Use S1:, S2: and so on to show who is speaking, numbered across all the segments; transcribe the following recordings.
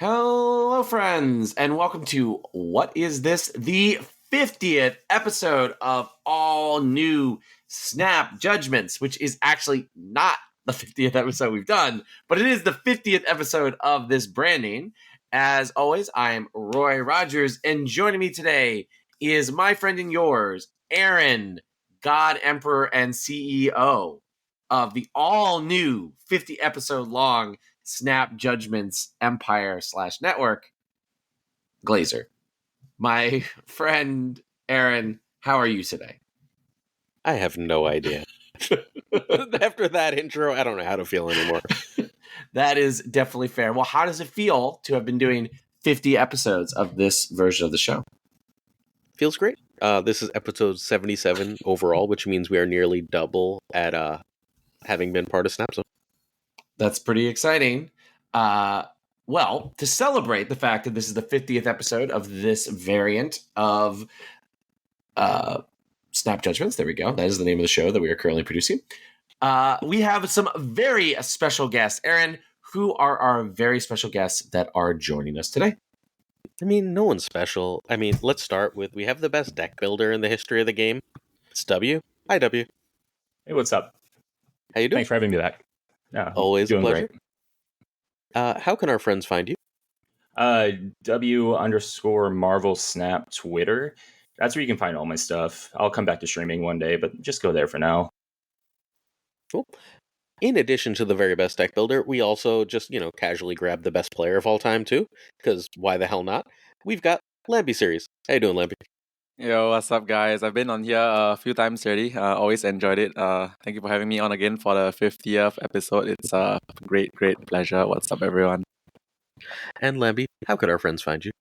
S1: Hello, friends, and welcome to What Is This? The 50th episode of All-New Snap Judgements, which is actually not the 50th episode we've done, but it is the 50th episode of this branding. As always, I am Roy Rogers, and joining me today is my friend and yours, Aaron, God Emperor and CEO of the all-new 50-episode-long Snap Judgements Empire/Network, Glazer. My friend Aaron, how are you today?
S2: I have no idea. After that intro, I don't know how to feel anymore.
S1: That is definitely fair. Well, how does it feel to have been doing 50 episodes of this version of the show?
S2: Feels great. This is episode 77 overall, which means we are nearly double at having been part of Snapzone.
S1: That's pretty exciting. Well, to celebrate the fact that this is the 50th episode of this variant of Snap Judgments, there we go. That is the name of the show that we are currently producing. We have some very special guests. Aaron, who are our very special guests that are joining us today?
S2: I mean, no one's special. I mean, let's start with, we have the best deck builder in the history of the game. It's W. Hi, W.
S3: Hey, what's up?
S2: How you doing?
S3: Thanks for having me back. Yeah,
S2: Always a
S3: doing
S2: pleasure.
S3: great.
S2: How can our friends find you?
S3: W_Marvel Snap Twitter. That's where you can find all my stuff. I'll come back to streaming one day, but just go there for now.
S2: Cool. In addition to the very best deck builder, we also just, casually grab the best player of all time, too. Because why the hell not? We've got Lamby series. How you doing, Lamby?
S4: Yo, what's up, guys? I've been on here a few times already. Always enjoyed it. Thank you for having me on again for the 50th episode. It's a great pleasure. What's up, everyone?
S2: And Lamby, how could our friends find you?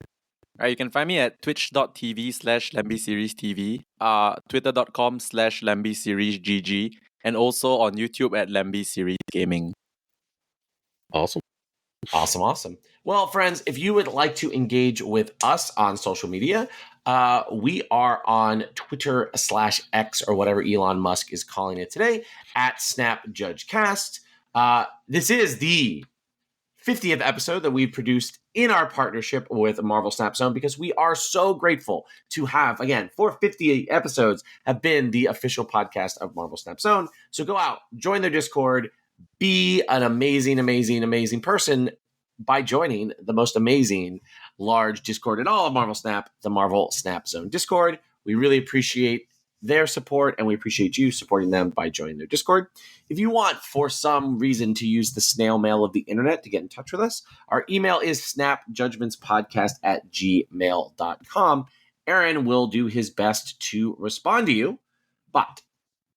S4: You can find me at twitch.tv/LambySeriesTV, twitter.com/LambySeriesGG, and also on YouTube at Lamby Series Gaming.
S2: Awesome.
S1: Awesome. Well, friends, if you would like to engage with us on social media, we are on Twitter/X or whatever Elon Musk is calling it today at SnapJudgeCast. This is the 50th episode that we've produced in our partnership with Marvel Snap Zone because we are so grateful to have, again, for 50 episodes have been the official podcast of Marvel Snap Zone. So go out, join their Discord, be an amazing person by joining the most amazing large Discord in all of Marvel Snap, the Marvel Snap Zone Discord. We really appreciate their support, and we appreciate you supporting them by joining their Discord. If you want, for some reason, to use the snail mail of the internet to get in touch with us, our email is snapjudgmentspodcast@gmail.com. Aaron will do his best to respond to you, but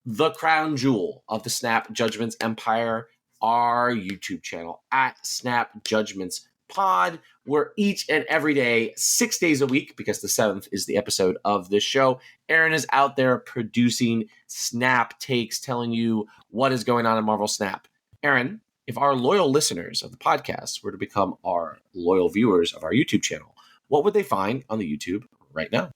S1: the crown jewel of the Snap Judgments Empire, our YouTube channel at Snap Judgments Pod, where each and every day, 6 days a week, because the 7th is the episode of this show, Aaron is out there producing Snap takes, telling you what is going on in Marvel Snap. Aaron, if our loyal listeners of the podcast were to become our loyal viewers of our YouTube channel, what would they find on the YouTube right now?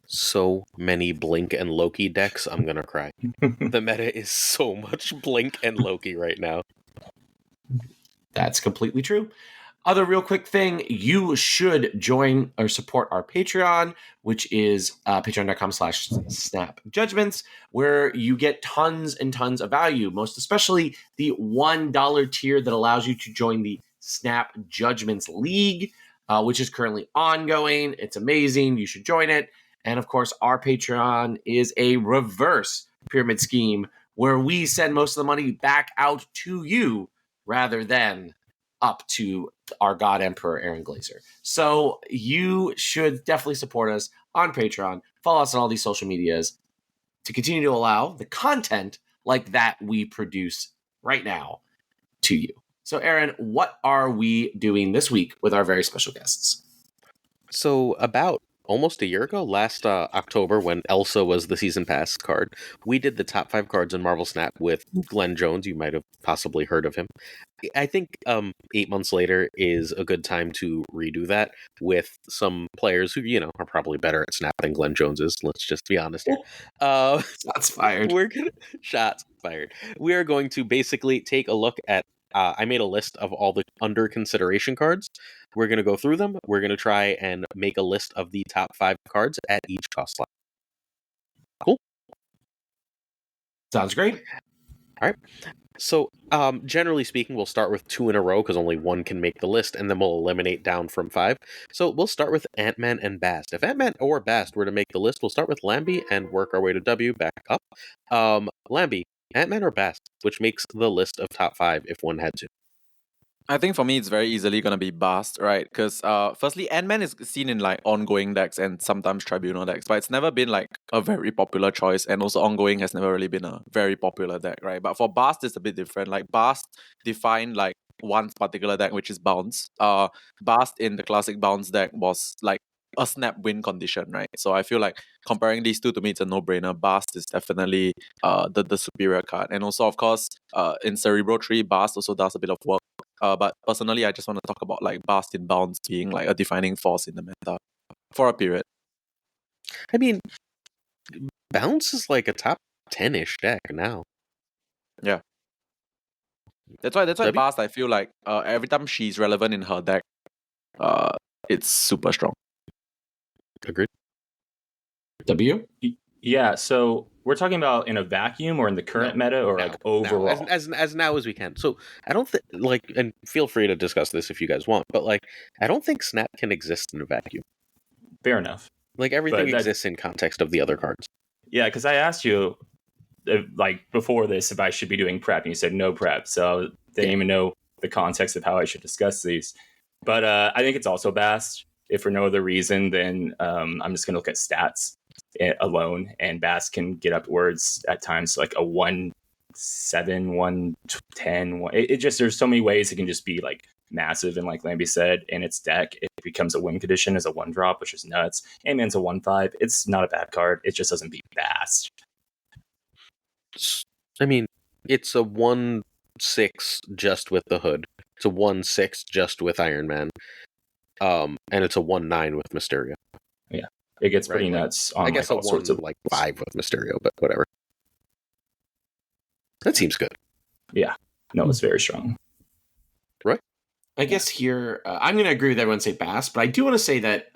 S2: So many Blink and Loki decks, I'm gonna cry. The meta is so much Blink and Loki right now.
S1: That's completely true. Other real quick thing, you should join or support our Patreon, which is patreon.com/snapjudgments, where you get tons and tons of value, most especially the $1 tier that allows you to join the Snap Judgments League, which is currently ongoing. It's amazing. You should join it. And of course, our Patreon is a reverse pyramid scheme where we send most of the money back out to you rather than up to our God Emperor, Aaron Glazer. So you should definitely support us on Patreon. Follow us on all these social medias to continue to allow the content like that we produce right now to you. So Aaron, what are we doing this week with our very special guests?
S2: So about almost a year ago, last October, when Elsa was the season pass card, we did the top 5 cards in Marvel Snap with Glenn Jones. You might have possibly heard of him. I think 8 months later is a good time to redo that with some players who, are probably better at Snap than Glenn Jones is. Let's just be honest here.
S1: Shots fired.
S2: Shots fired. We are going to basically take a look at I made a list of all the under consideration cards. We're going to go through them. We're going to try and make a list of the top 5 cards at each cost slot. Cool.
S1: Sounds great.
S2: All right. So, generally speaking, we'll start with 2 in a row because only one can make the list, and then we'll eliminate down from 5. So we'll start with Ant-Man and Bast. If Ant-Man or Bast were to make the list, we'll start with Lamby and work our way to W back up. Lamby, Ant-Man or Bast, which makes the list of top 5 if one had to.
S4: I think for me, it's very easily going to be Bast, right? Because firstly, Ant-Man is seen in like ongoing decks and sometimes Tribunal decks, but it's never been like a very popular choice. And also ongoing has never really been a very popular deck, right? But for Bast, it's a bit different. Like Bast defined like one particular deck, which is Bounce. Bast in the classic Bounce deck was like a snap win condition, right? So I feel like comparing these two, to me, it's a no-brainer. Bast is definitely the superior card. And also, of course, in Cerebro 3, Bast also does a bit of work. But personally, I just want to talk about like Bast in Bounce being like a defining force in the meta for a period.
S2: I mean, Bounce is like a top 10-ish deck now.
S4: Yeah. That's why
S2: W?
S4: Bast, I feel like every time she's relevant in her deck, it's super strong.
S2: Agreed.
S1: W?
S3: Yeah, so we're talking about in a vacuum or in the current meta or like overall?
S2: As now as we can. So I don't think, like, and feel free to discuss this if you guys want, but like, I don't think Snap can exist in a vacuum.
S3: Fair enough.
S2: Like, everything
S3: But that-
S2: exists in context of the other cards.
S3: Yeah, because I asked you like before this if I should be doing prep, and you said no prep, so I didn't even know the context of how I should discuss these. But I think it's also Bast. If for no other reason, then I'm just going to look at stats alone, and Bast can get upwards at times like a 1-7, 1-10. It just, there's so many ways it can just be like massive. And like Lamby said, in its deck, it becomes a win condition as a 1-drop, which is nuts. Ant-Man's a 1-5. It's not a bad card. It just doesn't beat Bast.
S2: I mean, it's a 1-6 just with the hood. It's a 1-6 just with Iron Man. And it's a 1-9 with Mysterio.
S3: Yeah, it gets pretty
S2: Right, like,
S3: nuts. On
S2: I guess
S3: like all sorts of
S2: 5 with Mysterio, but whatever. That seems good.
S3: Yeah, no, it's very strong.
S1: I guess here, I'm going to agree with everyone say Bast, but I do want to say that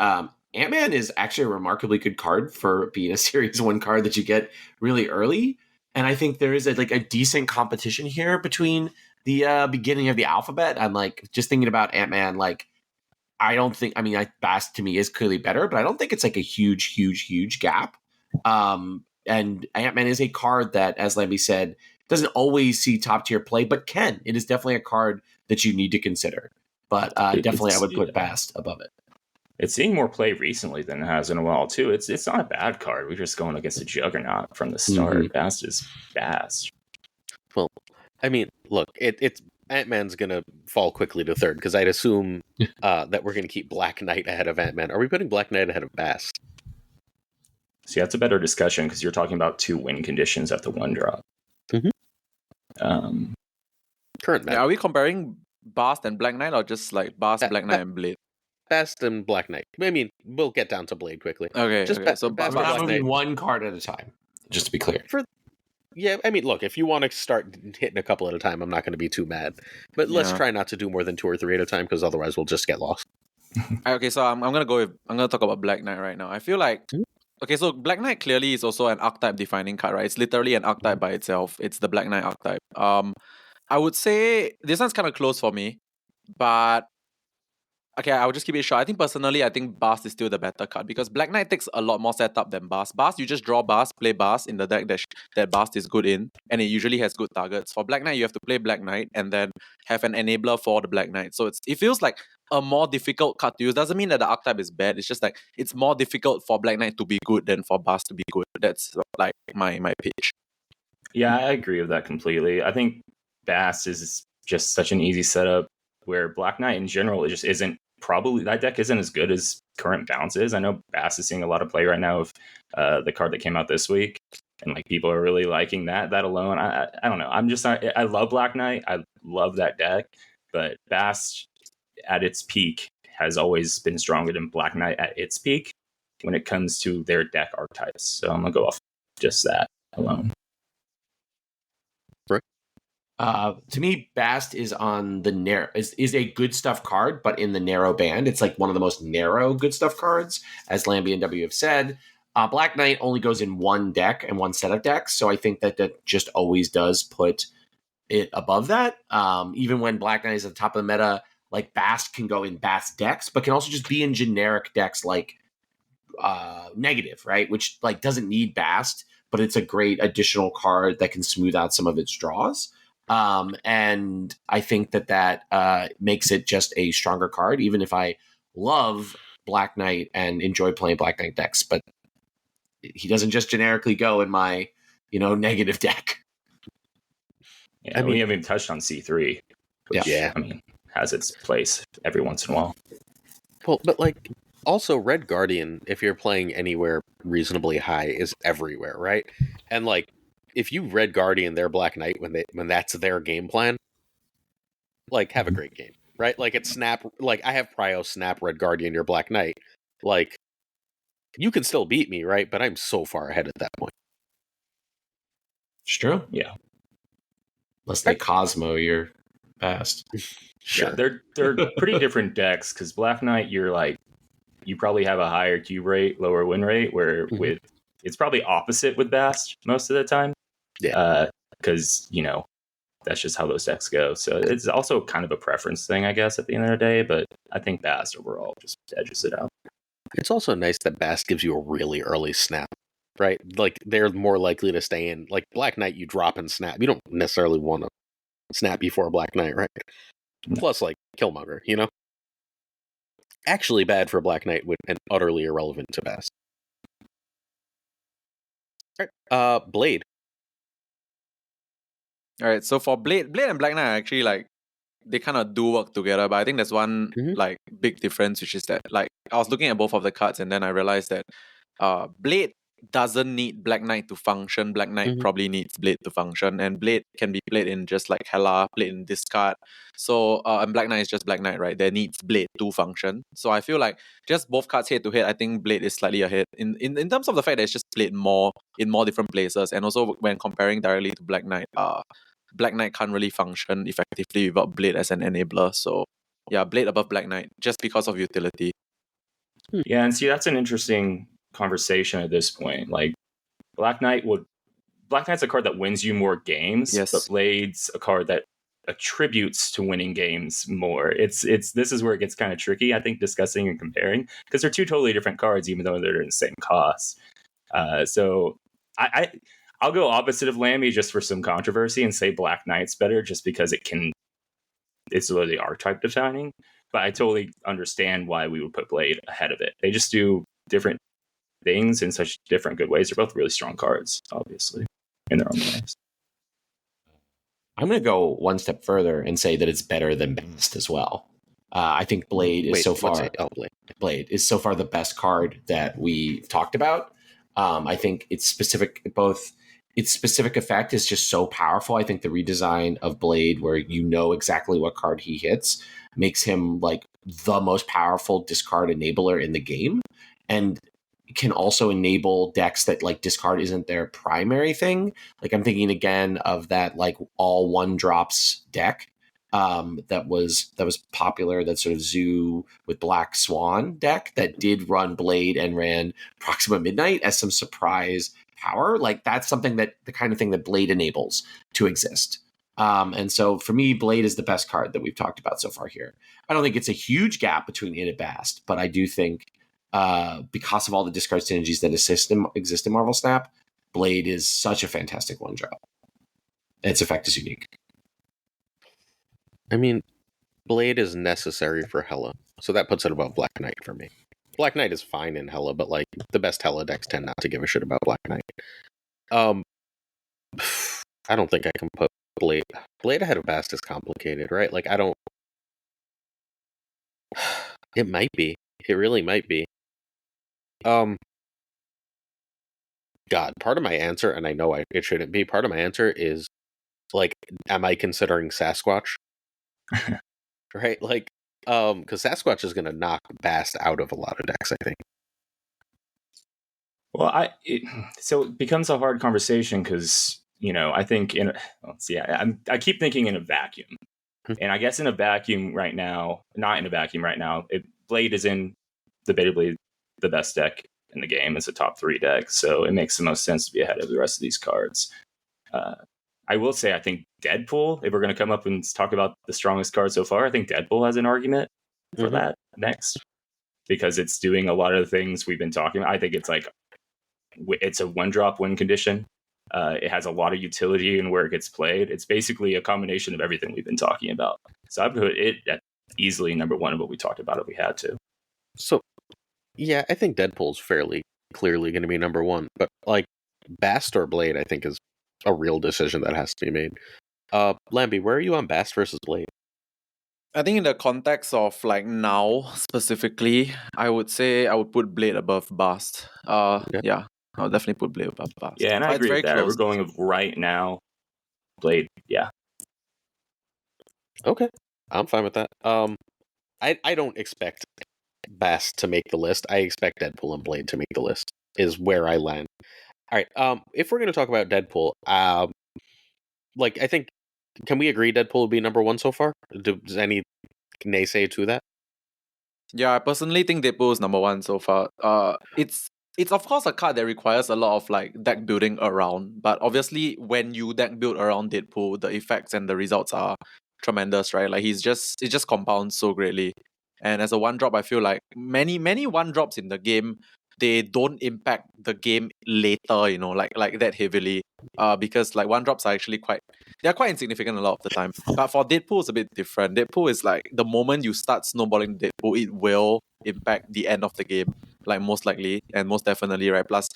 S1: Ant-Man is actually a remarkably good card for being a Series 1 card that you get really early. And I think there is a decent competition here between the beginning of the alphabet. I'm like, just thinking about Ant-Man, like, I don't think, Bast to me is clearly better, but I don't think it's like a huge gap. And Ant-Man is a card that, as Lamby said, doesn't always see top tier play, but can. It is definitely a card that you need to consider. But definitely I would put Bast above it.
S3: It's seeing more play recently than it has in a while, too. It's not a bad card. We're just going against a juggernaut from the start.
S1: Mhm.
S3: Bast is Bast.
S2: Well, I mean, look, it's Ant-Man's going to fall quickly to third, because I'd assume that we're going to keep Black Knight ahead of Ant-Man. Are we putting Black Knight ahead of Bast?
S3: See, that's a better discussion, because you're talking about 2 win conditions at the 1-drop.
S2: Mhm. Current
S4: Yeah,
S2: meta.
S4: are we comparing Bast and Black Knight or just like Bast, Black Knight, and Blade?
S2: Bast and Black Knight. I mean, we'll get down to Blade quickly.
S4: Okay,
S2: Just
S4: okay. So
S2: Bast
S1: We're
S2: or
S1: not
S2: Black
S1: moving
S2: Knight.
S1: one card at a time, just to be clear.
S2: Yeah, I mean, look, if you want to start hitting a couple at a time, I'm not going to be too mad. But let's
S4: Yeah.
S2: try not to do more than 2 or 3 at a time, because otherwise we'll just get lost.
S4: Okay, so I'm gonna talk about Black Knight right now. I feel like okay, so Black Knight clearly is also an archetype defining card, right? It's literally an archetype by itself. It's the Black Knight archetype. I would say this one's kind of close for me, but okay, I'll just keep it short. I think personally, I think Bast is still the better card because Black Knight takes a lot more setup than Bast. Bast, you just draw Bast, play Bast in the deck that Bast is good in, and it usually has good targets. For Black Knight, you have to play Black Knight and then have an enabler for the Black Knight. So it feels like a more difficult card to use. Doesn't mean that the archetype is bad. It's just like it's more difficult for Black Knight to be good than for Bast to be good. That's like my pitch.
S3: Yeah, I agree with that completely. I think Bast is just such an easy setup where Black Knight in general, it just isn't, probably that deck isn't as good as current Bounce is. I know Bast is seeing a lot of play right now of the card that came out this week, and like people are really liking that alone. I don't know. I'm just not, I love Black Knight. I love that deck, but Bast at its peak has always been stronger than Black Knight at its peak when it comes to their deck archetypes. So I'm gonna go off just that alone.
S1: To me, Bast is on the narrow is a good stuff card, but in the narrow band. It's like one of the most narrow good stuff cards, as Lamby and W have said. Black Knight only goes in one deck and one set of decks, so I think that just always does put it above that. Even when Black Knight is at the top of the meta, like Bast can go in Bast decks, but can also just be in generic decks like Negative, right? Which like doesn't need Bast, but it's a great additional card that can smooth out some of its draws. And I think that makes it just a stronger card, even if I love Black Knight and enjoy playing Black Knight decks, but he doesn't just generically go in my, negative deck.
S3: Yeah, we haven't even touched on C3, which, I mean, has its place every once in a while.
S2: Well, but like, also Red Guardian, if you're playing anywhere reasonably high, is everywhere, right? And like, if you Red Guardian their Black Knight when that's their game plan, like, have a great game, right? Like, it's Snap, like, I have Prio Snap Red Guardian your Black Knight. Like, you can still beat me, right? But I'm so far ahead at that point.
S1: It's true.
S3: Yeah.
S1: Unless they Cosmo your Bast.
S3: Sure. Yeah, they're pretty different decks, because Black Knight, you probably have a higher cube rate, lower win rate, where with it's probably opposite with Bast most of the time.
S2: Yeah.
S3: Because, that's just how those decks go. So it's also kind of a preference thing, I guess, at the end of the day. But I think Bast overall just edges it out.
S2: It's also nice that Bast gives you a really early snap, right? Like, they're more likely to stay in. Like, Black Knight, you drop and snap. You don't necessarily want to snap before Black Knight, right? Plus, like, Killmonger, Actually bad for Black Knight and utterly irrelevant to Bast. All right, Blade.
S4: All right, so for Blade and Black Knight are actually like they kind of do work together, but I think there's one like big difference, which is that like I was looking at both of the cards and then I realized that Blade doesn't need Black Knight to function. Black Knight probably needs Blade to function, and Blade can be played in just like Hela, played in discard. So and Black Knight is just Black Knight, right? There needs Blade to function. So I feel like just both cards head to head, I think Blade is slightly ahead in terms of the fact that it's just played more in more different places, and also when comparing directly to Black Knight, Black Knight can't really function effectively without Blade as an enabler. So yeah, Blade above Black Knight just because of utility.
S3: Yeah, and see, that's an interesting conversation at this point. Like, Black Knight's a card that wins you more games, but Blade's a card that attributes to winning games more. This is where it gets kind of tricky, I think, discussing and comparing, because they're two totally different cards, even though they're in the same cost. So I'll go opposite of Lamby just for some controversy and say Black Knight's better, just because it's literally archetype defining. But I totally understand why we would put Blade ahead of it. They just do different things in such different good ways. They're both really strong cards, obviously, in their own ways.
S1: I'm going to go one step further and say that it's better than Bast as well. I think Blade is Blade is so far the best card that we talked about. I think its specific effect is just so powerful. I think the redesign of Blade, where exactly what card he hits, makes him like the most powerful discard enabler in the game, and can also enable decks that like discard isn't their primary thing. Like, I'm thinking again of that like all one drops deck that was popular, that sort of Zoo with Black Swan deck that did run Blade and ran Proxima Midnight as some surprise power. Like, that's something that the kind of thing that Blade enables to exist. And so for me, Blade is the best card that we've talked about so far here. I don't think it's a huge gap between it and Bast, but I do think because of all the discard synergies that exist in Marvel Snap, Blade is such a fantastic one drop. Its effect is unique.
S2: I mean, Blade is necessary for Hela, so that puts it above Black Knight for me. Black Knight is fine in Hela, but like the best Hela decks tend not to give a shit about Black Knight. I don't think I can put Blade ahead of Bast is complicated, right? Like, I don't. It might be. It really might be. God, part of my answer, and I know it shouldn't be, part of my answer is, like, am I considering Sasquatch? Right? Like, because Sasquatch is going to knock Bast out of a lot of decks, I think.
S3: Well, so it becomes a hard conversation, because I think I keep thinking in a vacuum. And I guess in a vacuum right now, not in a vacuum right now, Blade is in debatably the best deck in the game. It's a top 3 deck, so it makes the most sense to be ahead of the rest of these cards. I will say, I think Deadpool, if we're going to come up and talk about the strongest card so far, I think Deadpool has an argument for that next, because it's doing a lot of the things we've been talking about. I think it's it's a 1-drop win condition. It has a lot of utility in where it gets played. It's basically a combination of everything we've been talking about. So I'd put it at easily number 1 of what we talked about if we had to.
S2: So, yeah, I think Deadpool's fairly clearly going to be number 1. But, Bast or Blade, I think, is a real decision that has to be made. Lamby, where are you on Bast versus Blade?
S4: I think in the context of now specifically, I would say I would put Blade above Bast.
S2: Okay.
S4: Yeah, I'll definitely put Blade above Bast.
S3: Yeah, and I agree with that. We're going with right now, Blade. Yeah.
S2: Okay, I'm fine with that. I don't expect Bast to make the list. I expect Deadpool and Blade to make the list. Is where I land. All right. If we're going to talk about Deadpool, I think, can we agree Deadpool will be number 1 so far? Does any naysay to that?
S4: Yeah, I personally think Deadpool is number 1 so far. It's of course a card that requires a lot of deck building around, but obviously when you deck build around Deadpool, the effects and the results are tremendous, right? It just compounds so greatly. And as a 1-drop, I feel like many 1-drops in the game, they don't impact the game later, like that heavily. Because 1-drops are actually quite insignificant a lot of the time. But for Deadpool, it's a bit different. Deadpool is the moment you start snowballing Deadpool, it will impact the end of the game, most likely and most definitely, right? Plus,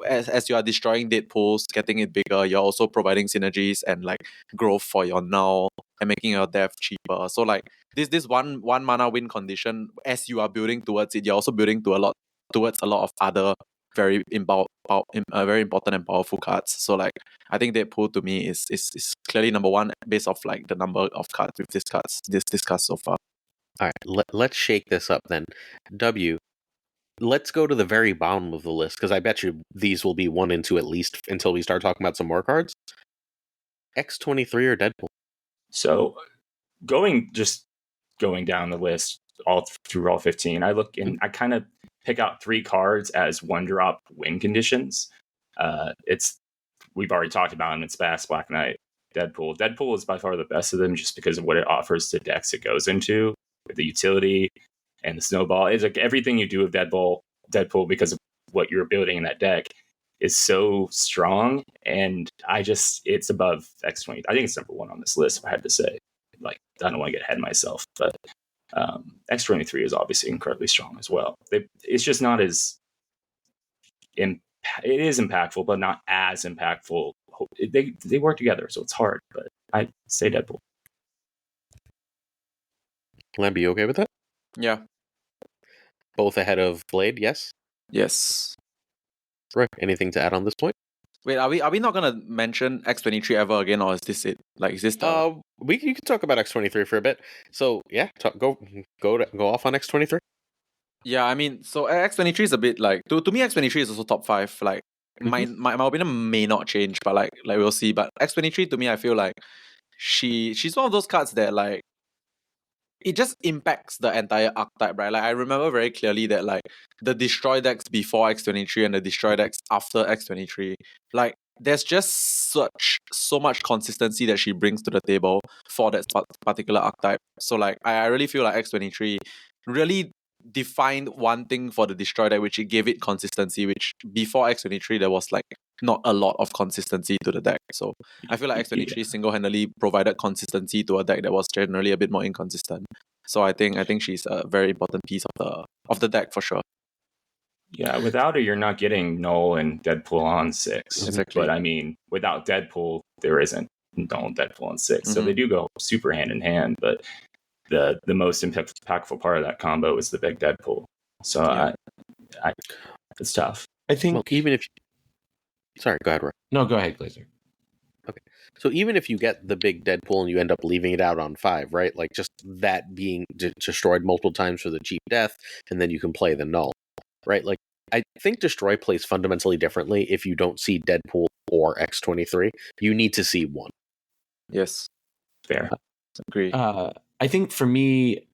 S4: as you are destroying Deadpools, getting it bigger, you're also providing synergies and growth for your null and making your death cheaper. So this one mana win condition, as you are building towards it, you're also building towards a lot of other very very important and powerful cards. So I think Deadpool to me is clearly number 1 based off the number of cards we've discussed so far.
S2: All right, let's shake this up then. W, let's go to the very bottom of the list, because I bet you these will be 1 and 2 at least until we start talking about some more cards. X-23 or Deadpool?
S3: So going down the list through all 15, I look and I kind of pick out 3 cards as 1-drop win conditions. We've already talked about them. It's Bast, Black Knight, Deadpool. Deadpool is by far the best of them just because of what it offers to decks it goes into, with the utility and the snowball. It's everything you do with Deadpool, because of what you're building in that deck, is so strong. And it's above X-20. I think it's number 1 on this list, if I had to say. I don't want to get ahead of myself, but X-23 is obviously incredibly strong as well. It's just not as it is impactful, but not as impactful. They work together, so it's hard. But I say Deadpool.
S2: Lamby, you okay with that?
S4: Yeah.
S2: Both ahead of Blade, yes?
S4: Yes.
S2: Right. Anything to add on this point?
S4: Wait, are we not gonna mention X-23 ever again, or is this it? Is this the?
S2: You can talk about X-23 for a bit. So yeah, go off on X-23.
S4: Yeah, I mean, so X-23 is a bit to me, X-23 is also top 5. My opinion may not change, but we'll see. But X-23 to me, I feel she's one of those cards that it just impacts the entire archetype, right? I remember very clearly that the destroy decks before X-23 and the destroy decks after X-23, there's just so much consistency that she brings to the table for that particular archetype. So I really feel X-23 really defined one thing for the destroy deck, which it gave it consistency, which before X-23 there was not a lot of consistency to the deck. So I feel X-23 single-handedly provided consistency to a deck that was generally a bit more inconsistent. So I think she's a very important piece of the deck for sure.
S3: Yeah, without her, you're not getting Null and Deadpool on 6.
S4: Exactly.
S3: But I mean, without Deadpool, there isn't Null and Deadpool on 6. So they do go super hand in hand. But the most impactful part of that combo is the big Deadpool. So yeah. It's tough.
S1: I think
S2: even if sorry, go ahead, Roy.
S1: No, go ahead, Glazer.
S2: Okay. So even if you get the big Deadpool and you end up leaving it out on 5, right? Just that being destroyed multiple times for the cheap death, and then you can play the Null, right? I think Destroy plays fundamentally differently if you don't see Deadpool or X23. You need to see one.
S4: Yes,
S3: Fair.
S4: agree.
S1: I think for me,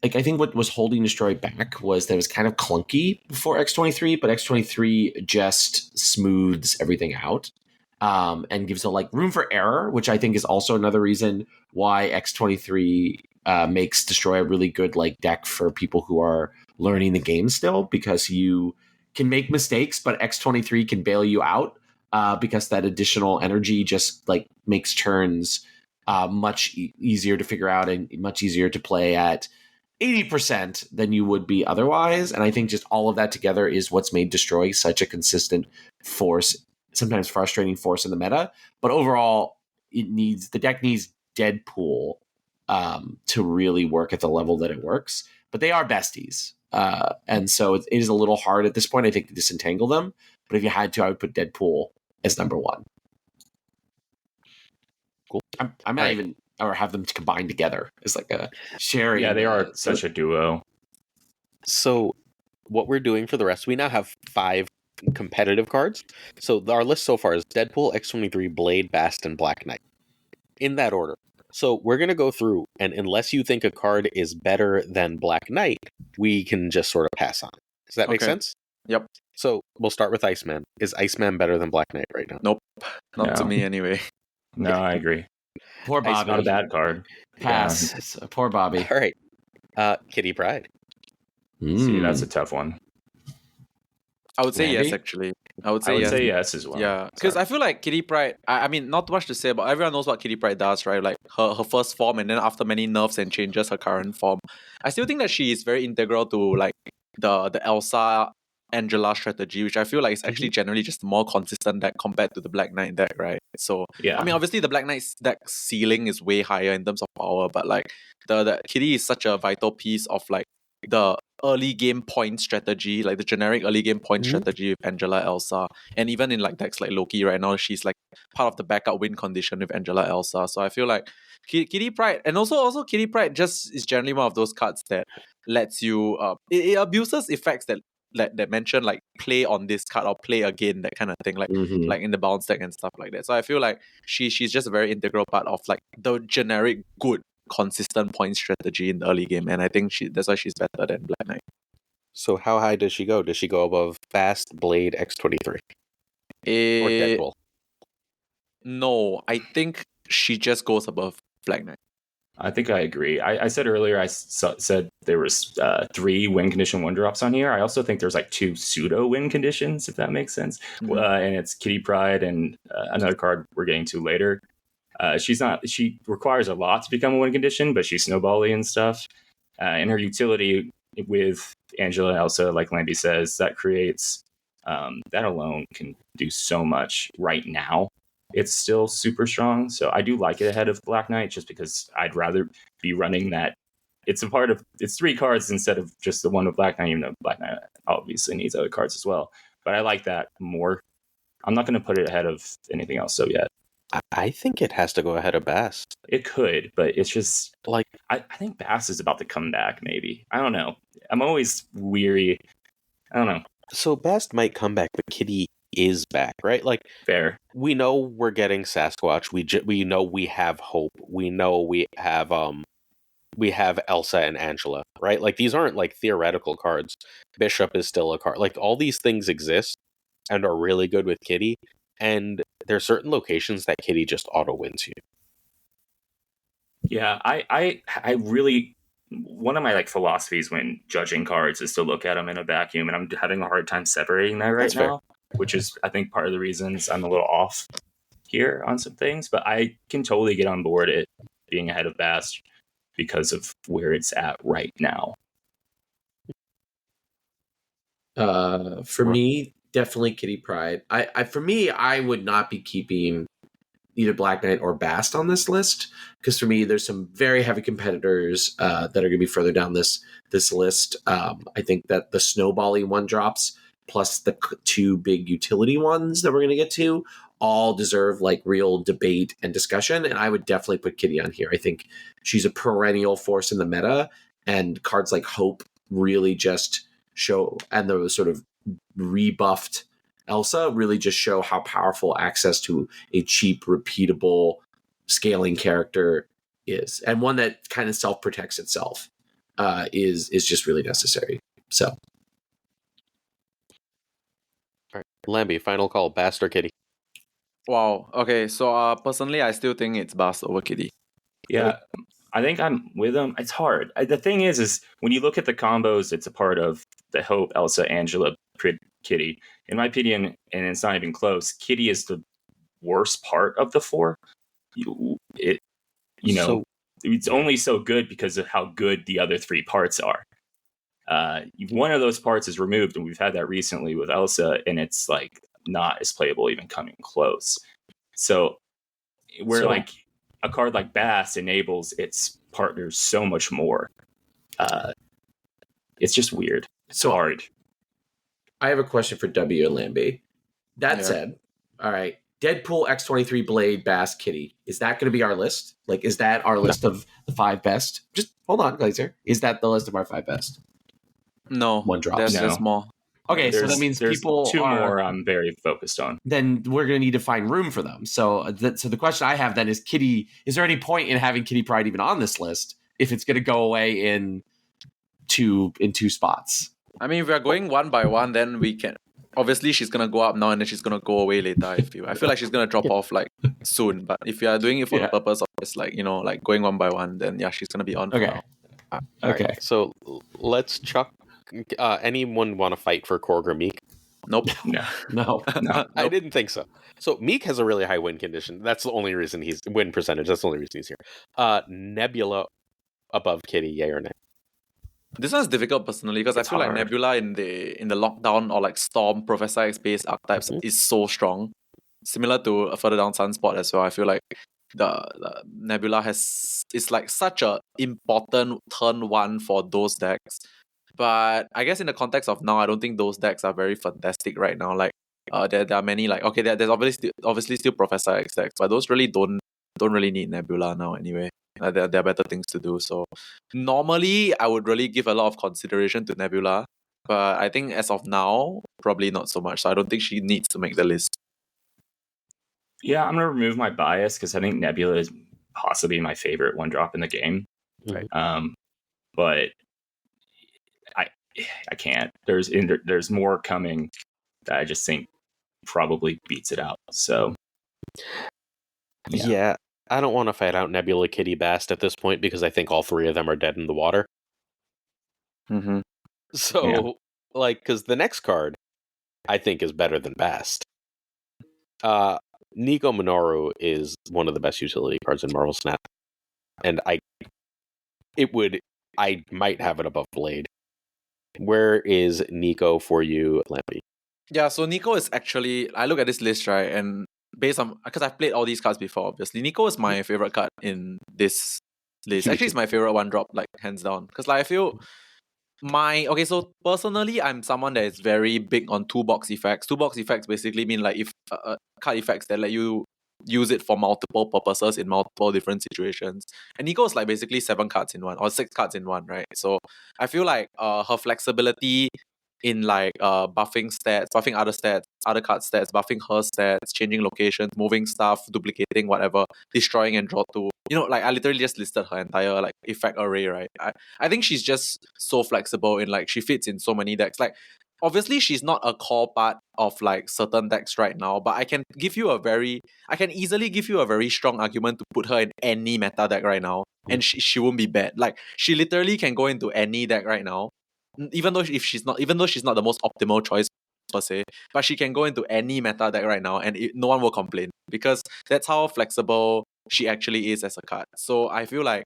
S1: like I think what was holding Destroy back was that it was kind of clunky before X23, but X23 just smooths everything out and gives a like room for error, which I think is also another reason why X23 makes Destroy a really good like deck for people who are learning the game still, because you can make mistakes, but X23 can bail you out because that additional energy just like makes turns much easier to figure out and much easier to play at 80% than you would be otherwise. And I think just all of that together is what's made Destroy such a consistent force, sometimes frustrating force in the meta. But overall, the deck needs Deadpool to really work at the level that it works. But they are besties. And so it is a little hard at this point, I think, to disentangle them. But if you had to, I would put Deadpool as number one.
S2: Cool.
S1: I might even or have them combined together as like a sharing.
S3: Yeah, they are such a duo.
S2: So what we're doing for the rest, we now have 5 competitive cards. So our list so far is Deadpool, X23, Blade, Bast, and Black Knight. In that order. So we're going to go through, and unless you think a card is better than Black Knight, we can just sort of pass on. Does that make sense?
S4: Yep.
S2: So we'll start with Iceman. Is Iceman better than Black Knight right now?
S4: Nope. Not
S3: No.
S4: to me anyway.
S3: No, I agree.
S1: Poor Bobby.
S3: It's not a bad card.
S1: Pass. Poor Bobby.
S2: All right. Kitty Pryde.
S3: See, that's a tough one.
S4: I would say
S1: Maybe?
S4: yes, actually. I would say
S3: I would
S4: yes.
S3: say yes as well.
S4: Yeah, because
S3: Sorry.
S4: I feel like Kitty Pryde, I mean, not much to say, but everyone knows what Kitty Pryde does, right? Like her first form, and then after many nerfs and changes, her current form. I still think that she is very integral to like the Elsa Angela strategy, which I feel like is actually generally just a more consistent deck compared to the Black Knight deck, right? So
S3: Yeah.
S4: I mean, obviously the Black Knight's deck ceiling is way higher in terms of power, but like the Kitty is such a vital piece of like the early game point strategy, like the generic early game point strategy with Angela, Elsa, and even in like decks like Loki right now, she's like part of the backup win condition with Angela, Elsa. So I feel like Kitty Pryde, and also Kitty Pryde just is generally one of those cards that lets you it abuses effects that mention like play on this card or play again, that kind of thing, like like in the bounce deck and stuff like that. So I feel like she's just a very integral part of like the generic good consistent point strategy in the early game, and I think that's why she's better than Black Knight.
S2: So how high does she go? Does she go above Bast, Blade, X23? Or Deadpool?
S4: No, I think she just goes above Black Knight.
S3: I think I agree. I said earlier, I said there was 3 win condition 1-drops on here. I also think there's like 2 pseudo win conditions, if that makes sense. And it's Kitty Pryde and another card we're getting to later. She requires a lot to become a win condition, but she's snowbally and stuff. And her utility with Angela and Elsa, like Lamby says, that creates that alone can do so much right now. It's still super strong, so I do like it ahead of Black Knight, just because I'd rather be running that. It's 3 cards instead of just the one with Black Knight, even though Black Knight obviously needs other cards as well. But I like that more. I'm not going to put it ahead of anything else so yet.
S2: I think it has to go ahead of Bast.
S3: It could, but it's just
S2: like
S3: I think Bast is about to come back. Maybe, I don't know. I'm always weary. I don't know.
S2: So Bast might come back, but Kitty is back, right? Like,
S3: fair.
S2: We know we're getting Sasquatch. We know we have Hope. We know we have Elsa and Angela, right? Like, these aren't like theoretical cards. Bishop is still a card. Like, all these things exist and are really good with Kitty. And there are certain locations that Kitty just auto wins you.
S3: Yeah, I really, one of my like philosophies when judging cards is to look at them in a vacuum, and I'm having a hard time separating that right now, which is I think part of the reasons I'm a little off here on some things. But I can totally get on board it being ahead of Bast because of where it's at right now.
S1: For me, definitely Kitty Pryde. For me, I would not be keeping either Black Knight or Bast on this list, because for me, there's some very heavy competitors that are going to be further down this list. I think that the snowballing 1-drops plus the 2 big utility ones that we're going to get to all deserve like real debate and discussion, and I would definitely put Kitty on here. I think she's a perennial force in the meta, and cards like Hope really just show, and the sort of rebuffed Elsa really just show how powerful access to a cheap, repeatable scaling character is, and one that kind of self-protects itself is just really necessary. So,
S2: All right, Lamby, final call, Bast or Kitty?
S4: Wow. Okay. So personally, I still think it's Bast over Kitty.
S3: Yeah, I think I'm with him. It's hard. The thing is when you look at the combos, it's a part of the Hope, Elsa, Angela, Kitty. In my opinion, and it's not even close, Kitty is the worst part of the four. It's only so good because of how good the other three parts are. One of those parts is removed, and we've had that recently with Elsa, and it's like not as playable, even coming close. So like a card like Bast enables its partners so much more. It's just weird. It's so hard.
S1: I have a question for W and Lamby. That said, all right, Deadpool, X-23, Blade, Bast, Kitty. Is that going to be our list? Like, is that our list of the 5 best? Just hold on, Glazer. Is that the list of our 5 best?
S4: No.
S1: One drop.
S4: There's more.
S1: Okay, so that means
S3: there's
S1: people
S3: 2 more I'm very focused on.
S1: Then we're going to need to find room for them. So the question I have then is Kitty, is there any point in having Kitty Pryde even on this list if it's going to go away in two spots?
S4: I mean, if we're going one by one, then we can. Obviously, she's gonna go up now, and then she's gonna go away later. I feel like she's gonna drop off like soon. But if you are doing it for the purpose of just like like going one by one, then she's gonna be on. For now.
S1: Okay.
S2: Right, so let's chuck. Anyone want to fight for Korg or Meek?
S4: Nope.
S1: No.
S2: I didn't think so. So Meek has a really high win condition. That's the only reason he's win percentage. That's the only reason he's here. Nebula above Kitty, yay or nay?
S4: This one's difficult personally because I feel like Nebula in the lockdown or like Storm, Professor X based archetypes is so strong. Similar to further down Sunspot as well. I feel like the Nebula is like such a important turn 1 for those decks. But I guess in the context of now, I don't think those decks are very fantastic right now. Like there are many like there's obviously still Professor X decks, but those really don't really need Nebula now anyway. There are better things to do. So normally I would really give a lot of consideration to Nebula, but I think as of now, probably not so much. So I don't think she needs to make the list.
S3: Yeah, I'm gonna remove my bias because I think Nebula is possibly my favorite 1-drop in the game.
S4: Right.
S3: But I can't. There's more coming that I just think probably beats it out. So
S2: yeah. I don't want to fight out Nebula, Kitty, Bast at this point because I think all 3 of them are dead in the water.
S4: Mm-hmm.
S2: So, because the next card I think is better than Bast. Nico Minoru is one of the best utility cards in Marvel Snap, and I might have it above Blade. Where is Nico for you, Lamby?
S4: Yeah, so Nico is actually, I look at this list, right, and based on, because I've played all these cards before, obviously, Nico is my favorite card in this list. Actually, it's my favorite 1-drop, like, hands down. Because, like, I feel so personally, I'm someone that is very big on toolbox effects. Toolbox effects basically mean, like, if card effects that let you use it for multiple purposes in multiple different situations. And Nico is, like, basically 7 cards in one, or 6 cards in one, right? So, I feel like her flexibility in like buffing stats, buffing other card stats, buffing her stats, changing locations, moving stuff, duplicating whatever, destroying and draw 2. Like I literally just listed her entire like effect array, right? I think she's just so flexible in like she fits in so many decks. Like obviously she's not a core part of like certain decks right now, but I can easily give you a very strong argument to put her in any meta deck right now, and she won't be bad. Like she literally can go into any deck right now. Even though she's not the most optimal choice per se, but she can go into any meta deck right now and no one will complain because that's how flexible she actually is as a card. So I feel like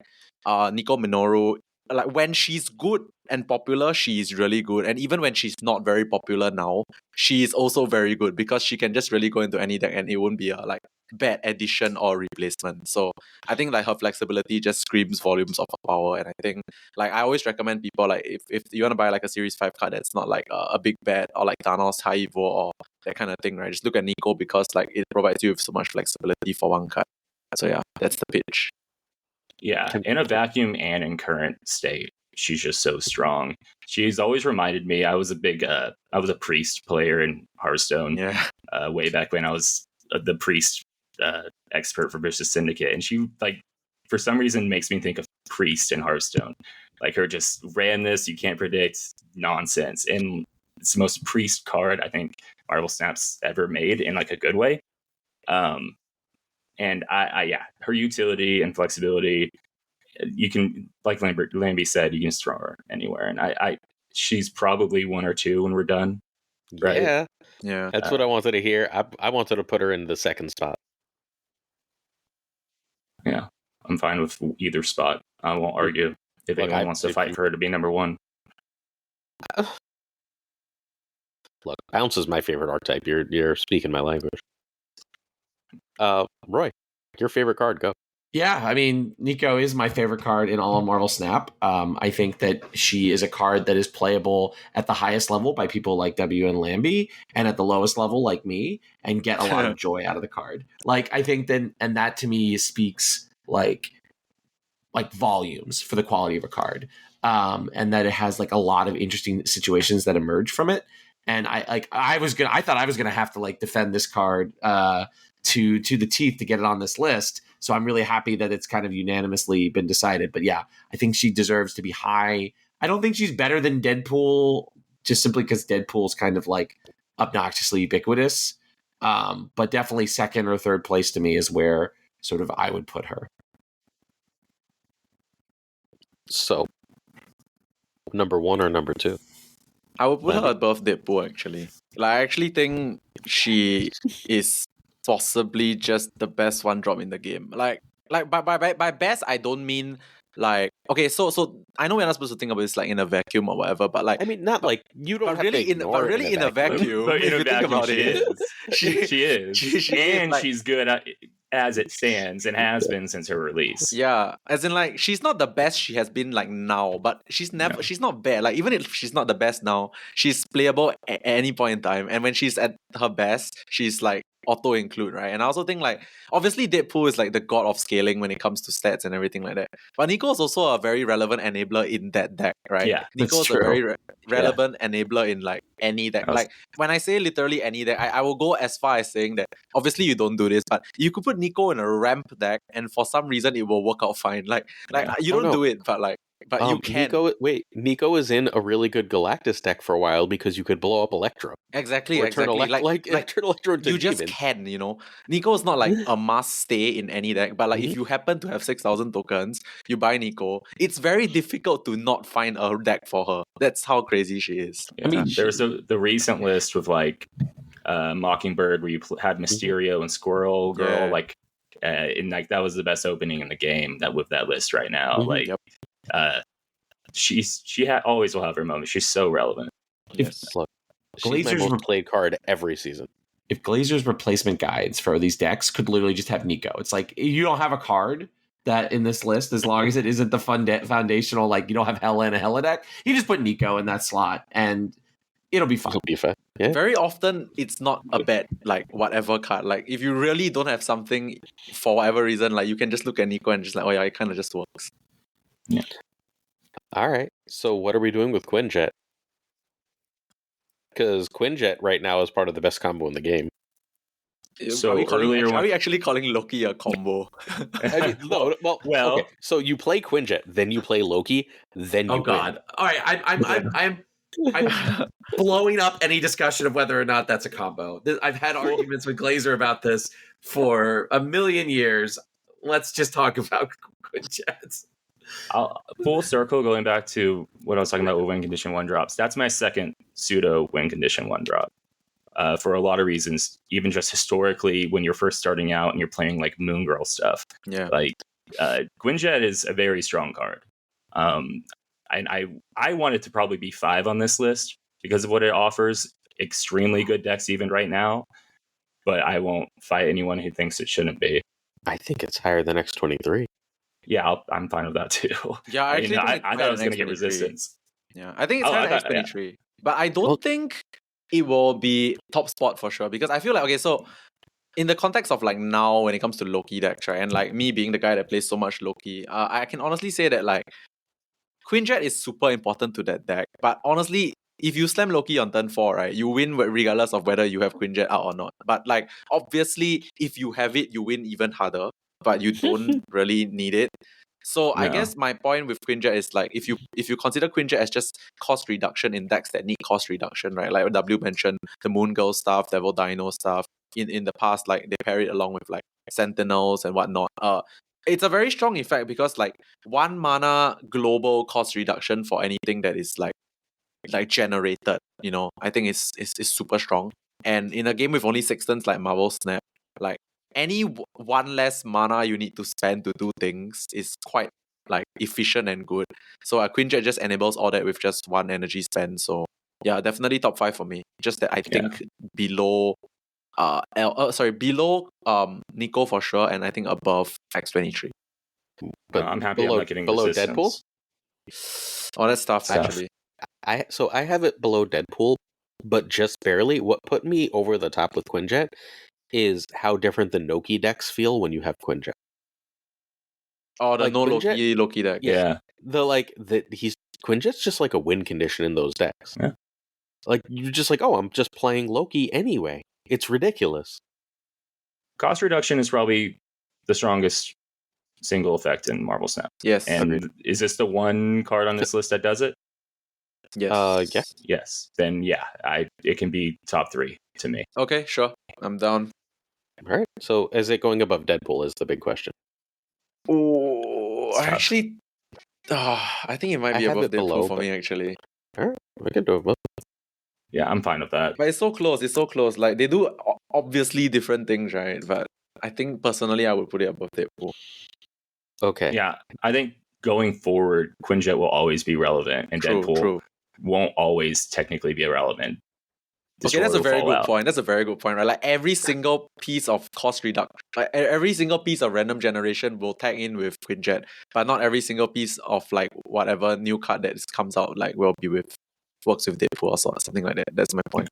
S4: Nico Minoru, like when she's good and popular, she is really good, and even when she's not very popular now, she is also very good because she can just really go into any deck and it won't be a like bad addition or replacement. So I think like her flexibility just screams volumes of her power, and I think like I always recommend people like if you want to buy like a Series 5 card that's not like a big bet or like Thanos High Evo or that kind of thing, right? Just look at Nico because like it provides you with so much flexibility for one card. So yeah, that's the pitch.
S3: Yeah, in a vacuum and in current state, she's just so strong. She's always reminded me. I was a priest player in Hearthstone. Way back when I was the priest expert for Vicious Syndicate, and she like for some reason makes me think of priest in Hearthstone. Like her just randomness, you can't predict nonsense, and it's the most priest card I think Marvel Snap's ever made in like a good way. And I her utility and flexibility, you can, like Lamby said, you can throw her anywhere, and she's probably 1 or 2 when we're done. Right?
S2: Yeah. That's what I wanted to hear. I wanted to put her in the second spot.
S3: Yeah, I'm fine with either spot. I won't argue if anyone wants to fight for her to be number 1.
S2: Look, Bounce is my favorite archetype. You're speaking my language. Roy, your favorite card, go.
S1: Yeah, I mean, Nico is my favorite card in all of Marvel Snap. I think that she is a card that is playable at the highest level by people like W and Lamby, and at the lowest level like me, and get a lot of joy out of the card. Like, I think then, and that to me speaks like volumes for the quality of a card, and that it has like a lot of interesting situations that emerge from it. And I thought I was gonna have to like defend this card to the teeth to get it on this list. So I'm really happy that it's kind of unanimously been decided. But yeah, I think she deserves to be high. I don't think she's better than Deadpool, just simply because Deadpool's kind of like obnoxiously ubiquitous. But definitely second or third place to me is where sort of I would put her.
S2: So, number 1 or number 2?
S4: I would put her above Deadpool, actually. Like, I actually think she is possibly just the best one drop in the game. Like by best, I don't mean like, okay, so I know we're not supposed to think about this like in a vacuum or whatever, but like,
S2: I mean, not like you don't have
S4: really
S2: to ignore
S4: really in a vacuum.
S3: But
S4: if
S3: in a
S4: you think
S3: vacuum,
S4: about it,
S3: she is.
S4: She
S3: and
S4: is, like,
S3: she's good as it stands and has been since her release.
S4: Yeah, as in like she's not the best she has been like now, but she's not bad. Like even if she's not the best now, she's playable at any point in time. And when she's at her best, she's like auto include, right? And I also think like obviously Deadpool is like the god of scaling when it comes to stats and everything like that. But Nico is also a very relevant enabler in that deck, right?
S3: Yeah,
S4: Nico is a very relevant enabler in like any deck. Like when I say literally any deck, I will go as far as saying that obviously you don't do this, but you could put Nico in a ramp deck and for some reason it will work out fine. Like you don't do it, but you can.
S2: Nico is in a really good Galactus deck for a while because you could blow up Electro.
S4: Exactly.
S2: Turn Electro into
S4: you just can, you know. Nico is not like a must stay in any deck, but like if you happen to have 6,000 tokens, you buy Nico. It's very difficult to not find a deck for her. That's how crazy she is.
S3: Yeah. I mean, there's the recent list with like Mockingbird where you had Mysterio and Squirrel Girl, and like that was the best opening in the game that with that list right now. She always will have her moment. She's so relevant.
S2: She's my most played card every season.
S1: If Glazer's replacement guides for these decks could literally just have Nico, it's like you don't have a card that in this list, as long as it isn't the foundational, like you don't have Hela in a Hela deck, you just put Nico in that slot and it'll be fine.
S2: It'll be fine. Yeah.
S4: Very often it's not a bad like whatever card. Like if you really don't have something for whatever reason, like you can just look at Nico and just like, oh yeah, it kind of just works.
S3: Yeah.
S2: All right. So what are we doing with Quinjet? Because Quinjet right now is part of the best combo in the game.
S3: So
S4: are we actually calling Loki a combo?
S2: I mean, no, well, okay. So you play Quinjet, then you play Loki, then you win.
S1: God! All right, I'm blowing up any discussion of whether or not that's a combo. I've had arguments with Glazer about this for a million years. Let's just talk about Quinjet.
S3: Full circle, going back to what I was talking about with win condition 1 drops. That's my second pseudo win condition 1 drop. For a lot of reasons, even just historically, when you're first starting out and you're playing like Moon Girl stuff.
S4: Yeah.
S3: Like Quinjet is a very strong card. And I want it to probably be 5 on this list because of what it offers. Extremely good decks even right now. But I won't fight anyone who thinks it shouldn't be.
S2: I think it's higher than X23.
S3: Yeah, I'm fine with that too.
S4: Yeah, I thought
S3: I was going to get resistance.
S4: Yeah, I think it's higher than X23. But I don't think it will be top spot for sure because I feel like, okay, so in the context of like now when it comes to Loki decks, right, and like me being the guy that plays so much Loki, I can honestly say that like Quinjet is super important to that deck, but honestly, if you slam Loki on turn 4, right, you win regardless of whether you have Quinjet out or not. But like, obviously, if you have it, you win even harder, but you don't really need it. So I
S3: No.
S4: guess my point with Quinjet is like, if you consider Quinjet as just cost reduction in decks that need cost reduction, right? Like W mentioned, the Moon Girl stuff, Devil Dino stuff. In the past, like they pair it along with like Sentinels and whatnot. It's a very strong effect because like 1 mana global cost reduction for anything that is like generated, you know, I think is super strong. And in a game with only 6 turns like Marvel Snap, like any one less mana you need to spend to do things is quite like efficient and good. So a Quinjet just enables all that with just 1 energy spend. So yeah, definitely top 5 for me. Just that I think below below Nico for sure, and I think above X23.
S2: But
S3: I'm happy I'm not getting
S2: below
S3: resistance.
S2: Deadpool.
S4: Oh, that's tough actually.
S2: I have it below Deadpool, but just barely. What put me over the top with Quinjet is how different the Noki decks feel when you have Quinjet.
S4: Oh, the
S2: Like
S4: no
S2: Quinjet-
S4: Loki deck.
S3: Yeah.
S2: Quinjet's just like a win condition in those decks.
S3: Yeah.
S2: Like you're just like, oh, I'm just playing Loki anyway. It's ridiculous.
S3: Cost reduction is probably the strongest single effect in Marvel Snap.
S4: Yes.
S3: And
S2: Agreed.
S3: is this the one card on this list that does it?
S4: Yes.
S2: Yeah.
S3: Yes. Then yeah, it can be top 3 to me.
S4: Okay, sure. I'm down.
S2: All right. So is it going above Deadpool is the big question.
S4: Oh,
S3: It's tough.
S4: actually, I think it might
S2: I
S4: be
S2: have
S4: above
S2: it below,
S4: Deadpool for
S2: but-
S4: me actually.
S2: All right. We can do it.
S3: Yeah, I'm fine with that.
S4: But it's so close. It's so close. Like they do obviously different things, right? But I think personally, I would put it above Deadpool.
S2: Okay.
S3: Yeah, I think going forward, Quinjet will always be relevant, and Deadpool won't always technically be irrelevant.
S4: Okay, that's a
S3: Destroyer will
S4: very
S3: fall
S4: good
S3: out.
S4: point. That's a very good point, right? Like every single piece of cost reduction, like every single piece of random generation will tag in with Quinjet, but not every single piece of like whatever new card that comes out like will be with works with Deadpool or something like that. That's my point.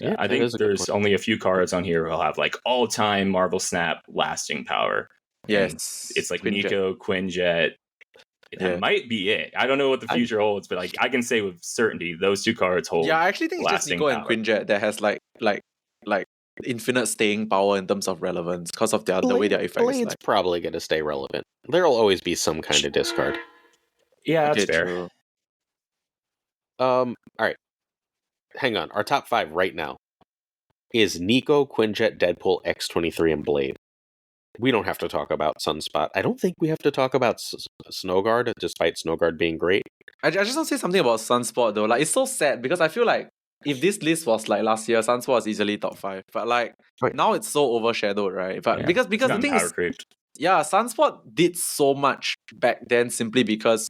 S3: Yeah, I
S2: that
S3: think
S2: is a good
S3: there's
S2: point.
S3: only a few cards on here who'll have like all-time Marvel Snap lasting power. And
S4: Yes,
S3: it's like
S4: Quinjet.
S3: Nico, Quinjet. That
S4: Yeah.
S3: might be it. I don't know what the future holds, but like I can say with certainty, those 2 cards hold.
S4: Yeah, I actually think it's just
S3: lasting
S4: Nico and
S3: power.
S4: Quinjet that has like infinite staying power in terms of relevance because of the way their effect is
S2: Blade's
S4: like.
S2: probably going to stay relevant. There'll always be some kind of discard.
S3: Yeah, that's
S4: Okay,
S3: fair.
S4: true.
S2: All right. Hang on. Our top 5 right now is Nico, Quinjet, Deadpool, X23, and Blade. We don't have to talk about Sunspot. I don't think we have to talk about Snowguard, despite Snowguard being great.
S4: I just want to say something about Sunspot though. Like it's so sad because I feel like if this list was like last year, Sunspot was easily top 5. But like
S2: Right.
S4: now it's so overshadowed, right? But
S3: Yeah.
S4: because
S3: It's
S4: the
S3: gotten
S4: thing
S3: power
S4: is,
S3: creeped.
S4: yeah, Sunspot did so much back then simply because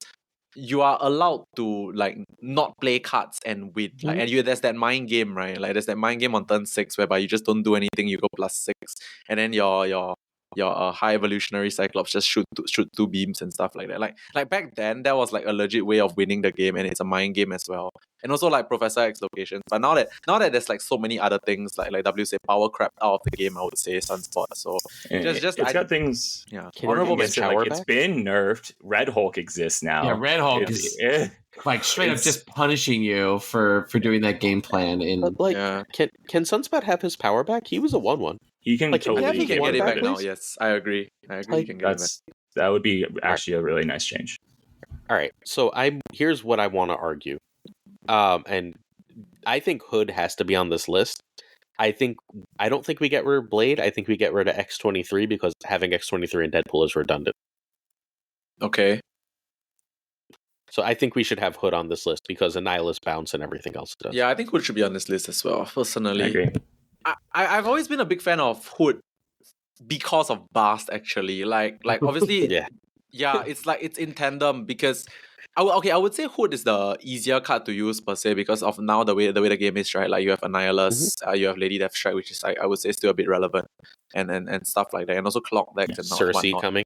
S4: you are allowed to like not play cards and win. Like, and there's that mind game, right? Like there's that mind game on turn 6 whereby you just don't do anything, you go +6, and then your high evolutionary Cyclops just shoot 2 beams and stuff like that. Like back then, that was like a legit way of winning the game, and it's a mind game as well. And also like Professor X locations. But now that there's like so many other things like W say power crap out of the game, I would say Sunspot. So
S3: It's got things.
S4: yeah,
S2: Can
S4: honorable
S2: you get
S4: mention.
S2: power
S3: Like, it's
S2: back?
S3: been nerfed. Red Hulk exists now.
S1: Yeah, Red Hulk
S3: It's-
S1: is like straight up
S3: it's-
S1: just punishing you for doing that game plan. In
S2: But like,
S4: Yeah.
S2: can Sunspot have his power back? He was a 1/1.
S3: He can
S2: Like, can we
S3: totally
S2: have
S4: He
S2: him
S4: can
S2: one
S4: get it
S2: back,
S4: back now.
S2: please?
S4: Yes, I agree.
S2: Like,
S4: He can get it back.
S3: that would be actually a really nice change.
S2: All right, so here's what I want to argue, and I think Hood has to be on this list. I don't think we get rid of Blade. I think we get rid of X23 because having X23 in Deadpool is redundant.
S4: Okay.
S2: So I think we should have Hood on this list because Annihilus bounce and everything else does.
S4: Yeah, I think Hood should be on this list as well.
S3: I
S4: Personally,
S3: agree.
S4: I've always been a big fan of Hood because of Bast. Actually, like obviously,
S2: Yeah.
S4: it's like it's in tandem because I would say Hood is the easier card to use per se because of now the way the game is, right? Like you have Annihilus, you have Lady Deathstrike, which is I would say still a bit relevant, and stuff like that, and also clock decks and
S2: Cersei
S4: whatnot.
S2: coming.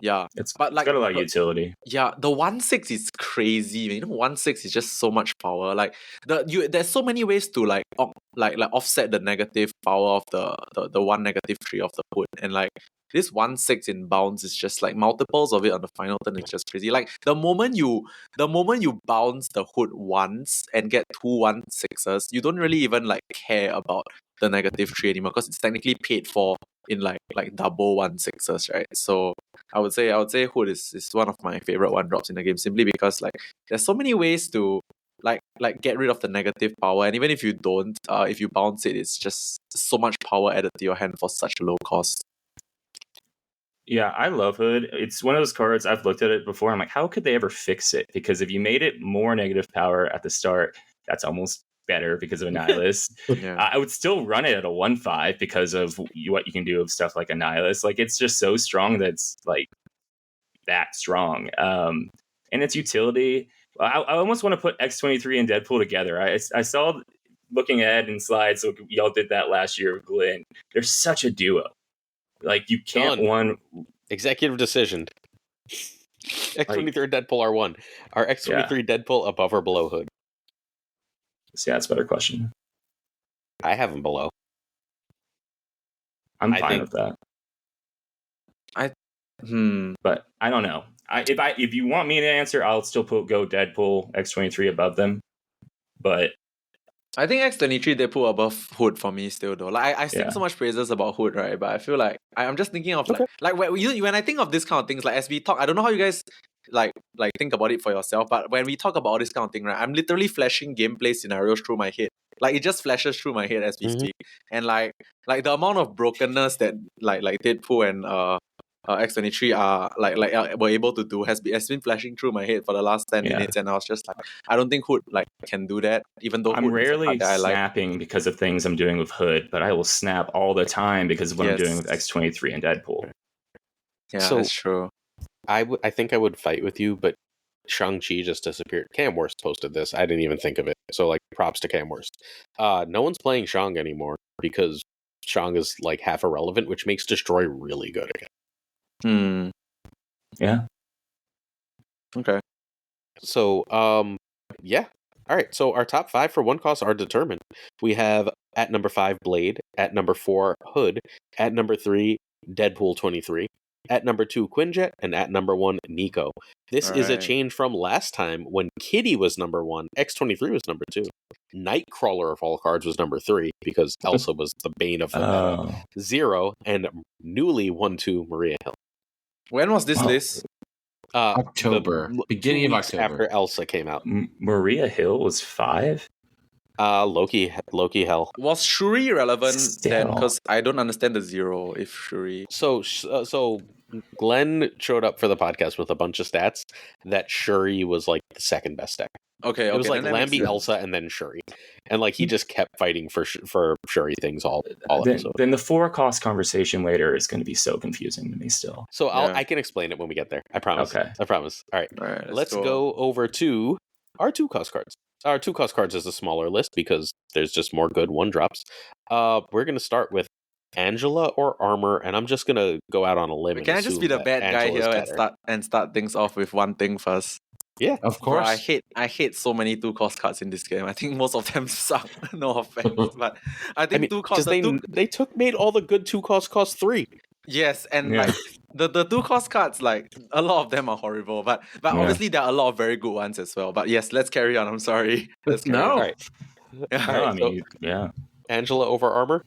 S4: Yeah,
S3: It's
S4: but like
S3: got a lot of utility.
S4: yeah, the 1/6 is crazy. You know, 1/6 is just so much power. Like there's so many ways to like offset the negative power of the 1 -3 of the Hood, and like this 1/6 in bounce is just like multiples of it on the final turn is just crazy. Like the moment you bounce the hood once and get 2 1/6s, you don't really even like care about the -3 anymore because it's technically paid for in like double 1/6s, right? So I would say hood is one of my favorite 1-drops in the game, simply because like there's so many ways to like get rid of the negative power, and even if you don't, if you bounce it, it's just so much power added to your hand for such a low cost.
S3: Yeah, I love Hood. It's one of those cards, I've looked at it before. I'm like, how could they ever fix it? Because if you made it more negative power at the start, that's almost better because of Annihilus.
S4: Yeah.
S3: I would still run it at a 1/5 because of what you can do with stuff like Annihilus. Like, it's just so strong that it's like that strong. And its utility, I almost want to put X-23 and Deadpool together. I saw, looking ahead in slides, so y'all did that last year with Glenn. They're such a duo. Like, you can't
S2: executive decision. X-23 Deadpool are one. Are X-23 Deadpool above or below Hood?
S3: So yeah, that's a better question.
S2: I have them below.
S3: I'm fine with that. But I don't know. If you want me to answer, I'll still go Deadpool, X-23 above them. But
S4: I think X-23 Deadpool above Hood for me still though. Like I sing so much praises about Hood, right? But I feel like I'm just thinking of like when I think of this kind of things, like as we talk, I don't know how you guys like think about it for yourself, but when we talk about this kind of thing, right, I'm literally flashing gameplay scenarios through my head. Like it just flashes through my head as we speak, and like the amount of brokenness that like Deadpool and X-23 are were able to do has been flashing through my head for the last 10 minutes, and I was just like, I don't think Hood like can do that. Even though
S3: I'm
S4: Hood
S3: rarely
S4: like.
S3: snapping because of things I'm doing with Hood, but I will snap all the time because of what I'm doing with X-23 and Deadpool.
S4: Yeah, so, that's true.
S2: I think I would fight with you, but Shang-Chi just disappeared. Cam Worst posted this. I didn't even think of it. So like props to Cam Worst. No one's playing Shang anymore because Shang is like half irrelevant, which makes Destroy really good again.
S3: Yeah.
S2: Okay. So, yeah. All right. So our top 5 for 1 cost are determined. We have at number 5, Blade. At number 4, Hood. At number 3, Deadpool 23. At number 2, Quinjet. And at number 1, Nico. This is a change from last time when Kitty was number 1. X-23 was number 2. Nightcrawler of all cards was number 3 because Elsa was the bane of the meta. 0. And newly 1-2, Maria Hill.
S4: When was this list?
S1: October. Beginning of October.
S2: After Elsa came out.
S3: Maria Hill was 5?
S2: Loki Hell.
S4: Was Shuri relevant then? Because I don't understand the 0 if Shuri.
S2: So Glenn showed up for the podcast with a bunch of stats that Shuri was like the second best deck.
S4: Okay.
S2: It was like Lamby, Elsa, and then Shuri, and like he just kept fighting for Shuri things all episode.
S3: Then the 4 cost conversation later is going to be so confusing to me still.
S2: So I can explain it when we get there. I promise.
S3: Okay,
S2: I promise. All right let's go over to our 2 cost cards. Our 2 cost cards is a smaller list because there's just more good 1-drops. We're going to start with Angela or Armor, and I'm just going to go out on a limb.
S4: Can I just be the bad guy here and start things off with one thing first?
S2: Yeah,
S1: of course.
S4: Bro, I hate so many 2 cost cards in this game. I think most of them suck. No offense, but I think 2 cost.
S2: They made all the good 2 cost 3.
S4: Yes, and like the 2 cost cards, like a lot of them are horrible, but obviously there are a lot of very good ones as well. But yes, let's carry on. I'm sorry. Let's carry on.
S2: All right.
S3: I mean,
S2: Angela over Armor.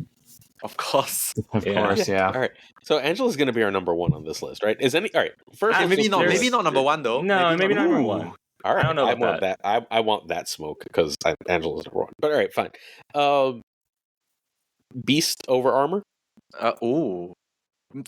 S4: Of course.
S1: Of course, yeah.
S2: All right. So Angela's going to be our number 1 on this list, right? All right. First,
S4: maybe not number 1 though.
S3: No, maybe not number 1.
S2: All right.
S3: I don't know about
S2: that. I want that smoke because Angela's number 1. But all right, fine. Beast over Armor.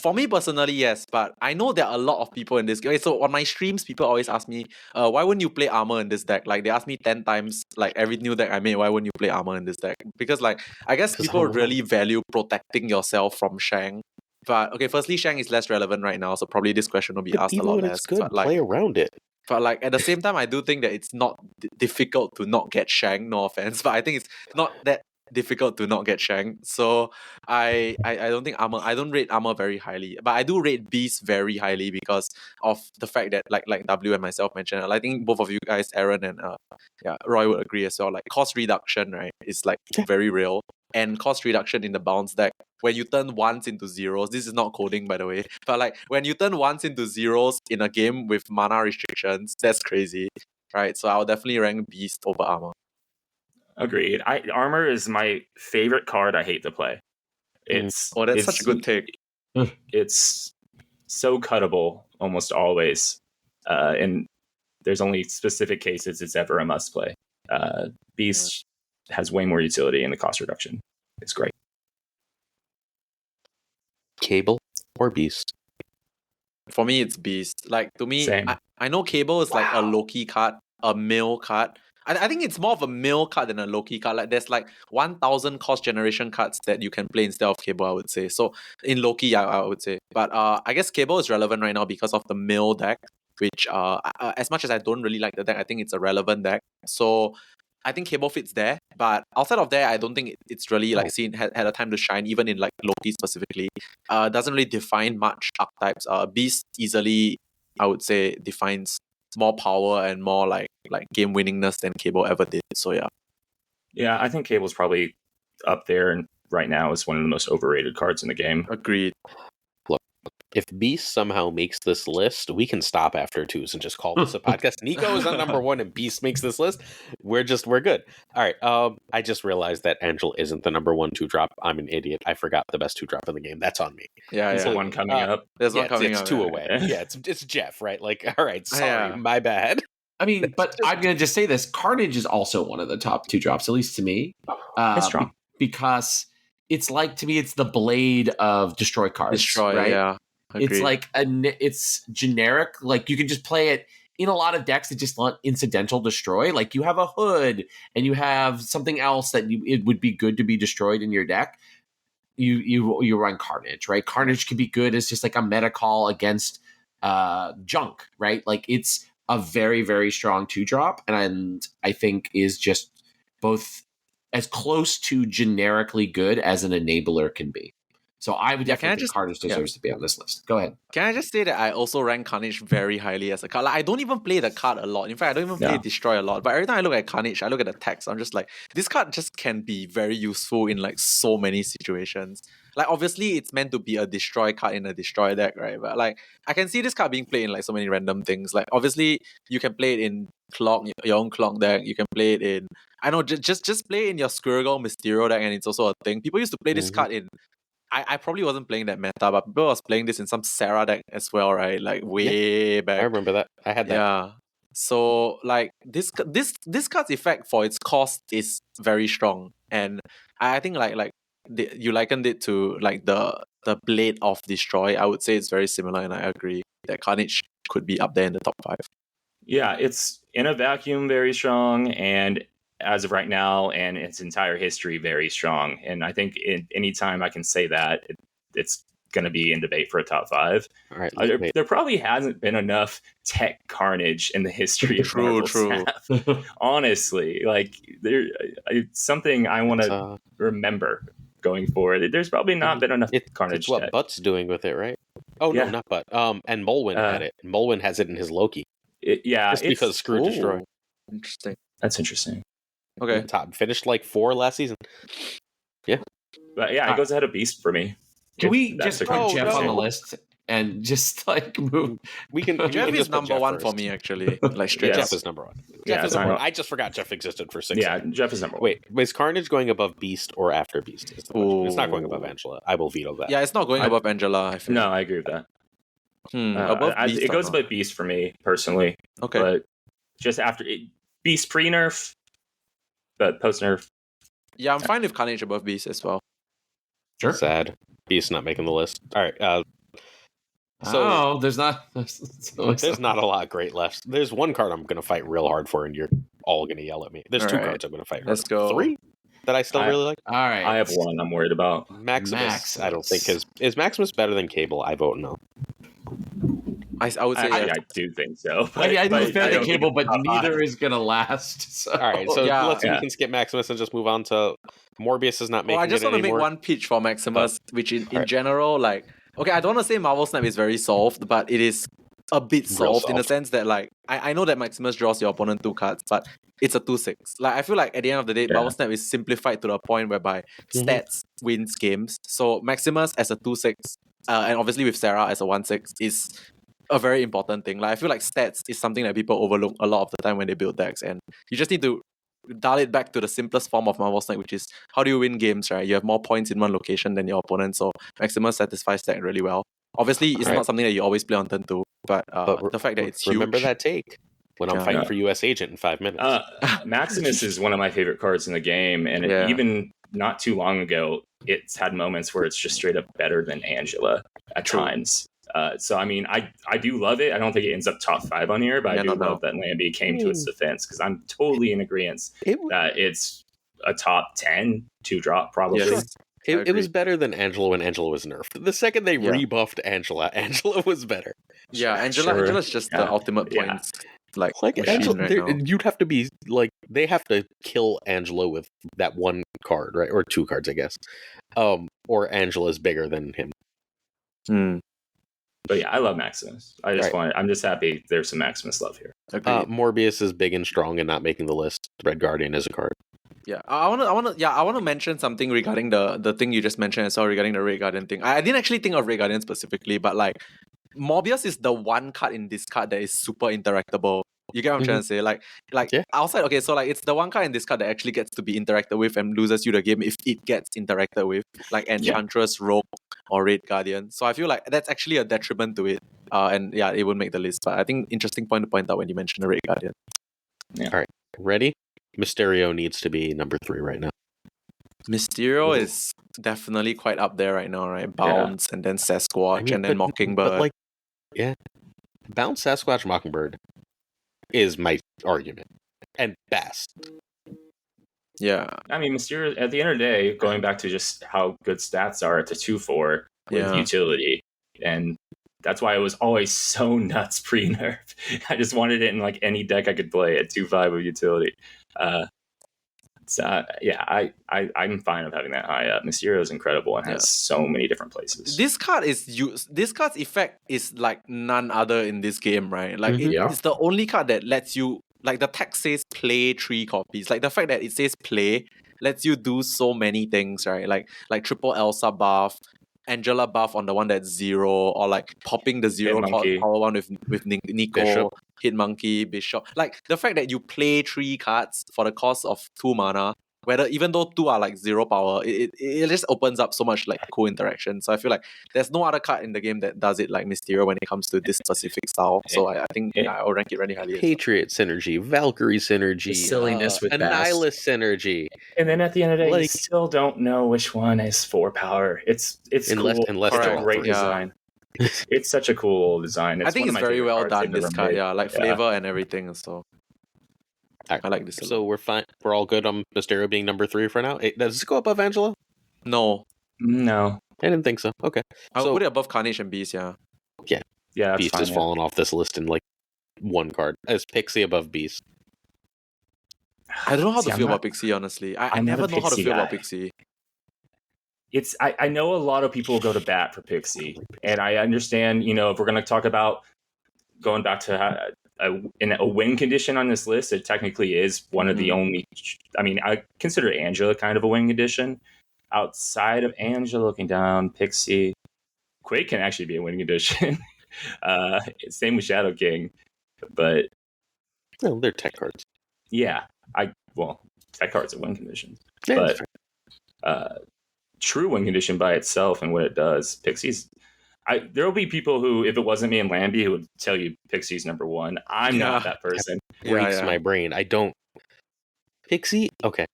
S4: For me personally, yes, but I know there are a lot of people in this game. So on my streams, people always ask me, why wouldn't you play Armor in this deck? Like they ask me 10 times, like every new deck I made, why wouldn't you play Armor in this deck? Because like, I guess people really value protecting yourself from Shang. But okay, firstly, Shang is less relevant right now, so probably this question will be asked a lot less.
S2: It's good.
S4: But like,
S2: play around it.
S4: But like at the same time, I do think that it's not difficult to not get Shang, no offense, but I think it's not that difficult to not get Shang. So I don't think Armor, I don't rate Armor very highly, but I do rate Beast very highly because of the fact that like W and myself mentioned, I think both of you guys, Aaron and Roy would agree as well, like cost reduction, right, is like very real, and cost reduction in the bounce deck when you turn ones into zeros, this is not coding by the way, but like when you turn ones into zeros in a game with mana restrictions, that's crazy, right? So I'll definitely rank Beast over Armor.
S3: Agreed. Armor is my favorite card I hate to play. It's
S4: that's such a good take.
S3: It's so cuttable almost always, and there's only specific cases it's ever a must play. Beast has way more utility, and the cost reduction is great.
S2: Cable or Beast?
S4: For me, it's Beast. Like, to me,
S3: Same.
S4: I know Cable is like a low-key card, a mill card. I think it's more of a mill card than a low-key card. Like, there's like 1,000 cost generation cards that you can play instead of Cable, I would say. So, in low-key, I would say. But I guess Cable is relevant right now because of the mill deck, which, as much as I don't really like the deck, I think it's a relevant deck. So, I think Cable fits there, but outside of there, I don't think it's really like had a time to shine, even in like Loki specifically. Doesn't really define much archetypes. Beast easily, I would say, defines more power and more like game winningness than Cable ever did. So yeah.
S3: Yeah, I think Cable's probably up there, and right now is one of the most overrated cards in the game.
S4: Agreed.
S2: Look, if Beast somehow makes this list, we can stop after twos and just call this a podcast. Nico is on number 1 and Beast makes this list. We're good. All right. I just realized that Angel isn't the number 1 2-drop. I'm an idiot. I forgot the best 2-drop in the game. That's on me.
S4: Yeah,
S3: There's one coming up.
S4: There's one coming up.
S2: It's 2 away. Yeah, it's Jeff, right? Like, all right, sorry,
S4: Yeah.
S2: my bad.
S1: I mean, but I'm going to just say this. Carnage is also one of the top 2-drops, at least to me.
S3: It's strong.
S1: Because it's like, to me, it's the blade of destroy cards.
S4: Destroy,
S1: right?
S4: yeah. Agreed.
S1: It's like it's generic. Like you can just play it in a lot of decks that just want incidental destroy. Like you have a hood and you have something else that it would be good to be destroyed in your deck. You run Carnage, right? Carnage can be good as just like a meta call against junk, right? Like it's a very, very strong 2-drop, and I think is just both as close to generically good as an enabler can be. So I would definitely think Carnage deserves to be on this list. Go ahead.
S4: Can I just say that I also rank Carnage very highly as a card? Like, I don't even play the card a lot. In fact, I don't even play Destroy a lot. But every time I look at Carnage, I look at the text, I'm just like, this card just can be very useful in like so many situations. Like, obviously, it's meant to be a Destroy card in a Destroy deck, right? But like, I can see this card being played in like so many random things. Like, obviously, you can play it in Clock, your own Clock deck. You can play it in, I know, just play it in your Squirrel Mysterio deck, and it's also a thing. People used to play this card in, I probably wasn't playing that meta, but people was playing this in some Sarah deck as well, right? Like way back.
S2: I remember that. I had that.
S4: Yeah. So like this card's effect for its cost is very strong, and I think you likened it to like the blade of destroy. I would say it's very similar, and I agree that Carnage could be up there in the top 5.
S3: Yeah, it's in a vacuum very strong, and as of right now and its entire history, very strong. And I think any time I can say that, it's going to be in debate for a top 5.
S2: All right,
S3: there probably hasn't been enough tech Carnage in the history of Marvel Snap. Honestly, like it's something I want to remember going forward. There's probably not been enough Carnage.
S2: It's what
S3: tech.
S2: Butt's doing with it, right? Oh no, not Butt. And Molwyn had it. Molwyn has it in his Loki.
S3: Just
S2: because screw destroy.
S4: Interesting.
S3: That's interesting.
S2: Okay. Top finished like 4 last season. Yeah.
S3: But yeah, it goes ahead of Beast for me.
S1: Can we just put Jeff on the list and just like move?
S2: We can.
S4: Jeff is number
S2: Jeff
S4: 1
S2: first.
S4: for me, actually. Like straight
S2: Jeff is number 1. Jeff is number 1. I just forgot Jeff existed for 6 seconds.
S3: Jeff is number 1.
S2: Wait, is Carnage going above Beast or after Beast? It's not going above Angela. I will veto that.
S4: Yeah, it's not going above Angela. I feel.
S3: No, I agree with that.
S4: Above Beast,
S3: it goes above Beast for me personally.
S4: Okay,
S3: but just after Beast pre-nerf, but post-nerf.
S4: Yeah, I'm fine with Carnage above Beast as well.
S1: Sure.
S2: Sad. Beast not making the list. All right. So
S1: there's not
S2: a lot great left. There's one card I'm going to fight real hard for, and you're all going to yell at me. There's
S4: all
S2: 2
S4: right.
S2: cards I'm going to fight.
S4: Let's go.
S2: 3 that I still really like.
S1: All right.
S3: I have 1 I'm worried about.
S2: Maximus. I don't think is Maximus better than Cable? I vote no.
S4: I would say
S3: I do think so.
S1: I think it's better than Cable, but neither is gonna last. So.
S2: All right, so we can skip Maximus and just move on to Morbius is not making it anymore.
S4: I just want to make one pitch for Maximus, which in general, like, okay, I don't want to say Marvel Snap is very soft, but it is a bit
S2: Real
S4: solved in the
S2: soft.
S4: sense that like I know that Maximus draws your opponent 2 cards, but it's a 2/6. Like I feel like at the end of the day, Bubble Snap is simplified to the point whereby stats wins games. So Maximus as a 2/6, and obviously with Sarah as a 1/6 is a very important thing. Like I feel like stats is something that people overlook a lot of the time when they build decks, and you just need to dial it back to the simplest form of Marvel Snap, which is how do you win games, right? You have more points in one location than your opponent, so Maximus satisfies that really well. Obviously, it's not something that you always play on turn 2, but the fact that it's huge.
S2: Remember that take when I'm fighting for US Agent in 5 minutes.
S3: Maximus is one of my favorite cards in the game, and even not too long ago, it's had moments where it's just straight up better than Angela at times. So I mean, I do love it. I don't think it ends up top 5 on here, but I do love that Lamby came to its defense, because I'm totally in agreement that it's a top 10 2-drop probably.
S4: Yes.
S2: It was better than Angela when Angela was nerfed. The second they rebuffed Angela, Angela was better.
S4: Yeah, Angela's just the ultimate points. Like
S2: Angela,
S4: right now.
S2: you'd have to be like, they have to kill Angela with that 1 card, right? Or 2 cards, I guess. Or Angela's bigger than him.
S3: But yeah, I love Maximus. I'm just happy there's some Maximus love here.
S2: Morbius is big and strong and not making the list. Red Guardian is a card.
S4: Yeah, I wanna mention something regarding the thing you just mentioned as well regarding the Red Guardian thing. I didn't actually think of Red Guardian specifically, but like Morbius is the one card in this card that is super interactable. You get what I'm trying to say? Like outside, okay, so like it's the one card in this card that actually gets to be interacted with and loses you the game if it gets interacted with, like Enchantress, Rogue, or Red Guardian. So I feel like that's actually a detriment to it. And yeah, it would make the list. But I think interesting point to point out when you mention the Red Guardian.
S2: Yeah. All right, ready? Mysterio needs to be number 3 right now.
S4: Mysterio is definitely quite up there right now, right? Bounce and then Sasquatch and then Mockingbird.
S2: But like, Bounce, Sasquatch, Mockingbird is my argument. And best.
S4: Yeah.
S3: I mean, Mysterio, at the end of the day, going back to just how good stats are, it's a 2/4 with utility. And that's why it was always so nuts pre-nerf. I just wanted it in like any deck I could play at 2/5 with utility. I'm fine with having that high up. Mysterio is incredible and has so many different places.
S4: This card's effect is like none other in this game, right? Like it's the only card that lets you, like the text says play 3 copies. Like the fact that it says play lets you do so many things, right? Like triple Elsa buff, Angela buff on the one that's 0, or like popping the 0 power one with Nico, Bishop. Hit Monkey, Bishop. Like the fact that you play 3 cards for the cost of 2 mana, even though 2 are like 0 power, it just opens up so much like cool interaction. So I feel like there's no other card in the game that does it like Mysterio when it comes to this specific style. So I think I'll rank it really highly.
S2: Patriot synergy, Valkyrie synergy,
S1: silliness with
S2: Annihilus synergy.
S3: And then at the end of the day, you still don't know which one is 4 power. It's cool. Unless it's a great design. It's such a cool design.
S4: I think it's very well done, this card. Yeah, like flavor and everything. So I like this a lot.
S2: So we're fine. We're all good on Mysterio being number 3 for now. Does this go above Angela?
S4: No.
S2: I didn't think so. Okay.
S4: I would put it above Carnage and Beast,
S2: Yeah,
S3: Beast
S2: has fallen off this list in like 1 card. As Pixie above Beast.
S4: I don't know how to feel about Pixie, honestly. I never know how to feel about Pixie.
S3: I know a lot of people go to bat for Pixie, and I understand, if we're going to talk about going back to in a win condition on this list, it technically is one of the only, I consider Angela kind of a win condition. Outside of Angela, looking down, Pixie, Quake can actually be a win condition. Same with Shadow King, but
S2: they're tech cards.
S3: Yeah, tech cards are win conditions,
S2: yeah,
S3: but true win condition by itself and what it does, Pixie's. There will be people who, if it wasn't me and Lamby, who would tell you Pixie's number 1. I'm not that person.
S2: It breaks my brain. I don't. Pixie, okay.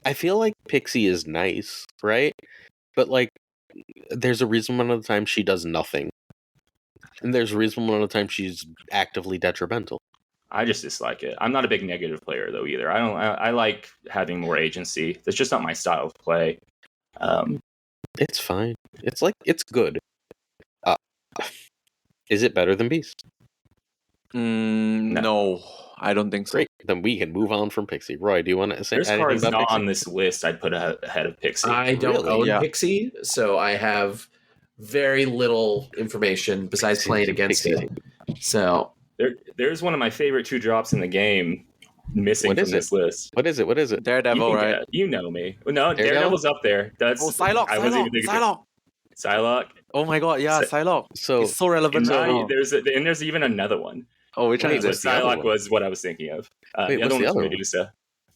S2: I feel like Pixie is nice, right? But like, there's a reasonable amount of the time she does nothing, and there's a reasonable amount of the time she's actively detrimental.
S3: I just dislike it. I'm not a big negative player though either. I like having more agency. That's just not my style of play.
S2: It's fine. It's good. Is it better than Beast?
S4: No, I don't think so.
S2: Great. Then we can move on from Pixie. Roy, do you want to say anything
S3: cards
S2: about
S3: not
S2: Pixie?
S3: on this list I'd put ahead of Pixie.
S1: I don't own Pixie, so I have very little information besides playing against it. So
S3: there's one of my favorite 2-drops in the game missing from this list.
S2: What is it?
S4: Daredevil, right?
S3: You know me. No, Daredevil's up there. That's
S4: Psylocke.
S3: I wasn't even thinking Psylocke.
S4: Oh my god, yeah, Psylocke.
S2: So
S4: it's so relevant.
S3: There's even another one.
S4: Oh, which one is it?
S3: Psylocke was what I was thinking of. The other one was Medusa.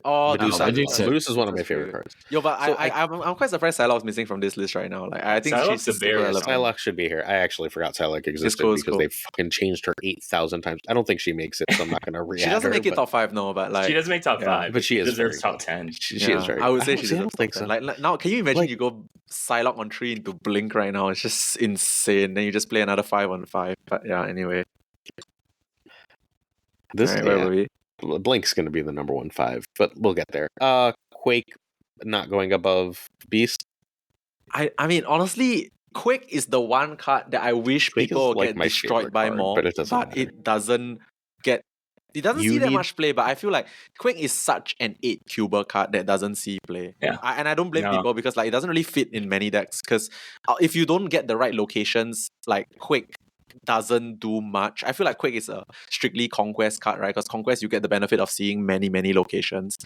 S4: Oh,
S2: Medusa is one of my favorite cards.
S4: Yo, but I'm quite surprised Psylocke's missing from this list right now. Like, I think
S3: Psylocke's
S4: she's very relevant.
S2: Psylocke should be here. I actually forgot Psylocke existed because they fucking changed her 8,000 times. I don't think she makes it, so I'm not going to react.
S4: She doesn't make it top 5, no, but like
S3: she doesn't make top 5,
S2: but she
S3: deserves top 10.
S2: She is very.
S4: I would say she
S2: deserves
S4: top 10. Like now, can you imagine you go Psylocke on 3 into Blink right now? It's just insane. Then you just play another 5 on 5. But yeah, anyway.
S2: Where were we? Blink's going to be the number 1-5, but we'll get there. Quake not going above Beast.
S4: I mean, honestly, Quake is the one card that I wish
S2: Quake
S4: people
S2: like
S4: get destroyed by
S2: card,
S4: more,
S2: but it doesn't
S4: see that much play. But I feel like Quake is such an 8-cuber card that doesn't see play.
S3: Yeah.
S4: And I don't blame people because like it doesn't really fit in many decks. Because if you don't get the right locations, like Quake doesn't do much. I feel like Quake is a strictly conquest card, right? Because conquest you get the benefit of seeing many locations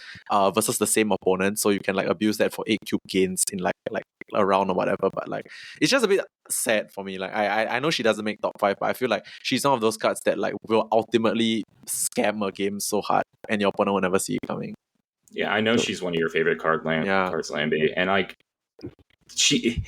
S4: versus the same opponent, so you can like abuse that for 8 cube gains in like a round or whatever. But like it's just a bit sad for me. Like I know she doesn't make top 5, but I feel like she's one of those cards that like will ultimately scam a game so hard and your opponent will never see it coming.
S3: Yeah, I know she's one of your favorite cards, Lamby, and like she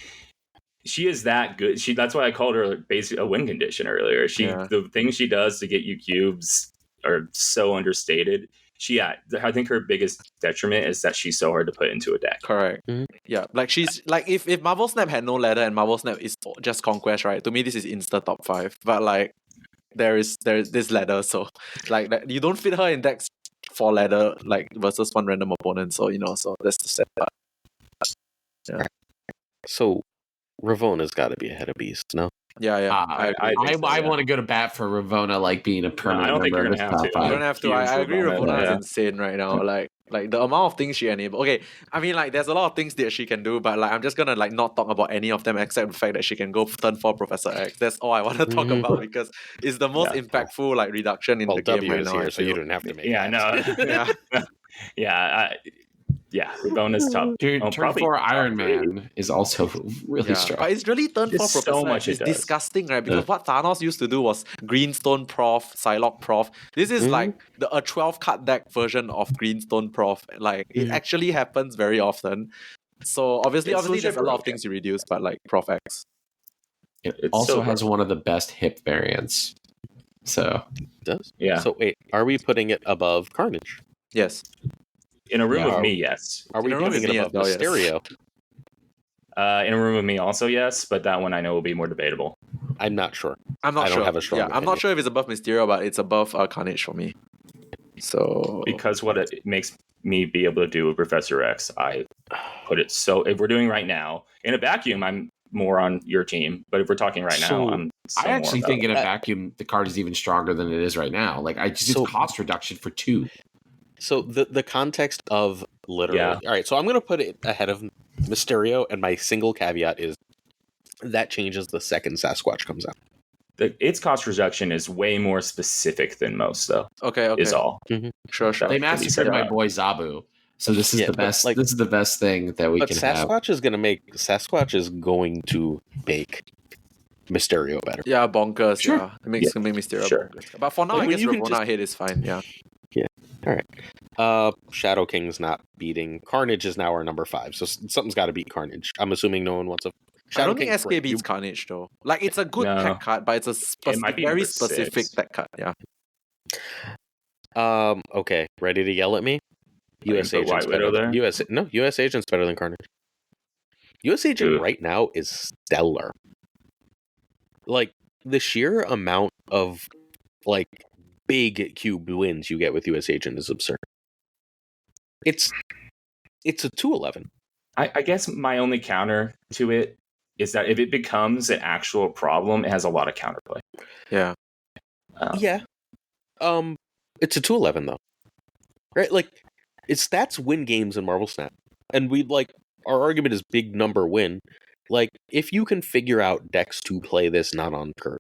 S3: is that good. That's why I called her basically a win condition earlier. The things she does to get you cubes are so understated. I think her biggest detriment is that she's so hard to put into a deck.
S4: Correct. Mm-hmm. Yeah, like she's like if Marvel Snap had no ladder and Marvel Snap is just conquest, right? To me, this is insta top 5. But like there is this ladder, so like you don't fit her in decks for ladder like versus one random opponent. So so that's the sad part. Yeah.
S2: So Ravona's got to be ahead of Beast, no?
S4: Yeah.
S1: I want to go to bat for Ravona, like being a permanent.
S3: I don't think you're gonna have to.
S4: You don't have to. I agree. Ravona is insane right now. Like the amount of things she enables. Okay, I mean like there's a lot of things that she can do, but like I'm just gonna like not talk about any of them except the fact that she can go turn 4 Professor X. That's all I want to talk about because it's the most impactful like reduction in the game right now.
S2: Here, so you don't have to make.
S3: Yeah, no. Yeah, Ravona's top.
S1: Dude, turn 4 Iron Man is also really strong.
S4: But it's really turn 4 Professor
S3: so much
S4: X. It's disgusting, right? Because what Thanos used to do was Greenstone Prof, Psylocke Prof. This is like a 12 card deck version of Greenstone Prof. Like it actually happens very often. So obviously there's a lot of things you reduce, but like Prof X.
S1: It also has one of the best hip variants. So
S2: it does.
S3: Yeah.
S2: So wait, are we putting it above Carnage?
S4: Yes.
S3: In a room with me, yes.
S2: Are we putting it above Mysterio?
S3: In a room with me, also yes, but that one I know will be more debatable.
S2: I'm not sure.
S4: I don't
S2: have a strong opinion.
S4: I'm not sure if it's above Mysterio, but it's above Carnage for me. So
S3: because what it makes me be able to do with Professor X, I put it so. If we're doing right now in a vacuum, I'm more on your team. But if we're talking right now,
S1: I actually think in a vacuum the card is even stronger than it is right now. Like it's cost reduction for 2.
S2: So the context of literally...
S3: Yeah.
S2: All right, so I'm going to put it ahead of Mysterio, and my single caveat is that changes the second Sasquatch comes out.
S3: Its cost reduction is way more specific than most, though.
S4: Okay.
S3: Is all.
S2: Mm-hmm.
S4: Sure.
S1: They massacred my boy Zabu. So this is the best. This is the best thing that we can have.
S2: Sasquatch is going to make Mysterio better.
S4: Yeah, bonkers.
S1: Sure.
S4: Yeah, it makes Mysterio bonkers. But for now, I guess Ravona ahead is fine. Yeah.
S2: Yeah. All right. Shadow King's not beating Carnage is now our number 5, so something's got to beat Carnage. I'm assuming no one wants a.
S4: I don't think SK beats Carnage though. Like it's a good tech card, but it's a very specific tech card. Yeah.
S2: Okay. Ready to yell at me? US Agent's better than US Agent's better than Carnage. US Agent right now is stellar. Like the sheer amount of like big cube wins you get with US Agent is absurd. It's a 211.
S3: I guess my only counter to it is that if it becomes an actual problem, it has a lot of counterplay.
S4: Yeah.
S2: It's a 211 though. Right? Like its stats win games in Marvel Snap. And we like our argument is big number win. Like, if you can figure out decks to play this not on curve,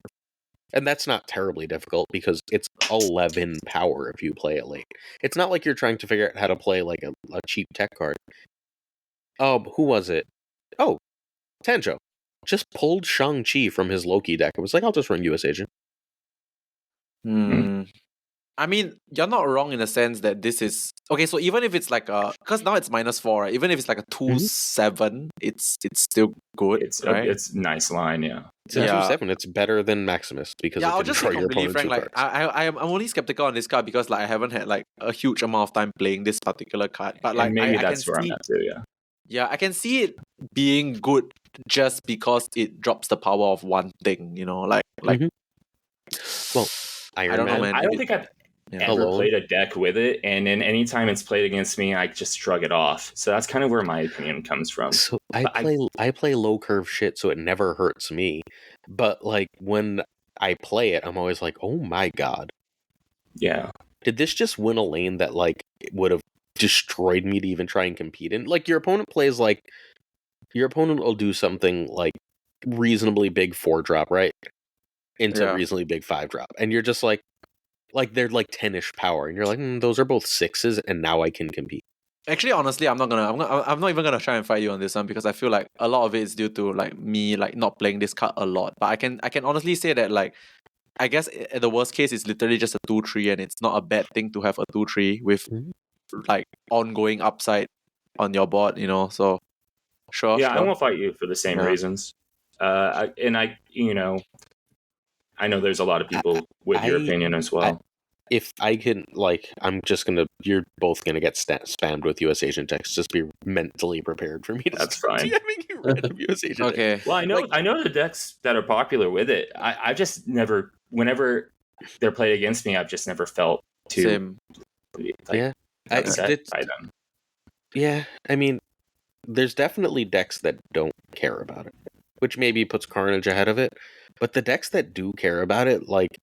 S2: and that's not terribly difficult because it's 11 power if you play it late. It's not like you're trying to figure out how to play like a cheap tech card. Who was it? Oh, Tanjo. Just pulled Shang-Chi from his Loki deck. It was like, I'll just run US Agent.
S4: I mean, you're not wrong in the sense that this is okay. So even if it's like because now it's -4, right? Even if it's like a 2/7, it's still good. Right?
S3: It's nice line, yeah.
S2: It's a 2/7. It's better than Maximus because
S4: I'll
S2: it can
S4: just say
S2: destroy your
S4: completely
S2: opponent's
S4: frank.
S2: 2 cards.
S4: I'm only skeptical on this card because like I haven't had like a huge amount of time playing this particular card. But like
S3: and maybe
S4: I
S3: that's
S4: can
S3: where
S4: see,
S3: I'm at too, yeah.
S4: Yeah, I can see it being good just because it drops the power of one thing. You know, like.
S2: Well, Iron
S4: I don't
S2: Man.
S4: know, man.
S3: I don't think I've ever played a deck with it, and then anytime it's played against me, I just shrug it off. So that's kind of where my opinion comes from.
S2: So I play low curve shit, so it never hurts me. But like when I play it, I'm always like, oh my god.
S3: Yeah.
S2: Did this just win a lane that like would have destroyed me to even try and compete in? Like your opponent will do something like reasonably big 4-drop, right? Into reasonably big 5-drop. And you're just like they're like 10-ish power, and you're like, those are both 6s, and now I can compete.
S4: Actually, honestly, I'm not even gonna try and fight you on this one because I feel like a lot of it is due to like me like not playing this card a lot. But I can honestly say that like I guess at the worst case it's literally just a 2/3, and it's not a bad thing to have a 2/3 with like ongoing upside on your board. You know, so sure.
S3: Yeah, I won't fight you for the same reasons. I know there's a lot of people with your opinion as well.
S2: If I can, like, you're both gonna get spammed with US Agent decks. Just be mentally prepared for me to
S3: That's fine.
S2: DMing you random US Agent
S4: Okay.
S2: decks.
S3: Well, I know the decks that are popular with it. I just never, whenever they're played against me, I've just never felt too upset by them.
S2: Yeah, I mean, there's definitely decks that don't care about it, which maybe puts Carnage ahead of it. But the decks that do care about it, like,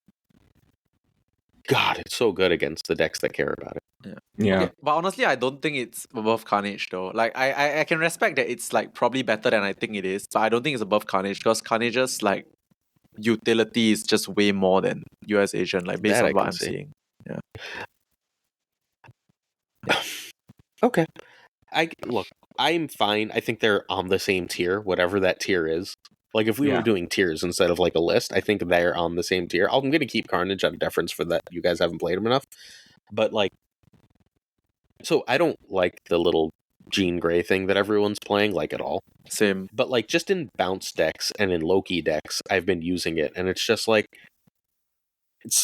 S2: God, it's so good against the decks that care about it.
S3: Yeah.
S4: Okay, but honestly, I don't think it's above Carnage though. Like I can respect that it's like probably better than I think it is, but I don't think it's above Carnage because Carnage's like utility is just way more than US Agent, like based on what I'm seeing. Yeah.
S2: Okay. I'm fine. I think they're on the same tier, whatever that tier is. Like, if we were doing tiers instead of, like, a list, I think they're on the same tier. I'm going to keep Carnage out of deference for that. You guys haven't played him enough. But, like... So, I don't like the little Jean Grey thing that everyone's playing, like, at all.
S4: Same.
S2: But, like, just in bounce decks and in Loki decks, I've been using it. And it's just, like...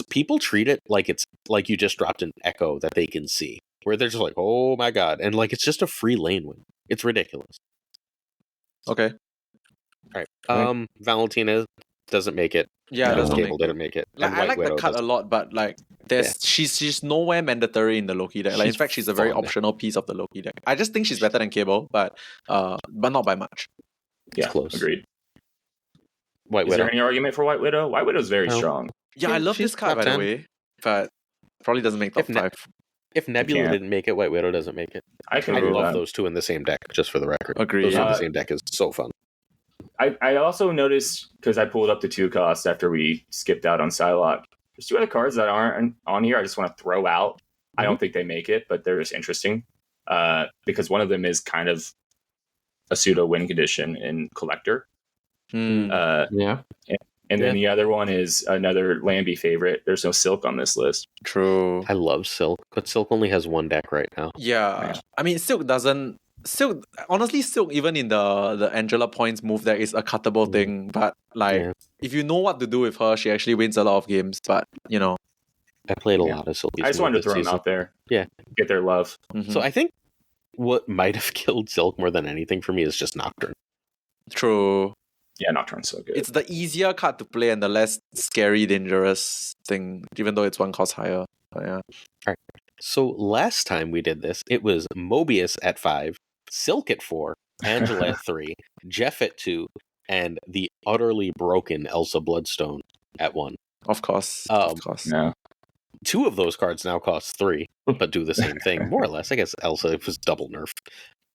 S2: people treat it like it's... Like you just dropped an Echo that they can see. Where they're just like, oh my god. And, like, it's just a free lane win. It's ridiculous.
S4: Okay.
S2: All right. Valentina doesn't make it.
S4: Yeah,
S2: Cable didn't make it.
S4: Like, I like the card a lot, but like she's nowhere mandatory in the Loki deck. Like in fact, she's a very optional piece of the Loki deck. I just think she's better than Cable, but not by much.
S3: Yeah,
S2: close.
S3: Agreed.
S2: White Widow.
S3: Is there any argument for White Widow? White Widow's very strong.
S4: Yeah, I love this card by the way, but probably doesn't make top 5.
S2: If Nebula didn't make it, White Widow doesn't make it.
S3: I
S2: love those two in the same deck, just for the record.
S4: Agree.
S2: Those in the same deck is so fun.
S3: I also noticed, because I pulled up the 2 costs after we skipped out on Psylocke, there's 2 other cards that aren't on here I just want to throw out. I don't think they make it, but they're just interesting. Because one of them is kind of a pseudo win condition in Collector. And then the other one is another Lamby favorite. There's no Silk on this list.
S4: True.
S2: I love Silk, but Silk only has 1 deck right now.
S4: Yeah. I mean, honestly, Silk, even in the Angela Points move deck, is a cuttable thing. But, like, if you know what to do with her, she actually wins a lot of games. But, you know.
S2: I played a lot of Silk.
S3: I just wanted to throw them out there.
S2: Yeah.
S3: Get their love.
S4: Mm-hmm.
S2: So I think what might have killed Silk more than anything for me is just Nocturne.
S4: True.
S3: Yeah, Nocturne's so good.
S4: It's the easier card to play and the less scary, dangerous thing, even though it's 1 cost higher. But yeah.
S2: All right. So last time we did this, it was Mobius at 5, Silk at 4, Angela at 3, Jeff at 2, and the utterly broken Elsa Bloodstone at 1.
S4: Of course.
S3: No.
S2: 2 of those cards now cost 3, but do the same thing, more or less. I guess Elsa was double nerfed.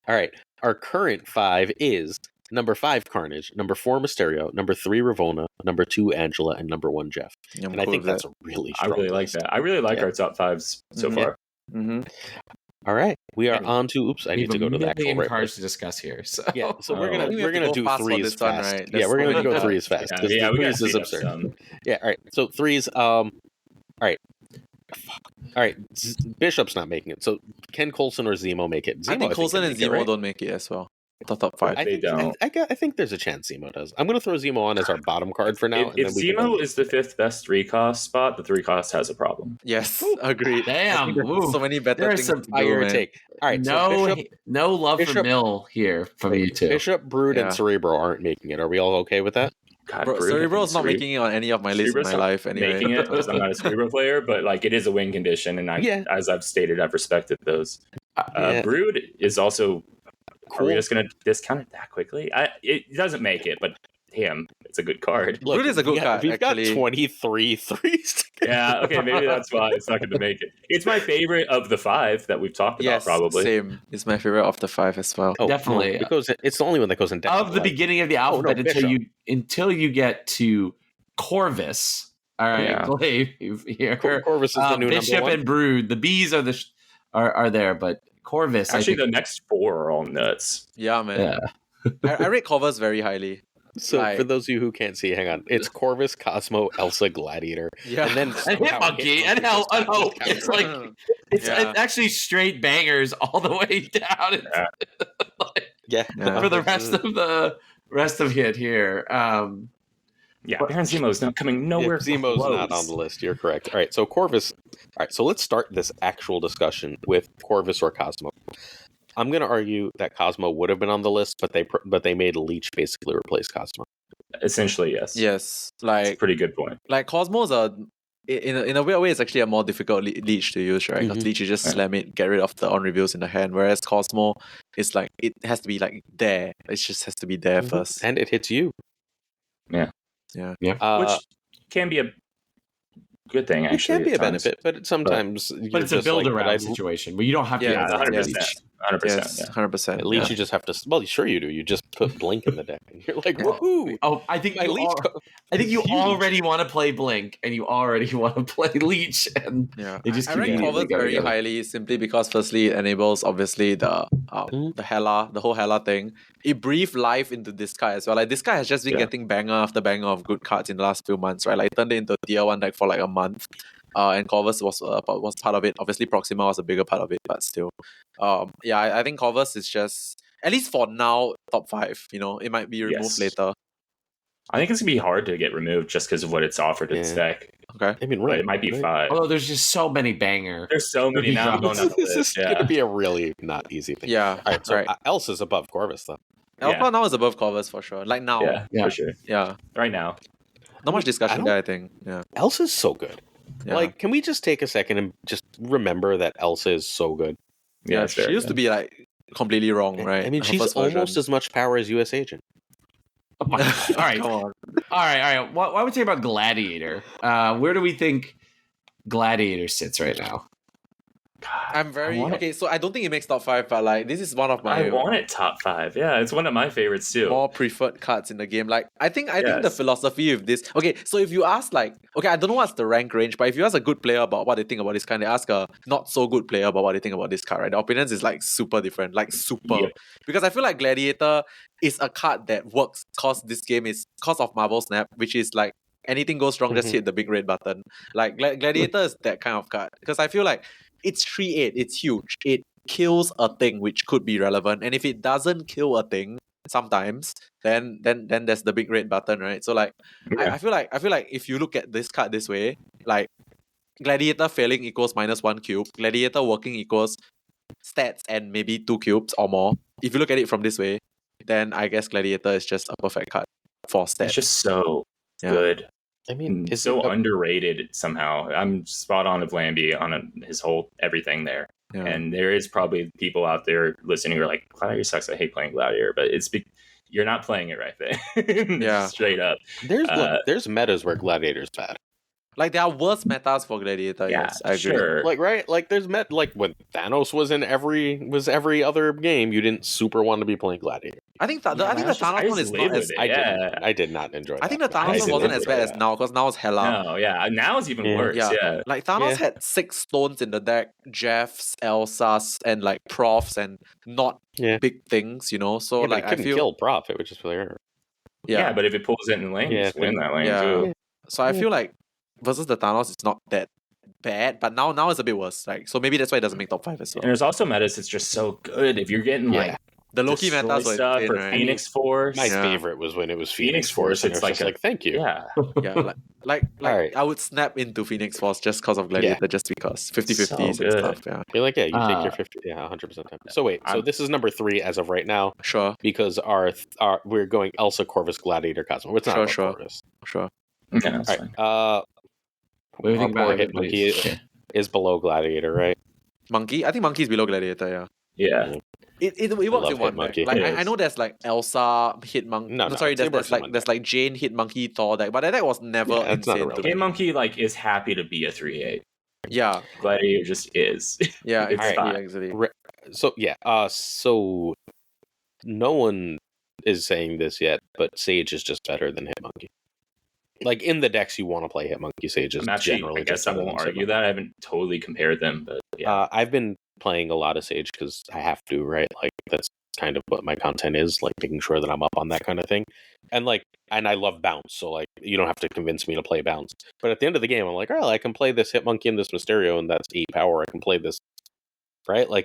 S2: All right. Our current 5 is Number 5, Carnage. Number 4, Mysterio. Number 3, Ravonna. Number 2, Angela. And number 1, Jeff.
S4: I'm
S2: And I
S4: cool
S2: think
S4: with
S2: that's
S4: that.
S2: a really
S3: I
S2: strong
S3: really like
S2: list.
S3: that. I really like
S2: Yeah.
S3: our top 5s so
S4: Mhm.
S3: far.
S4: Mm-hmm.
S2: All right, we are
S1: And
S2: on to. Oops, I
S1: We
S2: need
S1: have
S2: to
S1: a
S2: go to the actual
S1: million
S2: right
S1: cards
S2: list.
S1: to discuss here. So
S2: Yeah, so we're
S3: Oh.
S2: gonna
S3: I think
S4: we have
S2: we're
S4: to
S2: gonna
S4: go
S2: do
S4: fast for
S2: threes
S4: this one,
S2: fast.
S4: right?
S2: Yeah,
S4: There's
S2: we're
S4: so
S2: gonna
S4: many
S2: go
S4: cards.
S2: threes fast.
S3: Yeah,
S2: because
S3: we
S2: the
S3: gotta
S2: threes is
S3: speed up
S2: absurd.
S3: some.
S2: Yeah, all right. So threes. All right. Bishop's not making it. So can Coulson or Zemo make it? Zemo,
S4: I think Coulson
S2: can
S4: and
S2: make it,
S4: Zemo
S2: right?
S4: don't make it as well. The top 5.
S2: I
S3: They
S2: think,
S3: don't.
S2: I think there's a chance Zemo does. I'm gonna throw Zemo on as our bottom card for now,
S3: If
S2: and then we
S3: Zemo
S2: can.
S3: is the 5th best 3-cost spot, the 3-cost has a problem.
S4: Yes, agreed. I
S1: Damn,
S4: think there's
S1: ooh,
S4: so many better
S1: there's
S4: things
S1: some
S4: to do,
S2: Fire
S4: man.
S2: take. All right. So Bishop,
S1: no love for
S2: Bishop-
S1: Mill here from you two.
S2: Bishop, Brood,
S4: Yeah.
S2: and Cerebro aren't making it. Are we all okay with that?
S3: God,
S4: Bro,
S3: Brood
S4: Cerebro's
S3: and
S4: not making it on any of my lists in
S3: Cerebro's
S4: my
S3: not
S4: life anyway.
S3: making it because I'm not a Cerebro player, but like it is a win condition, and as I've stated, I've respected those.
S2: Yeah.
S3: Brood is also. Are we
S2: Cool.
S3: just gonna discount it that quickly? It doesn't make it, but damn, it's a good card.
S4: Brood is a good card,
S2: We've
S4: actually.
S2: got 23 threes.
S3: Yeah, okay, maybe that's why it's not going to make it. It's my favorite of the 5 that we've talked about,
S4: Yes,
S3: probably.
S4: same. It's my favorite of the 5 as well.
S2: Oh,
S1: Definitely.
S2: no, it's the only one that goes in deck
S1: Of the
S2: like-
S1: beginning of the alphabet until you get to Corvus. All right,
S3: Yeah.
S1: Glaive here.
S2: Corvus is the new
S1: Bishop
S2: number 1.
S1: and Brood. The bees are are there, but Corvus.
S3: Actually,
S1: I think,
S3: the next 4 are all nuts.
S4: Yeah, man.
S1: yeah.
S4: I rate Corvus very highly.
S2: So
S4: like-
S2: for those of you who can't see, hang on. It's Corvus, Cosmo, Elsa, Gladiator,
S4: Yeah.
S2: and then
S1: And
S2: somehow
S1: Hitmonkey and
S2: Hitmonkey just
S1: Hope.
S2: happens
S1: It's
S2: to
S1: like
S2: count.
S1: it's
S4: Yeah.
S1: actually straight bangers all the way down. It's
S2: Yeah.
S4: Yeah.
S1: for the rest of it here.
S3: Yeah, Baron Zemo is not coming nowhere
S2: Zemo's
S3: close.
S2: not on the list. You're correct. All right, so Corvus. All right, so let's start this actual discussion with Corvus or Cosmo. I'm going to argue that Cosmo would have been on the list, but they made Leech basically replace Cosmo.
S3: Essentially, yes.
S4: Yes.
S3: That's a
S4: Like
S3: pretty good point.
S4: Cosmos are in a weird way, it's actually a more difficult leech to use, right? Because leech, you just slam it, get rid of the on reveals in the hand. Whereas Cosmo is like it has to be like there. It just has to be there first.
S2: And it hits you.
S3: Yeah.
S2: Uh,
S3: Which can be a good thing,
S2: it
S3: actually.
S2: can be
S3: at
S2: a
S3: times.
S2: benefit, but sometimes
S1: But it's a build around situation where you don't have to.
S4: Yeah,
S1: use
S3: Yeah,
S1: it.
S3: 100%. 100%.
S4: Yes,
S3: Yeah.
S4: 100%.
S2: At least you just have to. Well, sure you do. You just put Blink in the deck, and you're like, woohoo!
S1: Oh, I think
S2: My
S1: you
S2: Leech.
S1: I think you
S2: Huge.
S1: already want to play Blink, and you already want to play Leech, and
S4: Yeah,
S1: They just
S4: I
S1: keep
S4: rank
S1: immediately
S4: Corvus
S1: going
S4: very
S1: together.
S4: highly simply because firstly it enables obviously the Hela, the whole Hela thing. It breathed life into this card as well. Like this card has just been
S3: Yeah.
S4: getting banger after banger of good cards in the last few months, right? Like it turned it into a tier 1 deck for like a month. And Corvus was part of it. Obviously Proxima was a bigger part of it, but still. Yeah, I think Corvus is just at least for now top 5. You know, it might be removed
S3: Yes.
S4: later.
S3: I think it's going to be hard to get removed just because of what it's offered to the
S2: Yeah.
S3: deck.
S4: Okay.
S2: I mean,
S3: But
S2: right?
S3: it might be
S2: right.
S3: 5.
S1: although there's just so many banger.
S3: There's so many now going on the
S2: This is
S3: list.
S2: going
S3: Yeah.
S2: to be a really not easy thing.
S4: Yeah.
S2: All right, so
S4: right.
S2: Elsa's above Corvus, though.
S4: Alpha now is above Corvus for sure. Like now.
S3: Yeah,
S1: Yeah.
S3: for sure.
S4: Yeah.
S3: Right now.
S4: Not much discussion
S2: don't-
S4: there, I think. Yeah.
S2: Elsa's so good.
S4: Yeah.
S2: Like, can we just take a second and just remember that Elsa is so good?
S4: Yeah,
S3: it's
S4: she
S3: very
S4: used to
S3: good.
S4: be like completely wrong, right?
S2: I mean,
S4: Her
S2: she's
S4: first
S2: almost
S4: version.
S2: as much power as US Agent.
S1: Oh my God. All right,
S4: Come on.
S1: all right. What would we say about Gladiator? Where do we think Gladiator sits right now?
S4: I'm very
S3: want it.
S4: okay. So I don't think it makes top 5, but like this is one of my
S3: I want it top 5. Yeah, it's one of my favorites too.
S4: more preferred cards in the game. Like I think the
S3: Yes.
S4: philosophy of this. Okay, so if you ask like, okay, I don't know what's the rank range, but if you ask a good player about what they think about this card, they ask a not so good player about what they think about this card, right? The opinions is like super different, like super.
S3: Yep.
S4: Because I feel like Gladiator is a card that works cause this game is cause of Marvel Snap, which is like anything goes wrong, just hit the big red button. Like Gladiator is that kind of card. Because I feel like it's 3/8, it's huge. It kills a thing which could be relevant. And if it doesn't kill a thing sometimes, then there's the big red button, right? So like
S3: Yeah.
S4: I feel like if you look at this card this way, like Gladiator failing equals -1 cube, Gladiator working equals stats and maybe 2 cubes or more. If you look at it from this way, then I guess Gladiator is just a perfect card for stats.
S3: It's just so
S4: Yeah.
S3: good.
S2: I mean,
S3: It's so underrated somehow. I'm spot on with Lamby on his whole everything there.
S4: Yeah.
S3: And there is probably people out there listening who are like, Gladiator sucks. I hate playing Gladiator. But you're not playing it right there.
S4: Yeah.
S3: Straight up.
S2: there's metas where Gladiator's bad.
S4: Like there are worse metas for Gladiator.
S3: Yeah,
S4: Yes, I agree.
S3: sure.
S2: Like right, like there's like when Thanos was in every other game, you didn't super want to be playing Gladiator.
S4: I think the Thanos one is not as.
S2: I did not enjoy that.
S4: I think the Thanos one wasn't as bad as now because now it's hella.
S3: No, yeah, now it's even worse. Yeah.
S4: Like Thanos had 6 stones in the deck, Jeffs, Elsas, and like profs, and not big things, you know. So like
S2: I feel kill prof, it would just play her.
S3: Yeah, but if it pulls it in the lane, just win that lane too.
S4: So I feel like versus the Thanos, it's not that bad, but now it's a bit worse. Like so maybe that's why it doesn't make top 5 as well.
S3: And there's also metas that's just so good. If you're getting like
S4: the Loki metas
S3: stuff or Phoenix Force.
S2: My favorite was when it was Phoenix Force. It's like thank you.
S4: Yeah. Like right. I would snap into Phoenix Force just because of Gladiator, just because 50-50s and stuff. Yeah.
S2: You're like, you take your 50, 100% time. So wait, so this is number 3 as of right now.
S4: Sure.
S2: Because we're going Elsa, Corvus, Gladiator, Cosmo. It's not Corvus.
S4: Sure.
S3: Okay, that's fine.
S1: What do you think about
S2: Hitmonkey is below Gladiator, right?
S4: Monkey? I think Monkey's below Gladiator,
S3: yeah.
S4: It works in one deck. Like I know there's like Elsa Hitmonkey. No, sorry, there's like Jane Hitmonkey Thor deck, but that deck was never insane.
S3: Hitmonkey like is happy to be a 3/8.
S4: Yeah.
S3: Gladiator just is.
S4: Yeah,
S3: exactly.
S2: So so no one is saying this yet, but Sage is just better than Hitmonkey. Like in the decks you want to play Hitmonkey, Sage is generally.
S3: I guess I won't argue that. I haven't totally compared them, but
S2: I've been playing a lot of Sage because I have to, right? Like that's kind of what my content is, like making sure that I'm up on that kind of thing. And I love bounce, so like you don't have to convince me to play bounce. But at the end of the game, I'm like, oh, I can play this Hitmonkey and this Mysterio, and that's 8 power. I can play this, right? Like,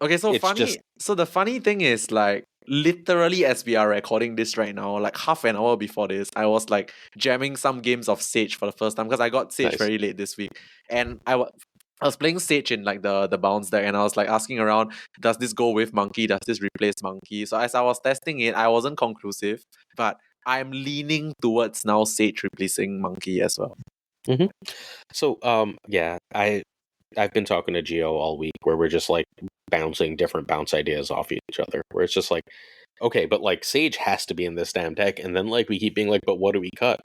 S4: okay, so funny. So the funny thing is, like, literally as we are recording this right now, like half an hour before this, I was like jamming some games of Sage for the first time because I got Sage very late this week, and I was playing Sage in like the bounce deck, and I was like asking around, does this go with Monkey? Does this replace Monkey? So as I was testing it, I wasn't conclusive, but I'm leaning towards now Sage replacing Monkey as well.
S2: Mm-hmm. So I've been talking to Gio all week where we're just like bouncing different bounce ideas off each other, where it's just like, okay, but like Sage has to be in this damn deck, and then like we keep being like, but what do we cut?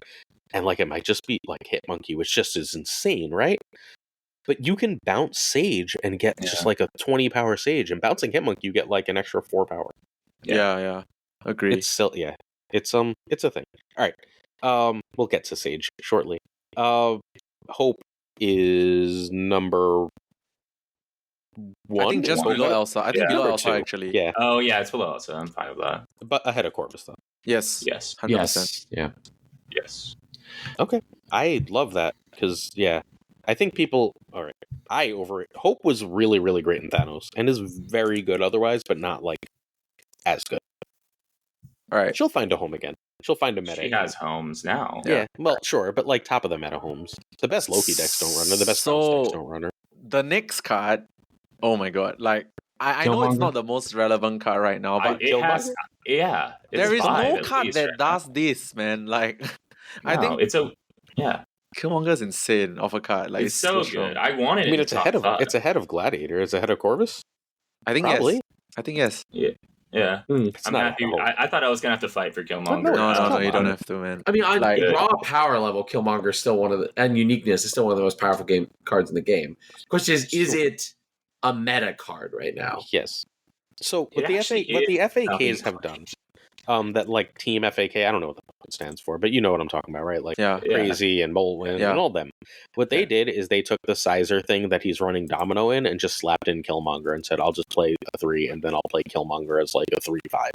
S2: And like it might just be like Hitmonkey, which just is insane, right? But you can bounce Sage and get just like a 20 power Sage, and bouncing Hitmonkey you get like an extra 4 power.
S4: Yeah. Agree.
S2: It's still it's a thing. All right. We'll get to Sage shortly. Hope is number 1.
S4: I think just below Elsa. I think below Elsa 2. Actually.
S2: Yeah.
S3: Oh yeah, it's below Elsa. I'm fine with that.
S2: But ahead of Corvus though.
S4: Yes. 100%.
S1: Yeah.
S3: Yes.
S2: Okay. I love that because I think people. All right. Hope was really, really great in Thanos and is very good otherwise, but not like as good.
S4: All right.
S2: She'll find a home again. She'll find a meta.
S3: She has homes now.
S2: Yeah. Well, sure, but like top of the meta homes. The best Loki decks don't run her. The best bounce decks don't run her.
S4: The next card. Oh my god! Like I know it's not the most relevant card right now, but
S3: it has. Yeah.
S4: There is no card that does this, man. Like I think
S3: it's a
S4: Killmonger's insane of a card. Like
S3: it's so good. I wanted.
S2: I mean, it's ahead of Gladiator. It's ahead of Corvus.
S4: I think
S2: probably.
S4: Yes. I think yes.
S3: Yeah. I'm happy. I thought I was gonna have to fight for Killmonger.
S4: No, you don't have to, man.
S1: I mean, on raw power level, Killmonger is still and uniqueness is still one of the most powerful cards in the game. Question is it a meta card right now?
S2: Yes. So what the FAKs have done, that like Team FAK, I don't know what that stands for, but you know what I'm talking about, right? Like Crazy and Boltwin and all them. What they did is they took the Sizer thing that he's running Domino in and just slapped in Killmonger and said, I'll just play a 3 and then I'll play Killmonger as like a 3/5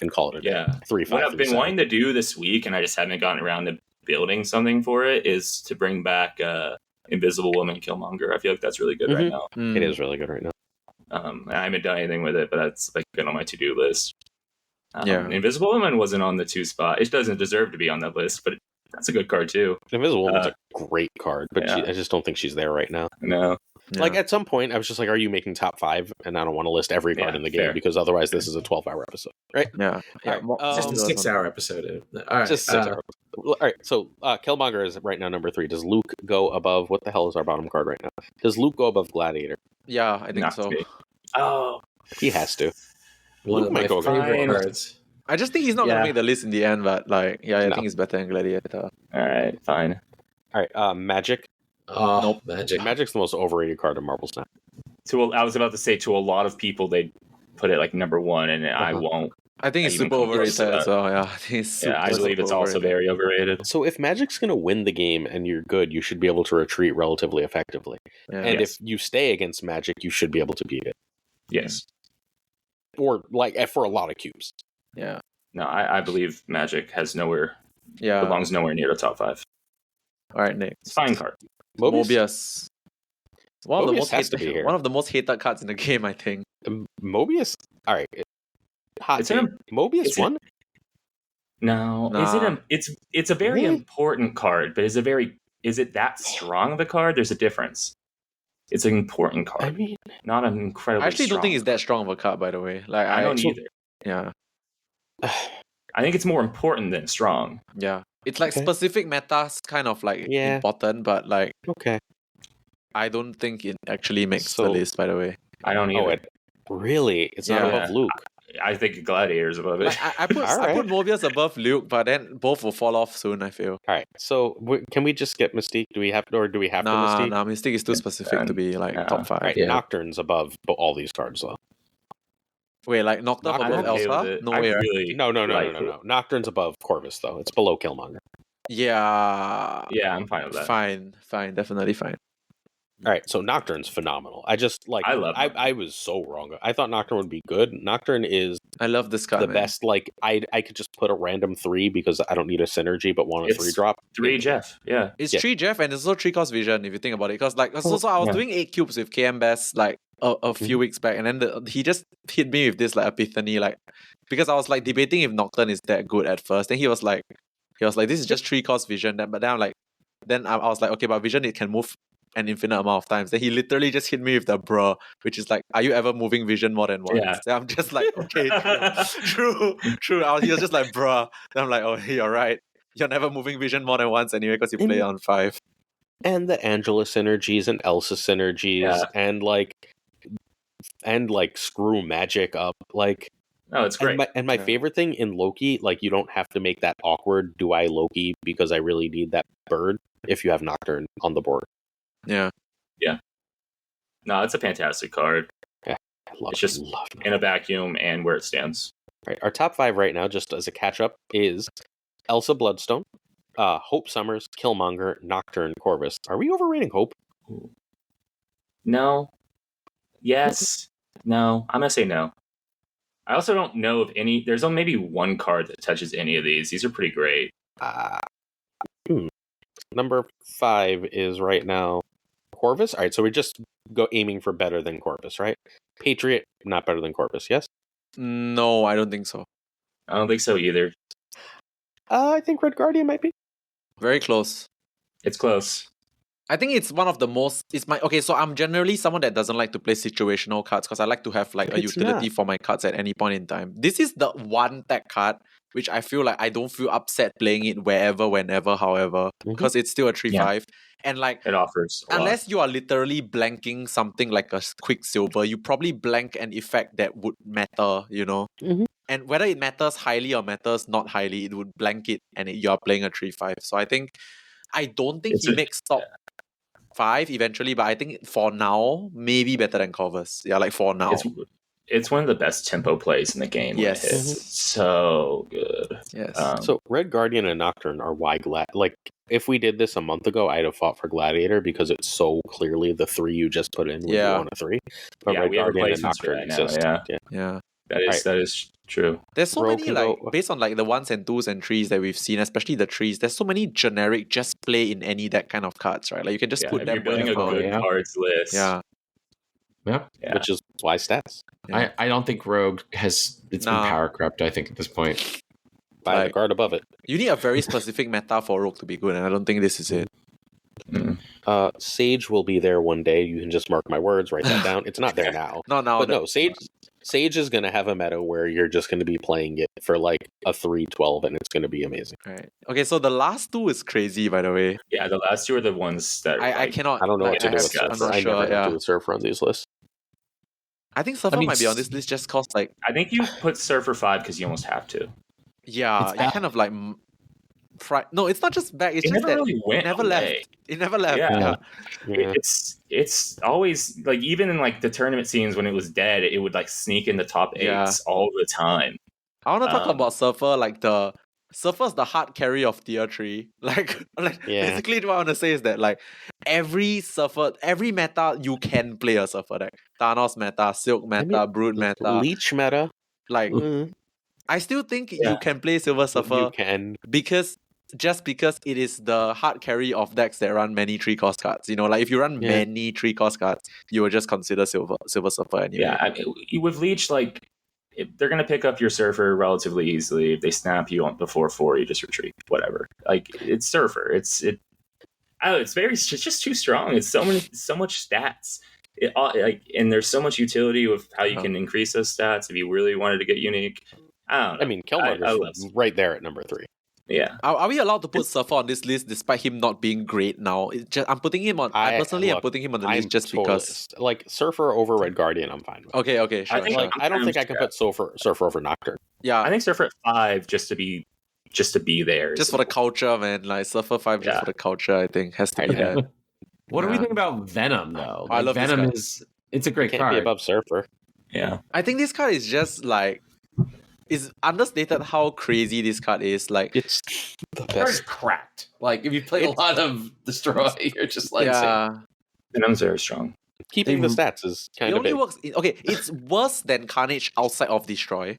S2: and call it a 3/5.
S3: What I've been wanting to do this week, and I just haven't gotten around to building something for it, is to bring back Invisible Woman Killmonger. I feel like that's really good right now.
S2: It is really good right now.
S3: I haven't done anything with it, but that's like been on my to-do list. Invisible Woman wasn't on the 2 spot. It doesn't deserve to be on that list, but that's a good card too.
S2: Invisible Woman's a great card, but I just don't think she's there right now.
S3: No.
S2: Like at some point, I was just like, "Are you making top 5?" And I don't want to list every card in the game because otherwise, this is a 12-hour episode, right?
S4: Yeah.
S1: Just a 6-hour episode. All right.
S2: Just 6 hours. All right. So Killmonger is right now number 3. Does Luke go above? What the hell is our bottom card right now? Does Luke go above Gladiator?
S4: Yeah, I think so.
S3: Oh,
S2: he has to.
S1: One of my favorite cards.
S4: I just think he's not going to make the list in the end, but like, I think he's better than Gladiator.
S3: All right, fine.
S2: All right, Magic.
S1: Oh,
S4: Nope.
S1: Magic.
S2: Magic's the most overrated card in Marvel Snap.
S3: I was about to say, to a lot of people, they put it like number one, and I won't.
S4: I think it's
S3: even
S4: super
S3: come close to
S4: overrated as
S3: that.
S4: well. Yeah, I think it's super,
S3: Yeah, I believe it's
S4: super
S3: also
S4: overrated.
S3: very overrated.
S2: So if Magic's going to win the game and you're good, you should be able to retreat relatively effectively.
S4: Yeah.
S2: And
S3: Yes.
S2: if you stay against Magic, you should be able to beat it.
S3: Yes.
S2: Or like for a lot of cubes.
S4: Yeah.
S3: No, I believe Magic
S4: Yeah.
S3: belongs nowhere near the top 5.
S4: All right, next.
S3: It's fine card.
S4: Mobius. One of the
S2: Mobius
S4: most
S2: has to be
S4: hated,
S2: here.
S4: one of the most hated cards in the game, I think.
S2: Mobius? All right. Hot
S3: It's
S2: take.
S3: an-
S2: Mobius
S3: it's an-
S2: won?
S3: No,
S4: Nah.
S3: it's a very
S2: Really?
S3: important card, but is it that strong of a card? There's a difference. It's an important card,
S2: I mean,
S3: not an incredibly.
S4: I actually don't think
S3: strong
S4: it's that strong of a card, by the way. Like
S3: I don't either.
S4: Yeah.
S3: I think it's more important than strong.
S4: Yeah. It's like
S2: Okay.
S4: specific metas kind of like
S2: Yeah.
S4: important, but like
S2: okay.
S4: I don't think it actually makes the
S2: So-
S4: list, by the way.
S3: I don't
S2: Oh,
S3: either.
S2: really? It's not
S4: Yeah.
S2: above Luke.
S3: I think Gladiator's above it.
S4: Like, I put Mobius above Luke, but then both will fall off soon, I feel.
S2: All right. So can we just skip Mystique? Do we have to Mystique?
S4: Nah, Mystique is too specific to be like
S3: Yeah.
S4: top 5.
S2: All right.
S1: Yeah.
S2: Nocturne's above all these cards, though.
S4: Wait, like Nocturne
S2: I'm
S4: above
S3: okay with
S4: Elsa?
S3: it.
S4: No
S3: I
S4: way, right?
S3: really
S2: No.
S3: like-
S2: Nocturne's above Corvus, though. It's below Killmonger.
S4: Yeah.
S3: Yeah, I'm fine with that.
S4: Fine, definitely fine.
S2: All right, so Nocturne's phenomenal. I just like
S3: I love Nocturne.
S2: I was so wrong. I thought Nocturne would be good. Nocturne is
S4: I love this card.
S2: the
S4: man.
S2: best. Like I could just put a random 3 because I don't need a synergy, but want a
S3: It's
S2: 3-drop.
S3: 3 Jeff. Yeah.
S4: It's
S2: Yeah.
S4: 3 Jeff and it's also 3 cost vision if you think about it. Because like so I was
S3: yeah.
S4: doing 8 cubes with KM Best like a few weeks back, and then he just hit me with this like epiphany, like because I was like debating if Nocturne is that good at first. Then he was like this is just 3 cost vision. But then I'm like I was like, okay, but vision it can move an infinite amount of times. Then he literally just hit me with the bruh, which is like, are you ever moving vision more than once?
S3: Yeah.
S4: Then I'm just like, okay, true. He was just like, bruh. Then I'm like, oh, you're right. You're never moving vision more than once anyway because you play on 5.
S2: And the Angela synergies and Elsa synergies
S3: Yeah.
S2: and screw magic up. Like
S3: No, it's great.
S2: and my
S4: Yeah.
S2: favorite thing in Loki, like you don't have to make that awkward do I Loki because I really need that bird if you have Nocturne on the board.
S4: Yeah.
S3: No, it's a fantastic card
S2: I love
S3: It's just
S2: love
S3: in a vacuum and where it stands.
S2: Right, our top 5 right now, just as a catch up, is Elsa Bloodstone, Hope Summers, Killmonger, Nocturne, Corvus. Are we overrating Hope?
S3: No. Yes. No. I'm gonna say no. I also don't know of any. There's maybe one card that touches any of these. These are pretty great.
S2: Number 5 is right now Corvus. All right, so we just go aiming for better than Corvus, right? Patriot, not better than Corvus, yes?
S4: No, I don't think so.
S3: I don't think so either.
S2: I think Red Guardian might be.
S4: Very close.
S3: It's close.
S4: I think it's one of the most. So I'm generally someone that doesn't like to play situational cards because I like to have like a
S2: It's
S4: utility for my cards at any point in time. This is the one tech card which I feel like I don't feel upset playing it wherever, whenever, however, because it's still a 3/5. And like
S3: It offers a lot.
S4: unless you are literally blanking something like a Quicksilver, you probably blank an effect that would matter, you know?
S2: Mhm.
S4: And whether it matters highly or matters not highly, it would blank it and you're playing a 3/5. So I don't think he makes top 5 eventually, but I think for now, maybe better than Corvus. Yeah, like for now.
S3: It's one of the best tempo plays in the game. when it
S4: Yes.
S3: hits. It's so good.
S4: Yes.
S2: So Red Guardian and Nocturne are why if we did this a month ago, I'd have fought for Gladiator because it's so clearly the 3 you just put in when you want a 3. But
S3: Yeah,
S2: Red
S3: we have
S2: Guardian and
S3: replacements for
S2: Nocturne
S3: that now,
S2: exist.
S4: yeah.
S3: That is true.
S4: There's so
S2: Rogue
S4: many
S2: can
S4: like
S2: go-
S4: based on like the 1s and 2s and 3s that we've seen, especially the 3s, there's so many generic just play in any deck kind of cards, right? Like you can just
S3: Yeah,
S4: put
S3: if
S4: them
S3: you're building a
S4: wherever.
S3: good
S1: Yeah.
S3: cards list.
S4: Yeah.
S1: Yeah.
S3: Yeah.
S2: Which is why stats.
S4: Yeah.
S1: I don't think Rogue has been
S4: Nah.
S1: power crept, I think, at this point.
S2: Buy the
S4: Like-
S2: card above it.
S4: You need a very specific meta for Rogue to be good, and I don't think this is it.
S2: Sage will be there one day. You can just mark my words, write that down. It's not there now.
S4: Not now.
S2: But no, Sage is going to have a meta where you're just going to be playing it for like a 3/12 and it's going to be amazing.
S4: Right. Okay, so the last 2 is crazy, by the way.
S3: Yeah, the last 2 are the ones that
S4: I cannot.
S2: I don't know
S4: like,
S2: what to do with
S3: have-
S2: Surfer.
S4: I'm not
S2: I
S4: sure.
S2: never have
S4: Yeah.
S2: to do with Surfer on these lists.
S4: I think Surfer
S1: I mean,
S4: might be on this list just cause like
S3: I think you put Surfer 5 because you almost have to.
S4: yeah,
S1: It's
S4: you
S1: that-
S4: kind of like No, it's not just back. It's
S3: It
S4: just
S3: never
S4: that
S3: really went
S4: it never
S3: away.
S4: left. It never left.
S3: Yeah.
S2: Yeah.
S3: It's always like, even in like the tournament scenes when it was dead, it would like sneak in the top 8s
S4: Yeah.
S3: all the time.
S4: I want to talk about Surfer, like the Surfer's the hard carry of tier 3. Like
S2: Yeah.
S4: basically what I want to say is that like every Surfer, every meta you can play a Surfer deck. Thanos meta, Silk meta, Brood meta.
S2: Leech meta.
S4: Like I still think you can play Silver Surfer
S2: You can.
S4: because it is the hard carry of decks that run many 3-cost cards. You know, like if you run many 3-cost cards, you will just consider Silver Surfer anyway.
S3: Yeah, I mean, with Leech, like, they're going to pick up your Surfer relatively easily. If they snap you on before 4, you just retreat. Whatever. Like, it's Surfer. It's just too strong. It's so much stats. And there's so much utility with how you can increase those stats if you really wanted to get unique. I don't know.
S2: I mean, Killmonger's right there at number 3.
S3: Yeah.
S4: Are we allowed to put Surfer on this list despite him not being great now? I'm putting him on. I'm putting him on the list just because.
S2: Like Surfer over Red Guardian, I'm fine with.
S4: Okay, sure.
S2: I don't think I can put Surfer over Nocturne.
S4: Yeah,
S3: I think Surfer at 5 just to be there.
S4: Just for the culture, man. Like Surfer 5 just for the culture, I think has to be there.
S1: What do we think about Venom though?
S4: I love
S1: Venom.
S4: It's
S1: a great
S2: Can't
S1: card.
S2: be above Surfer.
S3: Yeah.
S4: I think this card is just like. It's understated how crazy this card is. Like
S2: It's the
S1: Card is
S2: best.
S1: cracked. Like if you play a lot of Destroy, you're just like
S3: Venom's very strong.
S2: Keeping the stats is kind
S4: it
S2: of
S4: only
S2: big.
S4: works. It's worse than Carnage outside of Destroy,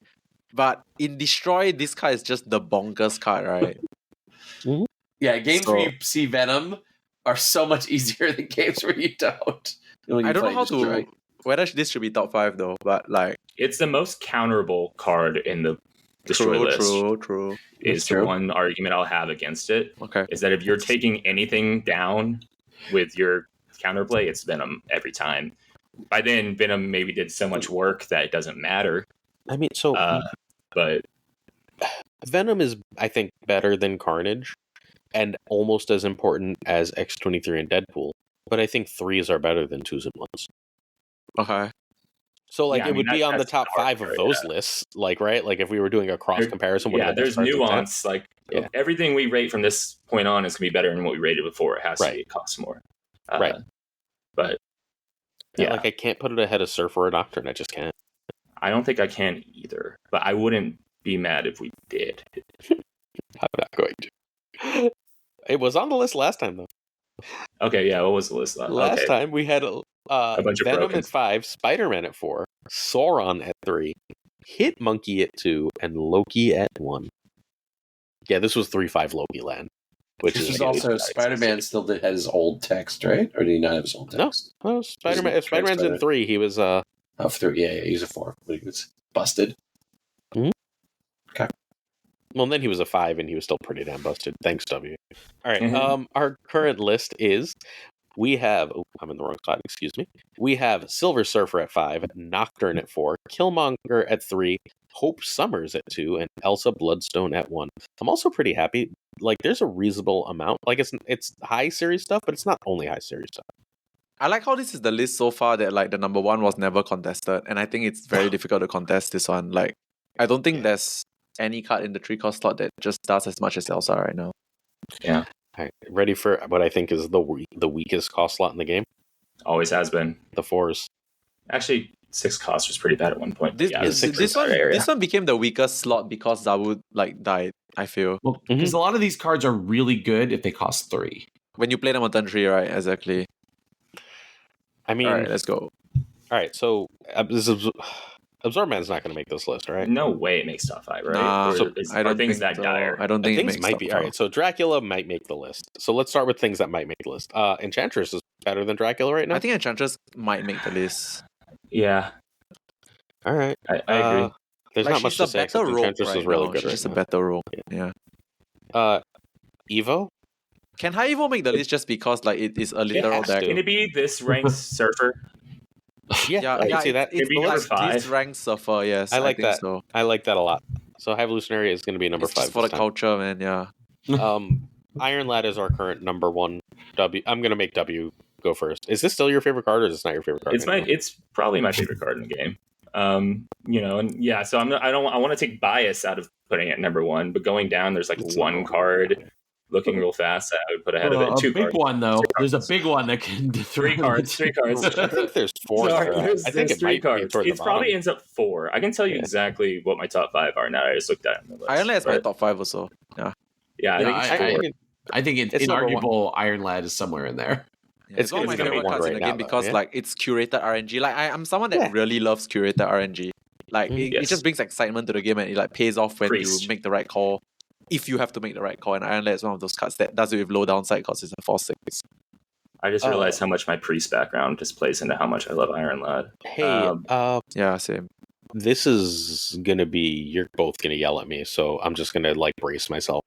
S4: but in Destroy, this card is just the bonkers card, right?
S1: Yeah, games where you see Venom are so much easier than games where you don't.
S4: I don't know how to whether this should be top 5 though, but like
S3: it's the most counterable card in the Destroy list.
S4: True.
S3: Is the one argument I'll have against it.
S4: Okay.
S3: Is that if you're taking anything down with your counterplay, it's Venom every time. By then, Venom maybe did so much work that it doesn't matter.
S2: I mean, so
S3: but
S2: Venom is, I think, better than Carnage, and almost as important as X-23 and Deadpool. But I think 3s are better than 2s and 1s.
S4: Okay.
S2: So, like,
S3: Yeah,
S2: it would be on the top 5 of those
S3: yeah.
S2: lists, like, right? Like, if we were doing a cross comparison.
S3: Yeah, there's nuance. Like, everything we rate from this point on is going to be better than what we rated before. It has to be, it costs more.
S2: Right.
S3: But,
S2: like, I can't put it ahead of Surfer or Nocturne. I just can't.
S3: I don't think I can either. But I wouldn't be mad if we did.
S2: I'm not going to. It was on the list last time, though.
S3: Okay, yeah, what was the list
S2: last time? We had
S3: a bunch of
S2: Venom
S3: brokens.
S2: at 5, Spider-Man at 4, Sauron at 3, Hitmonkey at 2, and Loki at 1. Yeah, this was 3-5 Loki land. Which
S5: This
S2: is
S5: is also Spider-Man still had his old text, right? Or did he not have his old text?
S2: No, Spider-Man. If Spider-Man's in 3, he was
S5: Oh, 3. Yeah, he was a 4. But he was busted.
S2: Mhm.
S5: Okay.
S2: Well, and then he was a 5, and he was still pretty damn busted. Thanks, W. All right. Our current list is we have. Oh, I'm in the wrong spot. Excuse me. We have Silver Surfer at 5, Nocturne at 4, Killmonger at 3, Hope Summers at 2, and Elsa Bloodstone at 1. I'm also pretty happy. Like, there's a reasonable amount. Like, it's high series stuff, but it's not only high series stuff.
S4: I like how this is the list so far that like the number 1 was never contested, and I think it's very difficult to contest this one. Like, I don't think there's any card in the 3-cost slot that just does as much as Elsa right now.
S3: Yeah.
S2: All right, ready for what I think is the weakest cost slot in the game?
S3: Always has been.
S2: The 4s.
S3: Actually, 6 cost was pretty bad at one point.
S4: This one became the weakest slot because Zabu like died, I feel.
S1: Well, because a lot of these cards are really good if they cost 3.
S4: When you play them on turn 3, right? Exactly.
S2: I mean,
S4: all right, let's go.
S2: All right, so Absorb Man's not going to make this list, right?
S3: No way it makes top 5, right?
S4: Nah,
S3: I don't think that
S4: so.
S3: dire.
S4: I don't think
S2: things
S4: it
S2: might
S4: makes
S2: be.
S4: top
S2: All right, so Dracula might make the list. So let's start with things that might make the list. Enchantress is better than Dracula right now.
S4: I think Enchantress might make the list.
S3: Yeah.
S2: All right,
S3: I agree.
S2: There's
S4: like,
S2: not much to say. Except Enchantress is really good.
S4: She's
S2: right
S4: a better role. Yeah.
S2: Evo.
S4: Can High Evo make the list just because like it is a literal deck?
S3: Can it be this ranked Surfer?
S2: Yeah, I can see that.
S3: It'd be number 5.
S4: This ranked Surfer, yes.
S2: I like
S4: think
S2: that.
S4: So.
S2: I like that a lot. So High Evolutionary is going to be number 5
S4: Just for the
S2: this time.
S4: culture, man. Yeah.
S2: Iron Lad is our current number 1. W. I'm going to make W go first. Is this still your favorite card, or is this not your favorite card?
S3: It's probably my favorite card in the game. And yeah, so I want to take bias out of putting it number one, but going down, there's like one card looking real fast that I would put ahead of it. Two
S1: big
S3: cards.
S1: one though. There's a big one that can
S3: Three cards.
S2: I think there's four.
S3: Sorry,
S2: I think it
S3: three
S2: might
S3: cards.
S2: be
S3: It probably ends up 4. I can tell you exactly what my top 5 are now. I just looked at it on the list.
S4: Iron Lad is my top 5 or so. Yeah.
S3: Yeah, I think it's 4.
S1: I think it's inarguable. Iron Lad is somewhere in there.
S4: Yeah, it's one of my
S2: gonna be
S4: favorite
S2: one
S4: cards in
S2: right
S4: the game
S2: now,
S4: because
S2: though,
S4: like it's curated RNG. Like I'm someone that really loves curated RNG. Like it
S3: Yes.
S4: just brings excitement to the game and it like pays off when
S3: Priest.
S4: you make the right call. If you have to make the right call, and Iron Lad is one of those cards that does it with low downside because it's a 4/6.
S3: I just realized how much my priest background just plays into how much I love Iron Lad.
S2: Hey,
S4: Yeah, same.
S2: this is gonna be. You're both gonna yell at me, so I'm just gonna like brace myself.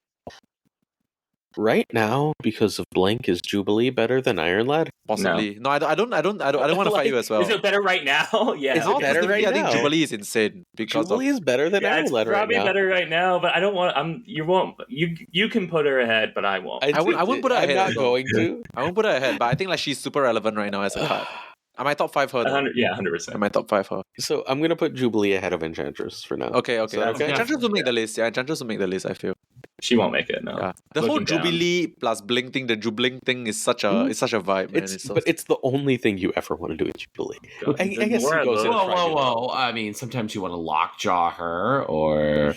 S2: Right now, because of Blink, is Jubilee better than Iron Lad?
S4: Possibly. No, I don't want to fight you as well.
S3: Is it better right now? Yeah.
S4: It's not
S2: better
S4: specifically,
S2: right
S4: I think
S2: now.
S4: Jubilee is insane because
S2: Jubilee is better than
S3: Yeah,
S2: Iron
S3: it's
S2: Lad right
S3: probably
S2: now.
S3: better right now, but I don't want. You won't. You can put her ahead, but I won't.
S4: I wouldn't put her
S2: I'm
S4: ahead
S2: not
S4: as well.
S2: going to.
S4: I won't put her ahead, but I think like she's super relevant right now as a card. I might top 5 her. Though.
S3: 100%.
S4: I might top 5 her.
S2: So I'm gonna put Jubilee ahead of Enchantress for now.
S4: Okay.
S2: Is that okay?
S4: Enchantress will make the list. Yeah, Enchantress will make the list. I feel.
S3: She won't make it. No.
S4: Yeah. The whole
S3: Looking down.
S4: Jubilee plus Blink thing, the Jubilee thing is such a vibe, man.
S2: It's the only thing you ever want to do with Jubilee. I guess
S3: more
S2: it
S3: I
S2: goes
S3: love-
S2: in
S1: Whoa! I mean, sometimes you want to lockjaw her, or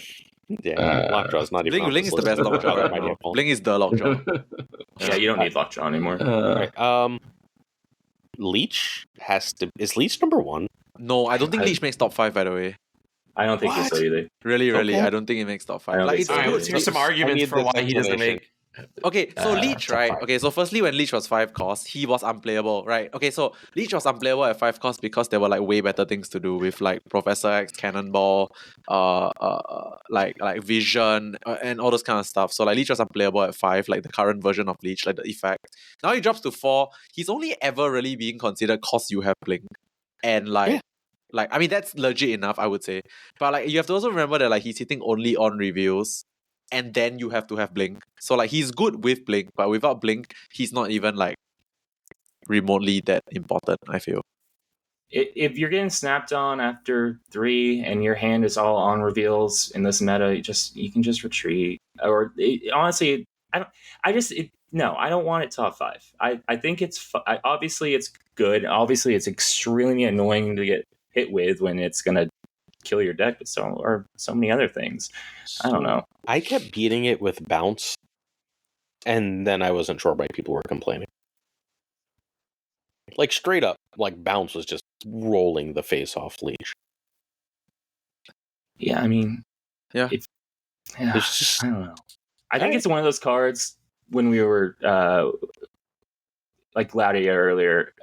S2: Lockjaw's not even.
S4: Blink is the best lockjaw right now. Blink is the lockjaw.
S3: Yeah, you don't need Lockjaw anymore.
S2: Right, Leech is Leech number 1?
S4: No, I don't think Leech makes top 5. By the way,
S3: I don't think
S2: What?
S3: so either.
S4: really,
S2: Okay.
S4: I don't think it makes top 5.
S3: I don't
S4: Like
S3: think
S4: it's
S3: so.
S1: All right,
S4: good.
S1: here's some arguments
S2: need
S1: for
S2: this
S1: why he doesn't
S2: explanation.
S1: make.
S4: Okay, so Leech,
S1: top
S4: right?
S1: 5.
S4: Okay, so firstly, when Leech was 5 cost, he was unplayable, right? Okay, so Leech was unplayable at 5 cost because there were like way better things to do with like Professor X, Cannonball, like Vision, and all those kind of stuff. So like Leech was unplayable at 5, like the current version of Leech, like the effect. Now he drops to 4. He's only ever really being considered cause you have Blink, and like. Like, I mean, that's legit enough, I would say. But like, you have to also remember that like he's hitting only on reveals, and then you have to have Blink. So like, he's good with Blink, but without Blink, he's not even like remotely that important, I feel.
S3: If you're getting snapped on after 3 and your hand is all on reveals in this meta, you can just retreat. Or honestly, I don't want it top 5. I think it's obviously it's good. Obviously, it's extremely annoying to get hit with when it's gonna kill your deck, but so many other things. I don't know.
S2: I kept beating it with bounce, and then I wasn't sure why people were complaining. Like straight up, like bounce was just rolling the face off Leech.
S3: Yeah, I mean,
S4: Yeah.
S3: It's
S2: just
S3: I don't know. I think it's one of those cards when we were like Gladiator earlier.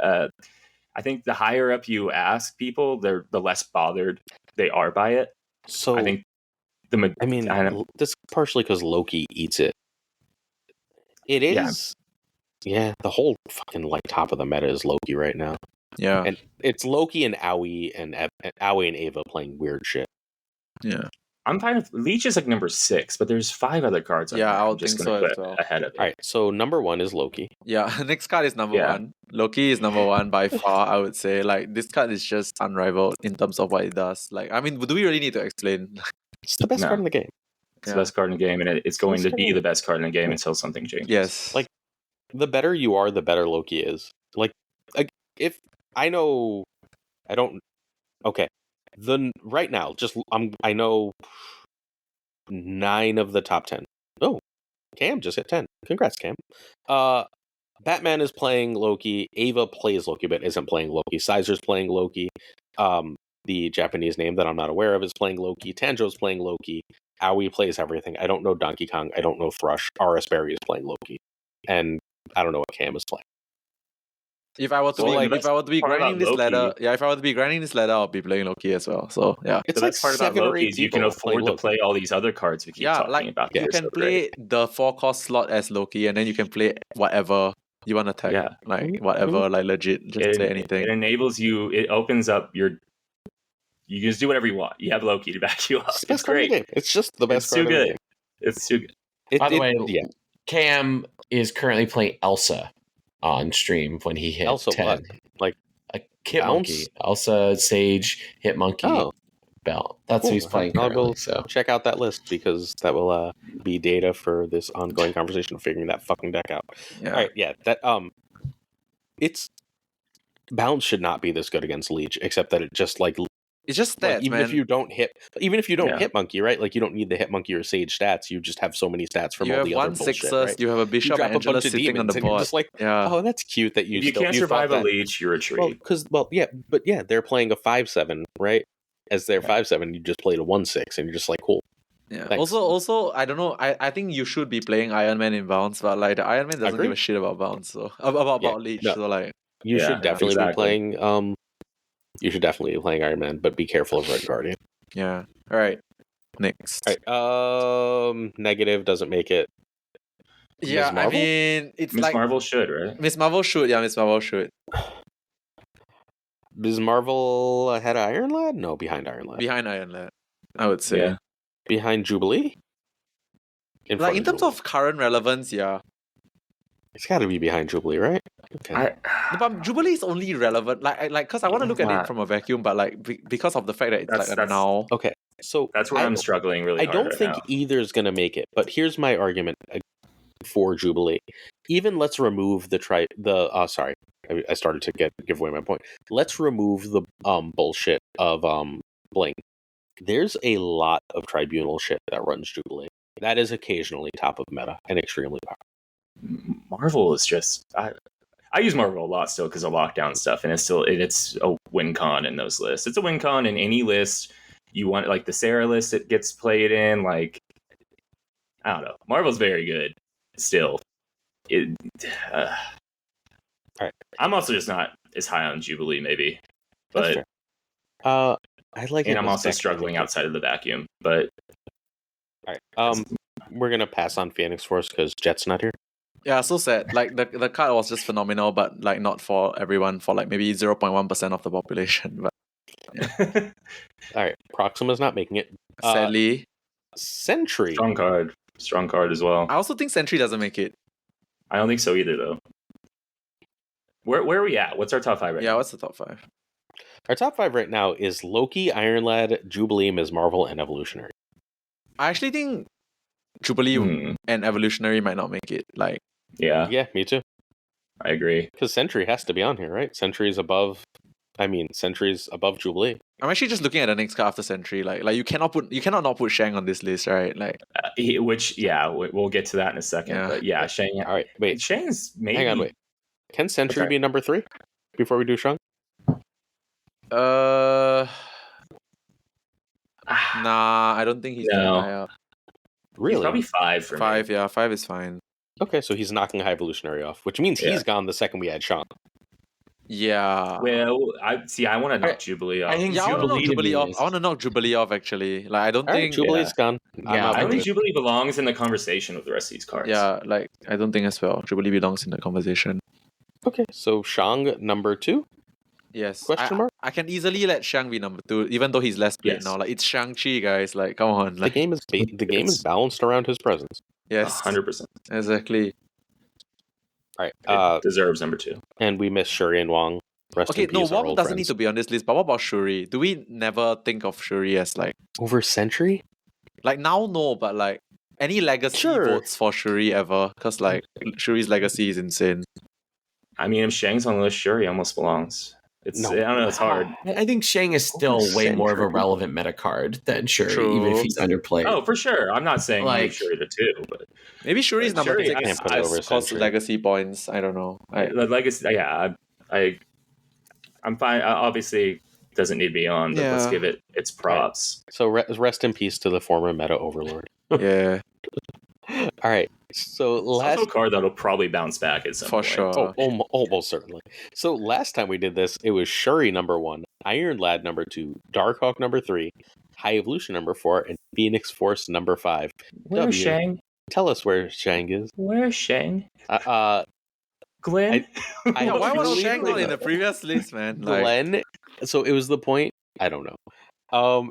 S3: I think the higher up you ask people, the less bothered they are by it.
S2: So
S3: I think
S2: this partially because Loki eats it. It is. Yeah, the whole fucking like top of the meta is Loki right now.
S4: Yeah.
S2: And it's Loki and Aoi and Ava playing weird shit.
S4: Yeah.
S3: I'm fine with Leech is like number 6, but there's 5 other cards.
S4: Yeah,
S3: I
S4: I
S3: am
S4: would
S3: just
S4: think
S3: gonna
S4: so as
S3: put
S4: well.
S3: ahead of it.
S2: All right, so number 1 is Loki.
S4: Yeah, next card is number 1. Loki is number 1 by far, I would say. Like, this card is just unrivaled in terms of what it does. Like, I mean, do we really need to explain?
S2: It's the best card in the game.
S3: It's the best card in the game, and it's going to be the best card in the game until something changes.
S4: Yes.
S2: Like, the better you are, the better Loki is. Like if I know, I don't. Okay, right now, I know 9 of the top 10. Oh, Cam just hit 10. Congrats, Cam. Batman is playing Loki. Ava plays Loki, but isn't playing Loki. Sizer's playing Loki. The Japanese name that I'm not aware of is playing Loki. Tanjo's playing Loki. Aoi plays everything. I don't know Donkey Kong. I don't know Thrush. R.S. Berry is playing Loki. And I don't know what Cam is playing.
S4: If I were to be grinding this ladder, I'll be playing Loki as well. So yeah,
S2: It's
S3: the
S2: like
S3: best part about
S2: 7 or
S3: Loki
S2: 8
S3: is you can
S2: people
S3: afford to
S2: playing
S3: play all these other cards we keep talking about.
S4: You can play the 4 cost slot as Loki, and then you can play whatever you want to tag.
S3: Yeah.
S4: Like whatever, like legit, just play anything.
S3: It enables you. It opens up your. You can just do whatever you want. You have Loki to back you up.
S2: It's the best
S3: It's
S2: card in
S3: great.
S2: the game. It's just the best
S3: It's
S2: card
S3: too
S2: in the
S3: good.
S2: game.
S3: It's too good.
S1: By the way, Cam is currently playing Elsa on stream when he hit
S2: Elsa
S1: 10.
S2: what? Like
S1: A Kit
S2: Bounce?
S1: Monkey, Elsa, Sage, Hit Monkey,
S2: Oh,
S1: Bell. That's who he's playing
S2: I'll
S1: currently.
S2: go
S1: So
S2: check out that list because that will be data for this ongoing conversation of figuring that fucking deck out.
S4: Yeah.
S2: All right, yeah, that it's Bounce should not be this good against Leech, except that it just
S4: It's just stats,
S2: even
S4: man.
S2: if you don't hit
S3: Yeah.
S2: Hit Monkey, right? Like you don't need the Hit Monkey or Sage stats. You just have so many stats from
S4: you
S2: all
S4: have
S2: the
S4: one
S2: other bullshit,
S4: sixers,
S2: right?
S4: you have a
S2: You
S4: Bishop
S2: drop a
S4: Angela
S2: bunch of
S4: sitting on the
S2: demons, and you're
S4: board.
S2: just like,
S4: Yeah.
S2: oh, that's cute that you.
S3: If you
S2: still,
S3: can't
S2: you
S3: survive
S2: thought
S3: a
S2: that.
S3: leech, you retreat.
S2: Well, they're playing a 5/7, right? As their 5/7, you just played a 1/6, and you're just like, cool.
S4: Yeah.
S2: Thanks.
S4: Also, I don't know. I think you should be playing Iron Man in Bounce, but like the Iron Man doesn't
S2: Agree.
S4: give a shit about Bounce, so about Leech.
S2: no.
S4: So like,
S2: You
S3: Yeah,
S2: should definitely be
S3: exactly.
S2: playing. You should definitely be playing Iron Man, but be careful of Red Guardian.
S4: yeah. All right. Next.
S2: All right. Negative doesn't make it.
S4: Yeah,
S2: Ms. Marvel?
S4: I mean, it's
S3: Miss
S4: like
S3: Marvel should, right?
S4: Miss Marvel should. Yeah, Miss Marvel should.
S2: Is Marvel ahead of Iron Lad? No, behind Iron Lad.
S4: Behind Iron Lad, I would say.
S3: Yeah.
S2: Behind Jubilee?
S4: Like in terms
S2: Jubilee.
S4: of current relevance, yeah.
S2: It's got to be behind Jubilee, right? Okay.
S4: No, but Jubilee is only relevant, because I want to look at it from a vacuum, but like because of the fact that it's
S3: That's-
S4: like a
S3: that's-
S4: now.
S2: Okay, so
S3: That's where
S2: I-
S3: I'm struggling really
S2: I
S3: hard
S2: don't
S3: right
S2: think
S3: now.
S2: either is going to make it, but here's my argument for Jubilee. Even let's remove sorry, I started to give away my point. Let's remove the bullshit of Blink. There's a lot of tribunal shit that runs Jubilee. That is occasionally top of meta and extremely powerful.
S3: Marvel is just I use Marvel a lot still because of lockdown stuff, and it's a win con in those lists. It's a win con in any list you want, like the Sarah list it gets played in. Like I don't know, Marvel's very good still.
S2: All right.
S3: I'm also just not as high on Jubilee, maybe,
S2: That's
S3: but
S2: fair. I like it.
S3: and I'm
S2: in this
S3: also
S2: deck,
S3: struggling
S2: I think.
S3: outside of the vacuum. But
S2: All right. We're gonna pass on Phoenix Force because Jet's not here.
S4: Yeah, so sad. Like the card was just phenomenal, but like not for everyone, for like maybe 0.1% of the population. But
S2: All right. Proxima's not making it.
S4: sadly,
S2: Sentry.
S3: strong card as well.
S4: I also think Sentry doesn't make it.
S3: I don't think so either, though. Where are we at? What's our top 5 right
S4: Yeah,
S3: now?
S4: what's the top 5?
S2: Our top 5 right now is Loki, Iron Lad, Jubilee, Ms. Marvel, and Evolutionary.
S4: I actually think Jubilee and Evolutionary might not make it. Like,
S3: Yeah,
S2: Yeah, me too.
S3: I agree.
S2: Because Sentry has to be on here, right? Sentry's above Jubilee.
S4: I'm actually just looking at the next card after Sentry. Like you cannot not put Shang on this list, right? Like,
S3: We'll get to that in a second.
S4: Yeah.
S3: But yeah, Shang.
S2: All right, wait.
S3: Shang's maybe.
S2: Hang on, wait. Can Sentry
S3: Okay.
S2: be number 3 before we do Shang?
S4: nah, I don't think he's that
S3: No.
S4: high up.
S2: Really?
S3: He's probably 5 for
S4: 5,
S3: me.
S4: yeah, 5 is fine.
S2: Okay, so he's knocking High Evolutionary off, which means he's gone the second we had Shang.
S4: Yeah.
S3: Well, I want to knock Jubilee off.
S1: I think
S4: Yeah, I want to knock
S1: Jubilee
S4: Jubilee
S1: to me
S4: off.
S1: is-
S4: I want to knock Jubilee off, actually. Like, I don't
S2: All right,
S4: think...
S2: Jubilee's gone.
S1: Yeah,
S2: I'm not
S3: I don't
S2: with
S3: think
S2: you.
S3: Jubilee belongs in the conversation with the rest of these cards.
S4: Yeah, like, I don't think as well. Jubilee belongs in the conversation.
S2: Okay, so Shang number 2?
S4: Yes.
S2: Question mark?
S4: I can easily let Shang be number 2, even though he's less played
S3: Yes.
S4: now. Like, it's Shang-Chi, guys. Like, come on.
S2: The
S4: Like,
S2: game is balanced around his presence.
S4: yes.
S3: 100%.
S4: Exactly.
S2: All right,
S3: It deserves number 2.
S2: and we miss Shuri and Wong. Rest
S4: Okay,
S2: in peace, our
S4: Wong
S2: old
S4: doesn't
S2: friends.
S4: need to be on this list, but what about Shuri? Do we never think of Shuri as, like...
S2: Over Sentry?
S4: Like, now, no, but, like, any legacy
S2: Sure.
S4: votes for Shuri ever? Because, like, Shuri's legacy is insane.
S3: I mean, if Shang's on the list, Shuri almost belongs.
S2: No.
S3: I don't know. It's hard.
S1: I think Shang is still
S2: Over
S1: way more of a
S2: Sentry.
S1: relevant meta card than Shuri,
S4: True.
S1: even if he's underplayed.
S3: Oh, for sure. I'm not saying
S1: Like-
S3: move Shuri to 2, but
S4: Maybe Shuri's
S3: Like,
S4: number
S3: Shuri,
S4: 6
S3: I
S2: can't put it over
S4: because
S2: Sentry.
S4: legacy points. I don't know.
S3: the legacy. Yeah, I'm fine. Obviously, doesn't need to be on, but let's
S4: Yeah.
S3: give it its props.
S2: So rest in peace to the former meta overlord.
S4: Yeah,
S2: All right, so
S3: It's
S2: last
S3: also a card that'll probably bounce back at some
S4: for
S3: point.
S4: sure.
S2: almost certainly. So last time we did this, it was Shuri number 1, Iron Lad number 2, Darkhawk number 3, High Evolution number 4, and Phoenix Force number 5.
S3: Where's
S2: W.
S3: Shang?
S2: Tell us where Shang is.
S3: Where's Shang?
S2: I
S3: Glenn?
S4: Yeah, why was
S2: believe
S4: Shang not
S2: it.
S4: in the previous list, man? Like,
S2: Glenn. So it was the point. I don't know.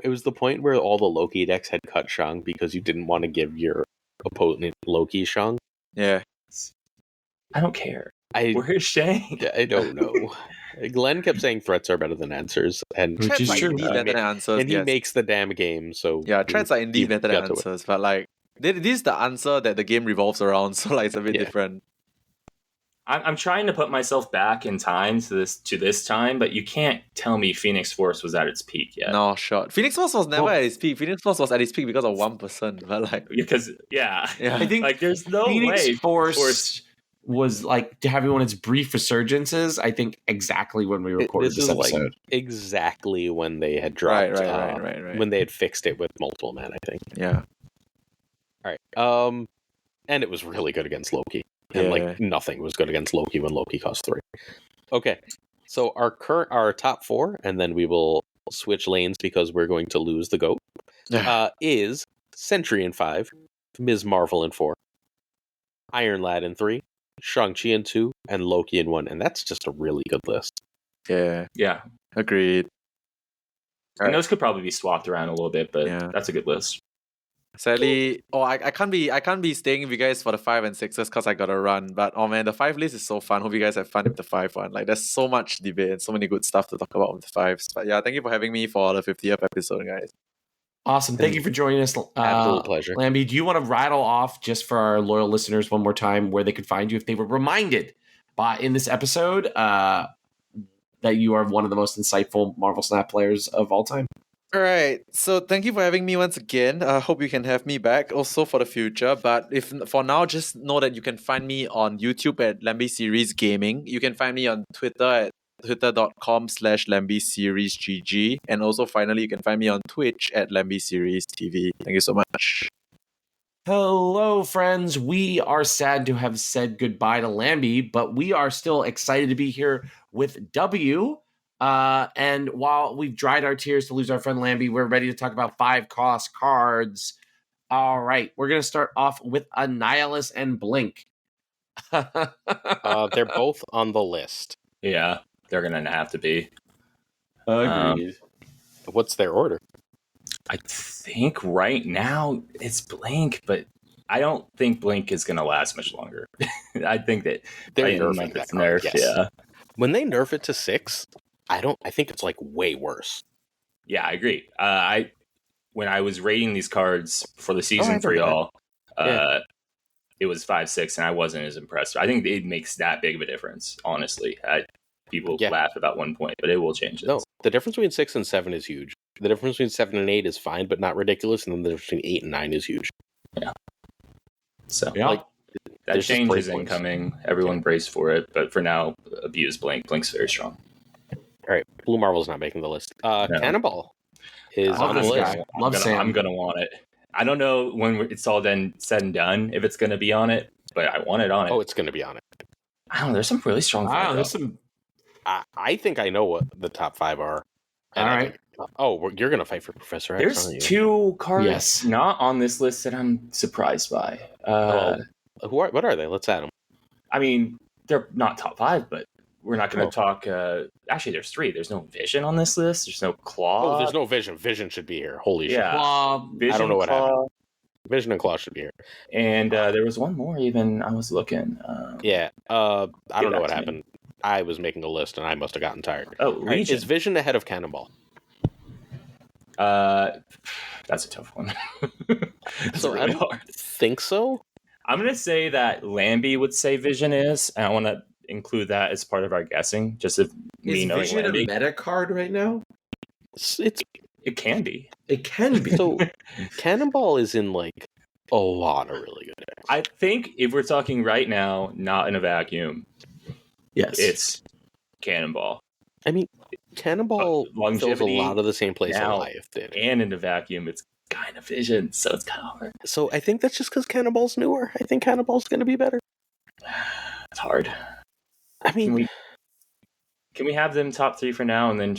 S2: It was the point where all the Loki decks had cut Shang because you didn't want to give your opponent Loki Shang.
S4: yeah,
S3: I don't care.
S2: I
S3: Where's Shang?
S2: don't know. Glenn kept saying threats are better than answers, and
S1: Which
S4: Threats
S1: is
S4: are
S1: true.
S4: indeed better than answers.
S2: and he
S4: yes.
S2: makes the damn game. So
S4: Yeah, threats are
S2: he
S4: indeed better than
S2: got to it.
S4: answers, but like this is the answer that the game revolves around, so like it's a bit
S2: Yeah.
S4: different.
S3: I'm trying to put myself back in time to this time, but you can't tell me Phoenix Force was at its peak yet.
S4: No, shot. Phoenix Force was never
S1: Well-
S4: at its peak. Phoenix Force was at its peak because of 1%, but like
S3: Because yeah,
S1: I think
S3: like there's no
S1: Phoenix
S3: way
S1: Force was like having one of its brief resurgences. I think exactly when we recorded this
S2: is like
S1: episode.
S2: exactly when they had dropped.
S4: right.
S2: When they had fixed it with multiple men, I think.
S4: yeah.
S2: All right. And it was really good against Loki. And
S4: Yeah.
S2: like nothing was good against Loki when Loki cost 3. Okay. So our top 4, and then we will switch lanes because we're going to lose the GOAT. Is Sentry in 5, Ms. Marvel in 4, Iron Lad in 3, Shang-Chi in 2, and Loki in 1. And that's just a really good list.
S4: Yeah.
S3: Yeah,
S4: Agreed.
S3: and those could probably be swapped around a little bit, but
S4: Yeah.
S3: that's a good list.
S4: Sadly, I can't be staying with you guys for the 5 and 6s because I gotta run. But oh man, the 5 list is so fun. Hope you guys have fun with the 5 one. Like there's so much debate and so many good stuff to talk about with the 5s. But yeah, thank you for having me for the 50th episode, guys.
S1: Awesome. Thank you for joining us.
S2: Absolute pleasure.
S1: Lamby, do you want to rattle off just for our loyal listeners one more time where they could find you if they were reminded in this episode that you are one of the most insightful Marvel Snap players of all time?
S4: All right. So thank you for having me once again. I hope you can have me back also for the future. But if for now, just know that you can find me on YouTube at Lamby Series Gaming. You can find me on Twitter at twitter.com/LambySeriesGG. And also finally, you can find me on Twitch at Lamby Series TV. Thank you so much.
S1: Hello, friends. We are sad to have said goodbye to Lamby, but we are still excited to be here with W. And while we've dried our tears to lose our friend Lamby, we're ready to talk about 5-cost cards. All right, we're going to start off with Annihilus and Blink.
S2: They're both on the list.
S3: Yeah, they're gonna have to be.
S1: Agreed.
S2: What's their order?
S3: I think right now it's Blink, but I don't think Blink is gonna last much longer. I think that
S2: They're
S3: I don't
S2: nerfing
S3: think
S2: that
S3: it's
S2: card,
S3: nerfed.
S2: yes.
S3: Yeah,
S2: When they nerf it to 6, I think it's like way worse.
S3: yeah, I agree. When I was rating these cards for the
S2: I
S3: season for
S2: remember
S3: y'all,
S2: Yeah.
S3: it was 5-6, and I wasn't as impressed. I think it makes that big of a difference. Honestly, people
S2: Yeah.
S3: laugh about 1 point, but it will change.
S2: No, the difference between 6 and 7 is huge. The difference between 7 and 8 is fine, but not ridiculous. And then the difference between 8 and 9 is huge.
S3: So
S1: Yeah.
S2: Like,
S3: that
S2: there's just
S3: change
S2: break
S3: is
S2: points.
S3: incoming. Everyone brace for it. But for now, abuse Blink. Blink's very strong.
S2: All right, Blue Marvel's not making the list.
S3: No.
S2: Cannonball is
S1: Love
S2: on the
S1: this
S2: list.
S1: guy. Love Sam.
S3: I'm gonna want it. I don't know when it's all done said and done if it's gonna be on it, but I want it on it.
S2: Oh, it's going to be on it.
S3: I don't know. There's some really strong.
S1: Wow,
S3: cards
S1: there's
S3: out.
S1: some.
S2: I think I know what the top 5 are.
S1: All right.
S2: You're going to fight for Professor X,
S3: There's
S2: aren't you?
S3: 2 cards
S1: Yes.
S3: not on this list that I'm surprised by.
S2: What are they? Let's add them.
S3: I mean, they're not top 5, but we're not going
S2: Oh.
S3: to talk. Actually, there's 3. There's no Vision on this list. There's no Claw.
S2: Oh, there's no Vision. Vision should be here. Holy shit.
S3: Yeah. Vision,
S2: I don't know what
S3: Claw,
S2: happened. Vision and Claw should be here.
S3: And there was one more. Even I was looking.
S2: Yeah. I don't know
S3: back
S2: what
S3: to me.
S2: happened. I was making a list and I must have gotten tired.
S3: Oh,
S2: All right,
S3: Legion.
S2: is Vision ahead of Cannonball?
S3: That's a tough one. That's
S2: So I
S3: really
S2: don't
S3: hard.
S2: think so.
S3: I'm gonna say that Lamby would say Vision is, and I want to include that as part of our guessing. Just if me
S5: Is
S3: knowing
S5: Vision a
S3: Lamby,
S5: meta card right now?
S2: It's
S3: it can be.
S5: It can be.
S2: so Cannonball is in like a lot of really good decks.
S3: I think if we're talking right now, not in a vacuum,
S5: Yes.
S3: it's Cannonball,
S2: I mean, Cannonball fills a
S3: longevity
S2: lot of the same place
S3: now.
S2: Goliath did.
S3: and in a vacuum, it's kind of Vision, so it's kind of hard.
S2: So I think that's just because Cannonball's newer. I think Cannonball's going to be better.
S3: It's hard.
S2: I mean,
S3: Can we have them top 3 for now, and then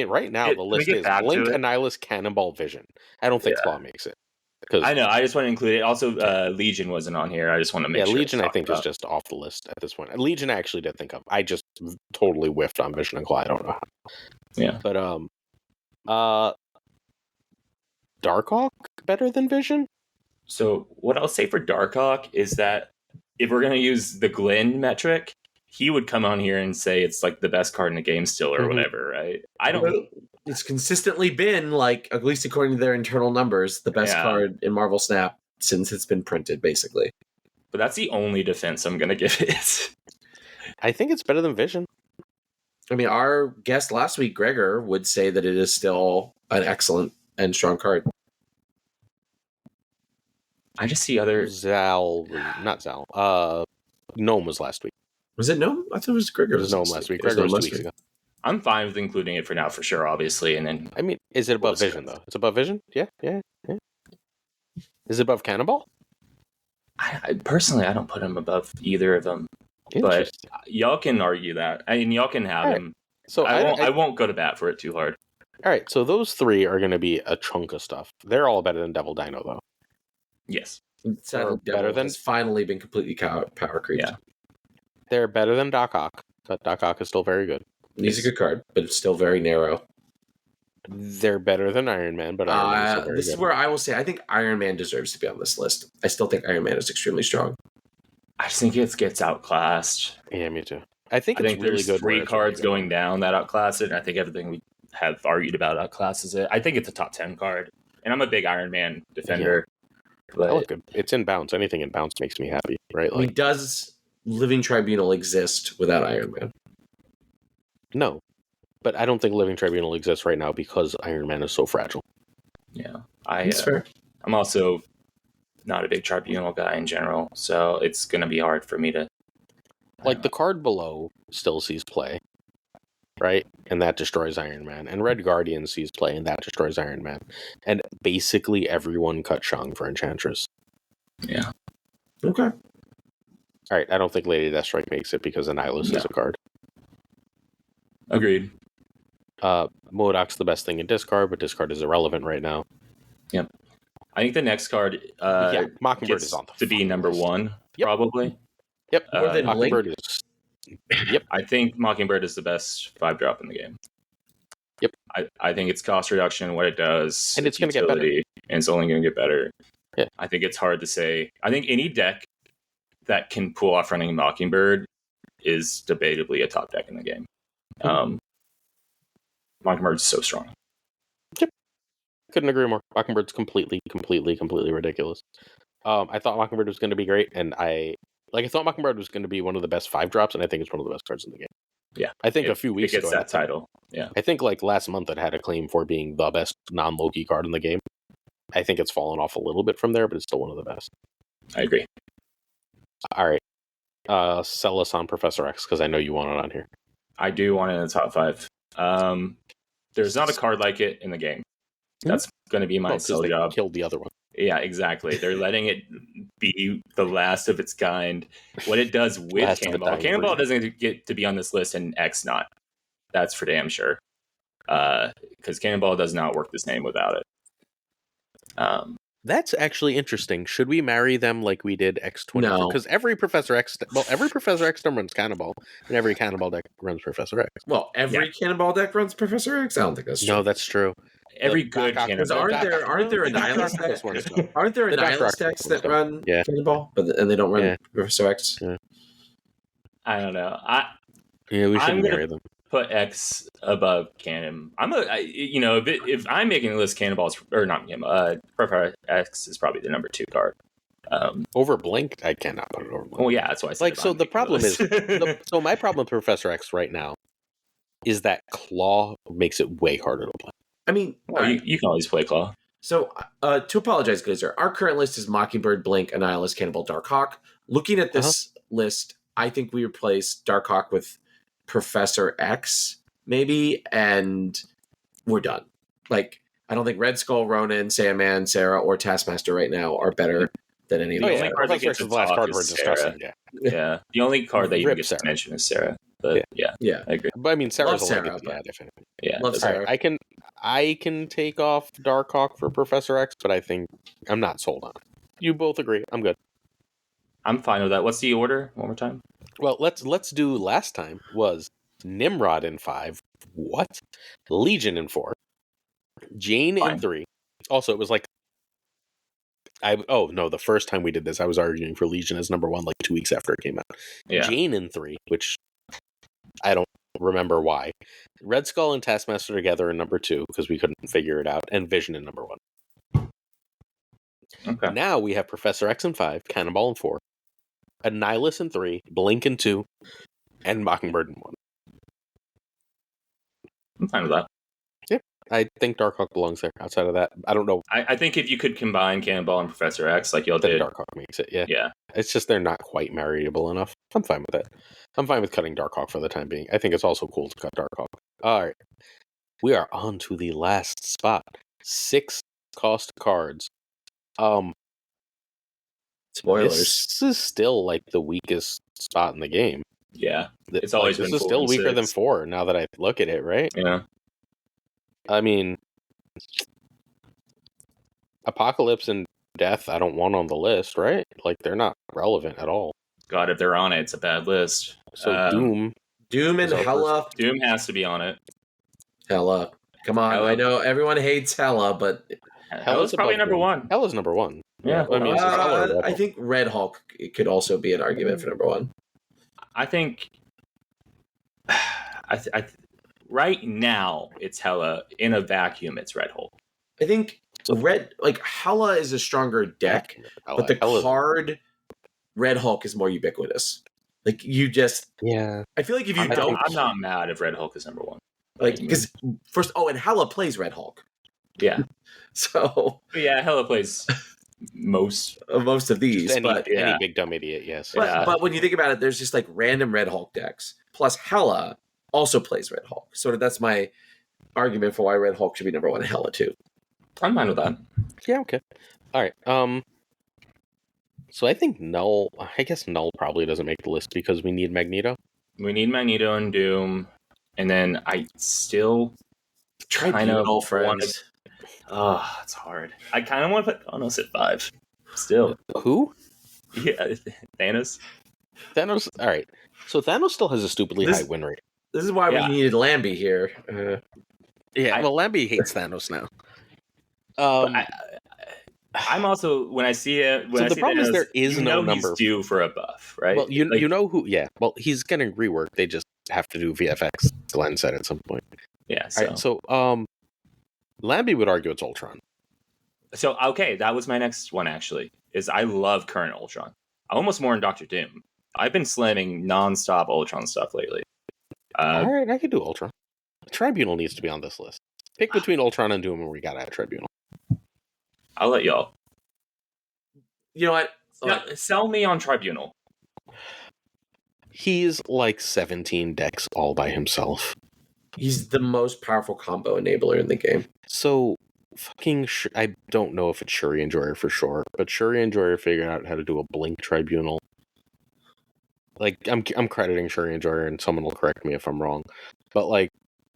S2: right now the
S3: Can we
S2: list
S3: get
S2: is
S3: back to
S2: Blink,
S3: it?
S2: Annihilus, Cannonball, Vision. I don't think Claw makes it. Because
S3: I know. I just want to include it. Also, Legion wasn't on here. I just want to make sure.
S2: Legion
S3: it's
S2: I think
S3: talked
S2: is just off the list at this point. Legion I actually did think of. I just totally whiffed on Vision and Claw. I don't know how.
S3: Yeah.
S2: But Darkhawk better than Vision?
S3: So what I'll say for Darkhawk is that if we're going to use the Glenn metric, he would come on here and say it's like the best card in the game still or whatever, right? I don't.
S1: It's consistently been like, at least according to their internal numbers, the best card in Marvel Snap since it's been printed, basically.
S3: But that's the only defense I'm gonna give it.
S2: I think it's better than Vision.
S1: I mean, our guest last week, Gregor, would say that it is still an excellent and strong card.
S3: I just see other
S2: not Zal. Gnome was last week.
S1: Was it Gnome? I thought it was Gregor.
S2: It was Gnome last week. Gregor was 2 weeks ago.
S3: I'm fine with including it for now, for sure, obviously. And then,
S2: I mean, is it above Vision though? It's above Vision. Yeah. Is it above Cannonball?
S3: I personally, I don't put him above either of them. But y'all can argue that. I mean, y'all can have him. So I won't go to bat for it too hard.
S2: All right, so those three are going to be a chunk of stuff. They're all better than Devil Dino, though.
S3: Yes.
S1: Better than has finally been completely power creeped.
S2: Yeah. They're better than Doc Ock, but Doc Ock is still very good.
S1: He's a good card, but it's still very narrow.
S2: They're better than Iron Man, but Iron Man is still very
S1: this
S2: good.
S1: is where I will say I think Iron Man deserves to be on this list. I still think Iron Man is extremely strong.
S3: I just think it gets outclassed.
S2: Yeah, me too. I think it's really
S3: there's
S2: good.
S3: 3 cards going down that outclass it, and I think everything we have argued about outclasses it. I think it's a top 10 card, and I'm a big Iron Man defender.
S2: Yeah. But look, it's in bounce. Anything in bounce makes me happy, right?
S1: I mean, does Living Tribunal exist without Iron Man?
S2: No, but I don't think Living Tribunal exists right now because Iron Man is so fragile.
S3: Yeah,
S1: that's fair.
S3: I'm also not a big Tribunal guy in general, so it's going to be hard for me to...
S2: Like, the card below still sees play, right? And that destroys Iron Man. And Red Guardian sees play, and that destroys Iron Man. And basically everyone cut Shang for Enchantress.
S3: Yeah.
S1: Okay.
S2: All right, I don't think Lady Deathstrike makes it because Annihilus is a card.
S3: Agreed.
S2: MODOK's the best thing in discard, but discard is irrelevant right now.
S3: Yep. I think the next card
S2: Mockingbird is on
S3: to be number 1, probably.
S2: Yep.
S1: More than
S2: Mockingbird is.
S3: Yep. I think Mockingbird is the best 5-drop in the game.
S2: Yep.
S3: I think it's cost reduction, what it does,
S2: and it's going to get better.
S3: And it's only going to get better.
S2: Yeah.
S3: I think it's hard to say. I think any deck that can pull off running Mockingbird is debatably a top deck in the game. Mockingbird is so strong.
S2: Yep. Couldn't agree more. Mockingbird's completely ridiculous. I thought Mockingbird was going to be great, and I thought Mockingbird was going to be one of the best 5-drops, and I think it's one of the best cards in the game.
S3: Yeah.
S2: I think a few weeks
S3: ago... It gets
S2: ago,
S3: that title. Yeah.
S2: I think last month it had a claim for being the best non-Loki card in the game. I think it's fallen off a little bit from there, but it's still one of the best.
S3: I agree.
S2: All right. Sell us on Professor X, because I know you want it on here.
S3: I do want it in the top 5. There's not a card like it in the game. That's going to be my sell job.
S2: Killed the other one.
S3: Yeah, exactly. They're letting it be the last of its kind. What it does with Cannonball. Cannonball doesn't get to be on this list and X not. That's for damn sure. Because Cannonball does not work the same without it.
S2: That's actually interesting. Should we marry them like we did X-24?
S1: No.
S2: Because every Professor X runs Cannonball, and every Cannonball deck runs Professor X.
S1: Well, every Cannonball deck runs Professor X? I don't think that's true.
S2: No, that's true.
S3: Every good Cannonball.
S1: Aren't there Annihilus decks? Aren't there Annihilus decks that run Cannonball, and they don't run Professor X?
S2: Yeah.
S3: I don't know.
S2: We should marry them.
S3: Put X above Cannon. If I'm making a list, Cannonballs or not Cannonball, Professor X is probably the number 2 card.
S2: Over Blink, I cannot put it over Blink.
S3: Well, yeah, that's why I said.
S2: So the problem is, so my problem with Professor X right now is that Claw makes it way harder to play.
S1: I mean,
S3: you can always play Claw.
S1: So to apologize, Glazer, our current list is Mockingbird, Blink, Annihilus, Cannonball, Darkhawk. Looking at this list, I think we replace Darkhawk with Professor X, maybe, and we're done. I don't think Red Skull, Ronin, Sandman, Sarah, or Taskmaster right now are better than any of
S3: the
S1: card
S3: that gets the last card we're discussing. Yeah. The only card that you get to mention is Sarah. But yeah, I agree.
S2: But I mean, Sarah's
S1: Sarah,
S2: a bad, if anything.
S3: Yeah,
S1: love Sarah.
S2: Right, I can take off Darkhawk for Professor X, but I think I'm not sold on it. You both agree. I'm good.
S3: I'm fine with that. What's the order? One more time.
S2: Well, let's do last time was Nimrod in 5. What? Legion in 4. Jane in 3. Also, it was The first time we did this, I was arguing for Legion as number 1 like 2 weeks after it came out.
S3: Yeah.
S2: Jane in 3, which I don't remember why. Red Skull and Taskmaster together in number 2 because we couldn't figure it out, and Vision in number 1.
S3: Okay.
S2: Now we have Professor X in 5, Cannonball in 4, Annihilus in 3, Blink in 2, and Mockingbird in 1.
S3: I'm fine with that.
S2: I think Darkhawk belongs there. Outside of that, I don't know.
S3: I think if you could combine Cannonball and Professor X, like y'all
S2: Then
S3: did,
S2: Darkhawk makes it, yeah.
S3: yeah.
S2: It's just they're not quite marryable enough. I'm fine with that. I'm fine with cutting Darkhawk for the time being. I think it's also cool to cut Darkhawk. All right. We are on to the last spot. 6 cost cards.
S5: Spoilers.
S2: This is still like the weakest spot in the game.
S3: Yeah. It's always been
S2: this is
S3: 4
S2: still
S3: and
S2: weaker
S3: 6.
S2: than 4 now that I look at it, right?
S3: Yeah.
S2: I mean, Apocalypse and Death I don't want on the list, right? Like, they're not relevant at all.
S3: God, if they're on it, it's a bad list.
S2: So Doom
S5: and Hella.
S3: Doom has to be on it.
S5: Hella. Come on.
S3: Hella.
S5: I know everyone hates Hella, but
S3: Hella's probably number 1.
S2: Hella's number 1.
S3: Yeah.
S2: I mean,
S5: I think Red Hulk could also be an argument for number 1.
S3: I think right now it's Hella. In a vacuum, it's Red Hulk.
S5: I think Hella is a stronger deck, but the card Red Hulk is more ubiquitous. Like, you just...
S2: Yeah.
S5: I feel like if you
S3: I'm not mad if Red Hulk is number 1.
S5: Like, because and Hella plays Red Hulk.
S3: Yeah.
S5: So...
S3: But yeah, Hella plays most
S5: of these.
S2: Any big dumb idiot, yes.
S5: But when you think about it, there's just like random Red Hulk decks. Plus Hella also plays Red Hulk. So that's my argument for why Red Hulk should be number 1 and Hella too.
S3: I'm fine with that.
S2: Yeah, okay. All right. So I think Null probably doesn't make the list because we need Magneto.
S3: We need Magneto and Doom. And then I still kind of want to... Oh, it's hard. I kind of want to put Thanos at 5. Still.
S2: Who?
S3: Yeah, Thanos.
S2: Thanos. All right. So Thanos still has a stupidly high win rate.
S5: This is why we needed Lamby here.
S2: Lamby hates Thanos now.
S3: I'm also, when I see it,
S2: the problem is there is no number.
S3: He's due for a buff, right?
S2: Well, you know who? Yeah. Well, he's getting reworked. They just have to do VFX. Glenn said at some point.
S3: Yeah.
S2: All right, so Lamby would argue it's Ultron.
S3: So okay, that was my next one actually. Is I love current Ultron. Almost more in Doctor Doom. I've been slamming nonstop Ultron stuff lately.
S2: All right, I could do Ultron. Tribunal needs to be on this list. Pick between Ultron and Doom, and we gotta have Tribunal.
S3: I'll let y'all.
S5: You know what?
S3: Sell me on Tribunal.
S2: He's like 17 decks all by himself.
S5: He's the most powerful combo enabler in the game.
S2: So, I don't know if it's Shuri Enjoyer for sure, but Shuri Enjoyer figured out how to do a Blink Tribunal. Like, I'm crediting Shuri Enjoyer, and someone will correct me if I'm wrong, but like,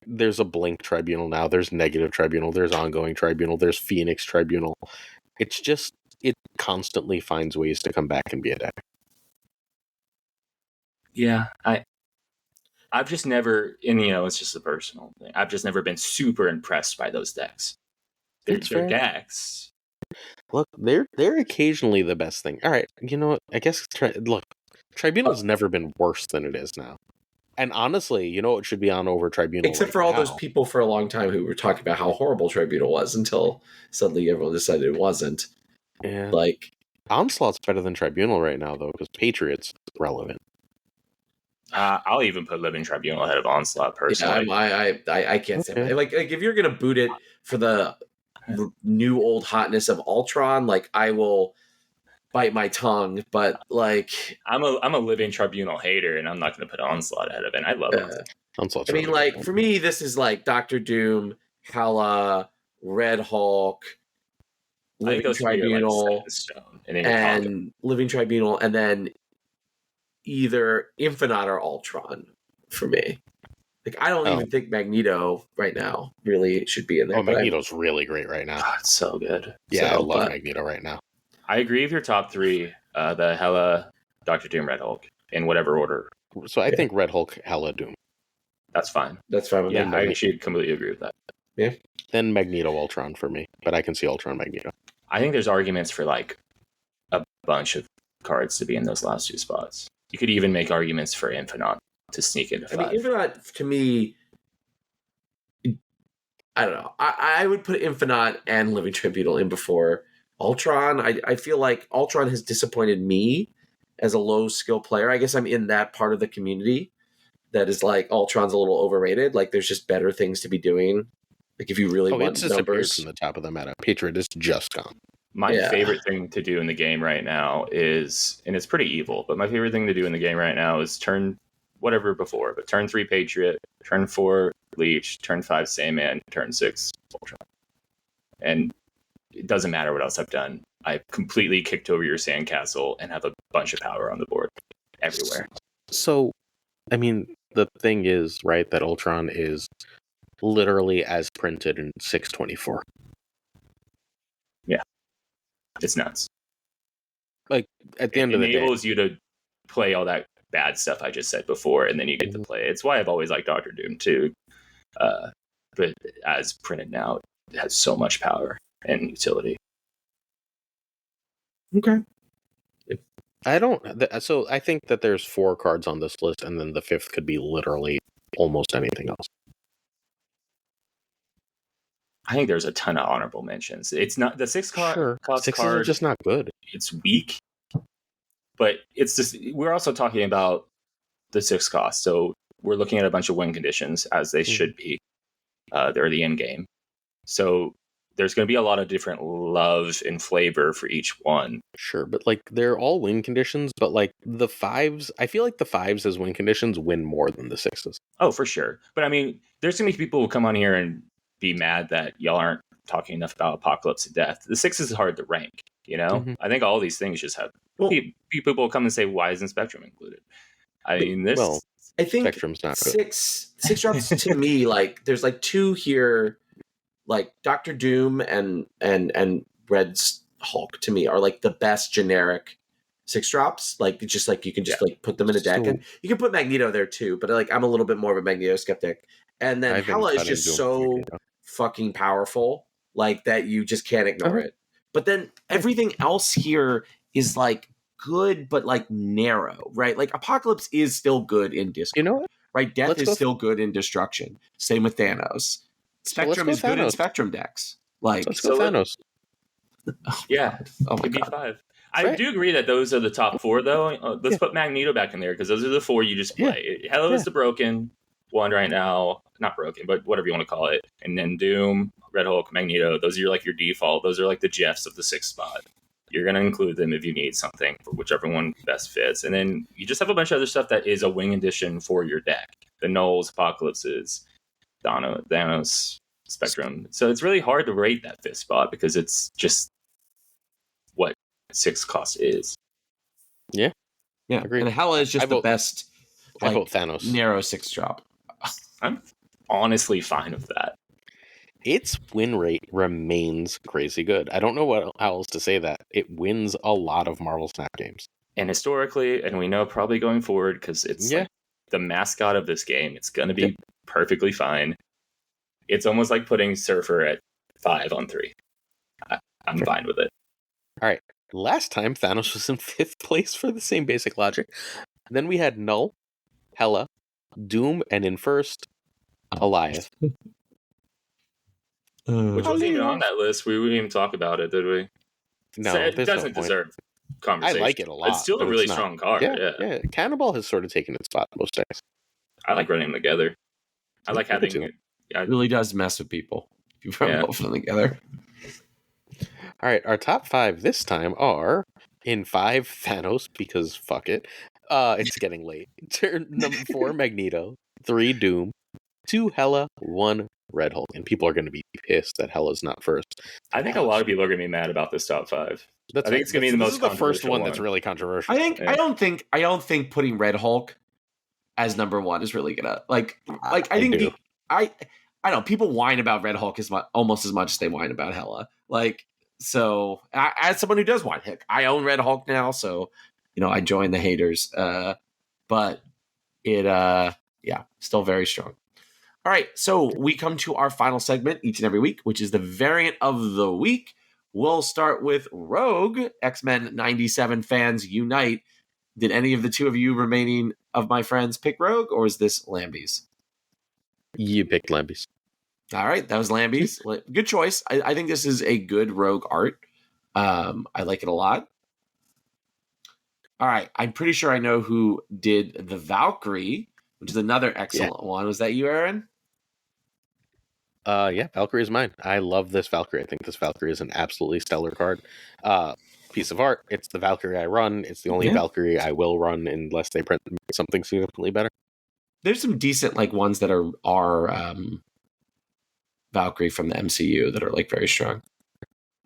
S2: there's a Blink Tribunal now, there's Negative Tribunal, there's Ongoing Tribunal, there's Phoenix Tribunal. It's just, it constantly finds ways to come back and be a deck.
S3: Yeah, I've just never, and it's just a personal thing. I've just never been super impressed by those decks. They're decks.
S2: Look, they're occasionally the best thing. All right, you know what? I guess Tribunal's never been worse than it is now. And honestly, it should be on over Tribunal.
S5: Except for all those people for a long time who were talking about how horrible Tribunal was until suddenly everyone decided it wasn't.
S2: Yeah.
S5: Like,
S2: Onslaught's better than Tribunal right now, though, because Patriot's relevant.
S3: I'll even put Living Tribunal ahead of Onslaught personally.
S5: Yeah, I can't say that. Like if you're gonna boot it for the new old hotness of Ultron, like I will bite my tongue. But like
S3: I'm a Living Tribunal hater, and I'm not gonna put Onslaught ahead of it. I love it.
S2: Onslaught's
S5: I mean, like for me, this is like Doctor Doom, Hela, Red Hulk, Living Tribunal, and Living Tribunal, and then either Infinite or Ultron for me. Like, I don't even think Magneto right now really should be in there.
S2: Oh, Magneto's really great right now.
S3: Oh, it's so good.
S2: Yeah, I love Magneto right now.
S3: I agree with your top 3, the Hela, Doctor Doom, Red Hulk, in whatever order.
S2: So I think Red Hulk, Hela, Doom.
S3: That's fine.
S5: That's fine with me.
S3: I actually completely agree with that.
S5: Yeah.
S2: Then Magneto, Ultron for me, but I can see Ultron, Magneto.
S3: I think there's arguments for like a bunch of cards to be in those last 2 spots. You could even make arguments for Infinite to sneak into 5.
S5: I mean, Infinite, to me, I don't know. I would put Infinite and Living Tribunal in before Ultron. I feel like Ultron has disappointed me as a low skill player. I guess I'm in that part of the community that is like Ultron's a little overrated. Like there's just better things to be doing. Like if you really want
S2: it's disappeared
S5: numbers
S2: from the top of the meta. Patriot is just gone.
S3: My favorite thing to do in the game right now is, and it's pretty evil, but my favorite thing to do in the game right now is turn whatever before, but turn 3 Patriot, turn 4 Leech, turn 5 Sandman, turn 6 Ultron. And it doesn't matter what else I've done. I completely kicked over your sandcastle and have a bunch of power on the board everywhere.
S2: So, I mean, the thing is, right, that Ultron is literally as printed in 624.
S3: Yeah. It's nuts.
S2: Like, at the end of the day.
S3: It enables you to play all that bad stuff I just said before, and then you get to play. It's why I've always liked Dr. Doom, too. But as printed now, it has so much power and utility.
S5: Okay.
S2: So I think that there's 4 cards on this list, and then the 5th could be literally almost anything else.
S3: I think there's a ton of honorable mentions. It's not the 6 cost
S2: Sixes
S3: card.
S2: are just not good.
S3: It's weak, but it's just, we're also talking about the 6 cost. So we're looking at a bunch of win conditions as they should be. They're the end game. So there's going to be a lot of different love and flavor for each one.
S2: Sure, but like they're all win conditions, but like the 5s, I feel like the 5s as win conditions win more than the 6s.
S3: Oh, for sure. But I mean, there's going to be people who come on here and be mad that y'all aren't talking enough about Apocalypse of Death. The 6 is hard to rank, you know?
S2: Mm-hmm.
S3: I think all these things just have people come and say, why isn't Spectrum included? I mean,
S5: I think
S2: Spectrum's not good.
S5: 6 drops to me, like there's like 2 here, like Dr. Doom and Red's Hulk to me are like the best generic 6 drops. Like it's just like you can just like put them in a deck, and you can put Magneto there too. But like I'm a little bit more of a Magneto skeptic. And then Hela is just so fucking powerful, like that you just can't ignore it. But then everything else here is like good, but like narrow, right? Like Apocalypse is still good in Discord.
S2: You know what?
S5: Right? Death is still good in Destruction. Same with Thanos. Spectrum is good in Spectrum decks. Like
S2: let's go Thanos.
S3: Yeah, it'd be 5. I do agree that those are the top 4, though. Let's put Magneto back in there because those are the 4 you just play. Hela is the broken one right now. Not broken, but whatever you want to call it. And then Doom, Red Hulk, Magneto. Those are like your default. Those are like the Jeffs of the 6th spot. You're going to include them if you need something for whichever one best fits. And then you just have a bunch of other stuff that is a wing addition for your deck. The Knowles, Apocalypses, Thanos, Spectrum. So it's really hard to rate that 5th spot because it's just what 6 cost is.
S5: Yeah.
S2: Agreed.
S5: And Hela is just the best.
S2: I vote Thanos.
S5: Narrow 6 drop.
S3: I'm honestly fine with that.
S2: Its win rate remains crazy good. I don't know what else to say that. It wins a lot of Marvel Snap games.
S3: And historically, and we know probably going forward, because it's like the mascot of this game, it's going to be perfectly fine. It's almost like putting Surfer at 5 on 3. I'm fine with it.
S2: All right. Last time, Thanos was in 5th place for the same basic logic. Then we had Null, Hela, Doom, and in 1st, Elias.
S3: Which wasn't even on that list. We wouldn't even talk about it, did we?
S2: No,
S3: so it doesn't deserve conversation.
S2: I like it a lot.
S3: It's still a really strong card. Yeah.
S2: Cannonball has sort of taken its spot most days.
S3: I like running them together. I like having it.
S5: It really does mess with people if you run both of them together.
S2: All right, our top 5 this time are in 5 Thanos because fuck it. It's getting late. Turn number 4 Magneto, 3 Doom, 2 Hela, 1 Red Hulk, and people are going to be pissed that Hela's not first.
S3: I think a lot of people are going to be mad about this top 5. I think it's going to be the most controversial.
S2: This is the first one that's really controversial.
S5: I don't think putting Red Hulk as number 1 is really gonna I think I don't know, people whine about Red Hulk almost as much as they whine about Hela. So as someone who does whine, heck, I own Red Hulk now, so I join the haters. But it still very strong. All right, so we come to our final segment each and every week, which is the variant of the week,
S1: we'll start with Rogue. X-Men 97 fans unite. Did any of the two of you remaining of my friends pick Rogue, or is this Lamby's?
S2: You picked Lamby's.
S1: All right, that was Lamby's. Good choice. I think this is a good Rogue art. I like it a lot. All right, I'm pretty sure I know who did the Valkyrie, which is another excellent one. Was that you, Aaron?
S2: Yeah, Valkyrie is mine. I love this Valkyrie. I think this Valkyrie is an absolutely stellar card. Piece of art. It's the Valkyrie I run. It's the only Valkyrie I will run unless they print something significantly better. There's
S1: some decent ones that are Valkyrie from the MCU that are very strong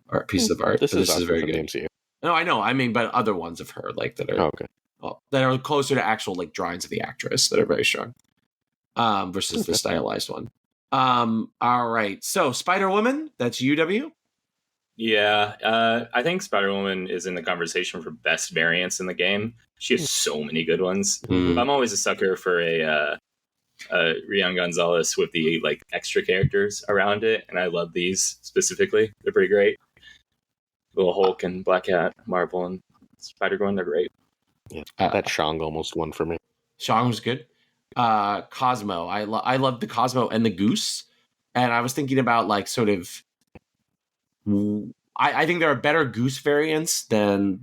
S1: art pieces of art.
S2: This is very good. MCU.
S1: No, I know. I mean, but other ones of her that are that are closer to actual drawings of the actress that are very strong. Versus the stylized one. All right. So Spider-Woman, that's UW.
S3: Yeah, I think Spider-Woman is in the conversation for best variants in the game. She has so many good ones. I'm always a sucker for a Rian Gonzalez with the extra characters around it, and I love these specifically. They're pretty great. Little Hulk and Black Cat, Marvel, and Spider-Gwen, they're great.
S2: Yeah, that Shang almost won for me.
S1: Shang was good. Cosmo, I love the Cosmo and the Goose, and I was thinking about I think there are better Goose variants than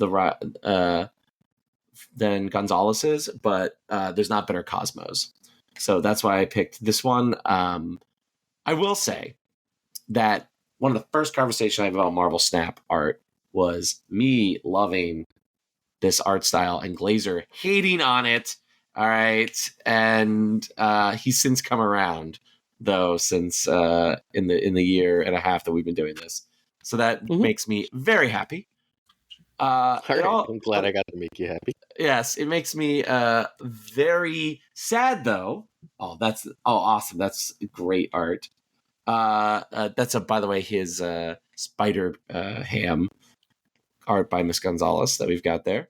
S1: than Gonzalez's, but there's not better Cosmos. So that's why I picked this one. I will say that one of the first conversations I had about Marvel Snap art was me loving this art style and Glazer hating on it. All right. And he's since come around, though, since in the year and a half that we've been doing this. So that makes me very happy.
S2: I'm glad I got to make you happy.
S1: Yes, it makes me very sad, though. Awesome. That's great art. That's by the way, his Spider Ham art by Miss Gonzalez that we've got there.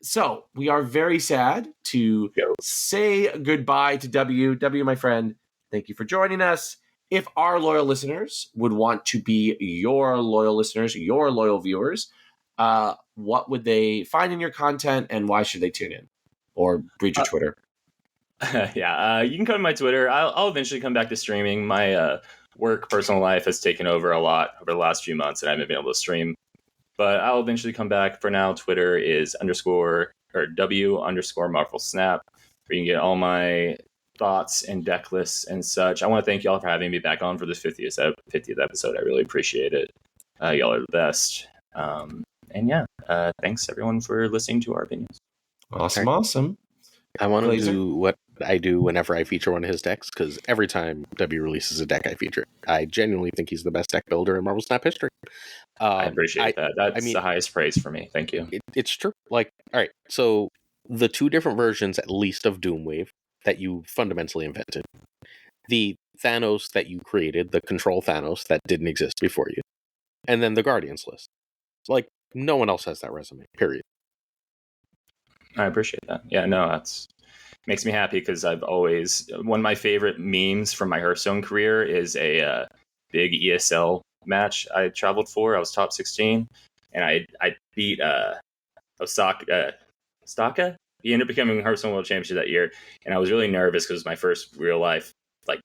S1: So we are very sad to say goodbye to W. W, my friend, thank you for joining us. If our loyal listeners would want to be your loyal listeners, your loyal viewers, what would they find in your content and why should they tune in or read your Twitter?
S3: You can come to my Twitter. I'll eventually come back to streaming. My personal life has taken over a lot over the last few months and I haven't been able to stream. But I'll eventually come back. For now, Twitter is _W_Marvel Snap, where you can get all my thoughts and deck lists and such. I want to thank y'all for having me back on for this 50th episode. I really appreciate it. Y'all are the best. Thanks everyone for listening to our opinions.
S1: Awesome.
S2: I want to do what I do whenever I feature one of his decks, because every time W releases a deck I feature, I genuinely think he's the best deck builder in Marvel Snap history.
S3: I appreciate that. That's the highest praise for me. Thank you.
S2: It's true. All right, so the two different versions, at least, of Doomwave that you fundamentally invented, the Thanos that you created, the Control Thanos that didn't exist before you, and then the Guardians list. No one else has that resume, period.
S3: I appreciate that. Yeah, no, that's makes me happy because I've always one of my favorite memes from my Hearthstone career is a big ESL match I traveled for. I was top 16 and I beat Osaka. He ended up becoming Hearthstone World Championship that year, and I was really nervous because it was my first real life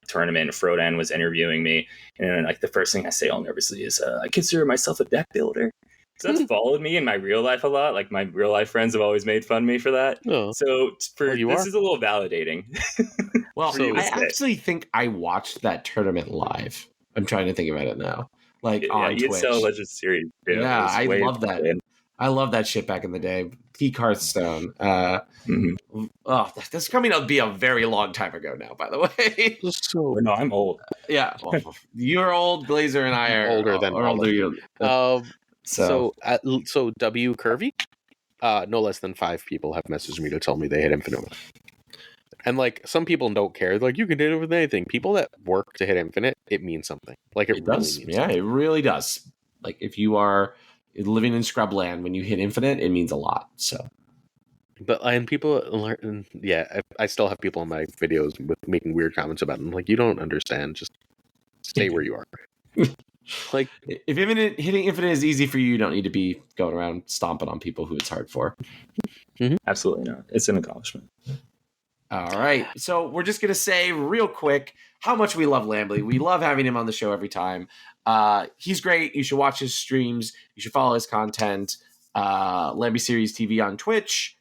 S3: tournament. Frodan was interviewing me, and then the first thing I say all nervously is I consider myself a deck builder. So that's followed me in my real life a lot. My real life friends have always made fun of me for that.
S2: Oh.
S3: So this is a little validating.
S1: Well, I actually think I watched that tournament live. I'm trying to think about it now. On Twitch.
S3: ESL Legends Series.
S1: Yeah, I love that. I love that shit back in the day. Peak Hearthstone. That's coming to be a very long time ago now, by the way.
S3: No, I'm old.
S1: Yeah, well, you're old. Glazer and I are
S2: older than
S1: older.
S2: So W Curvy, no less than 5 people have messaged me to tell me they hit Infinite. And some people don't care. You can hit it with anything. People that work to hit Infinite, it means something. It
S1: does.
S2: Really
S1: something. It really does. If you are living in Scrubland, when you hit Infinite, it means a lot. So,
S2: and people learn. Yeah, I still have people in my videos making weird comments about it. I'm you don't understand. Just stay where you are. Like,
S1: if hitting infinite is easy for you don't need to be going around stomping on people who it's hard for.
S3: Absolutely not. It's an accomplishment.
S1: All right. So we're just going to say real quick how much we love Lamby. We love having him on the show every time. He's great. You should watch his streams. You should follow his content. Lamby Series TV on Twitch.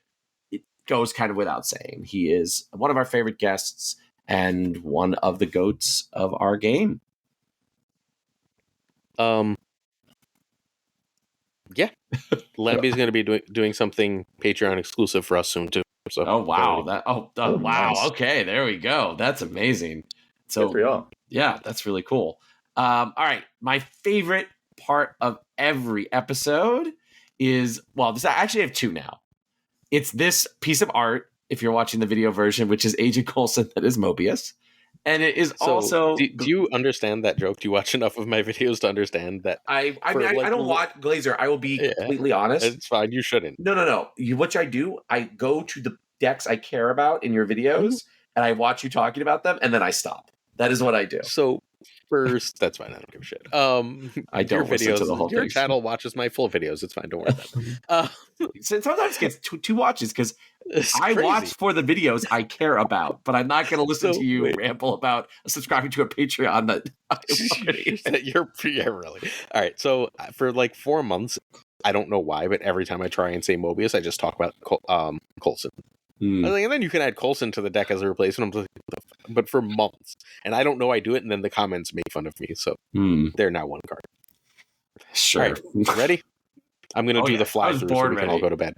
S1: It goes kind of without saying. He is one of our favorite guests and one of the GOATs of our game.
S2: Yeah. Lamby's going to be doing something Patreon exclusive for us soon too. So,
S1: oh wow! Wow!
S3: Nice.
S1: Okay, there we go. That's amazing. So
S3: Good for y'all.
S1: Yeah, that's really cool. All right, my favorite part of every episode is I actually have two now. It's this piece of art. If you're watching the video version, which is Agent Coulson, that is Mobius, and it is also.
S2: Do you understand that joke? Do you watch enough of my videos to understand that?
S1: I don't watch Glazer. I will be completely honest.
S2: It's fine. You shouldn't.
S1: No. What I do, I go to the decks I care about in your videos, and I watch you talking about them, and then I stop. That is what I do.
S2: So first, that's fine. I don't give a shit.
S1: I don't listen to the whole
S2: your
S1: thing.
S2: channel watches my full videos. It's fine. Don't worry about it.
S1: Sometimes it gets two watches because I watch for the videos I care about, but I'm not going to listen to you ramble about subscribing to a Patreon
S2: yeah, really. All right. So for like 4 months, I don't know why, but every time I try and say Mobius, I just talk about Coulson. And then you can add Coulson to the deck as a replacement. I'm like, but for months, and I don't know I do it, and then the comments make fun of me. So they're now one card.
S1: Sure.
S2: All right, ready? I'm going to do the fly through so we can all go to bed.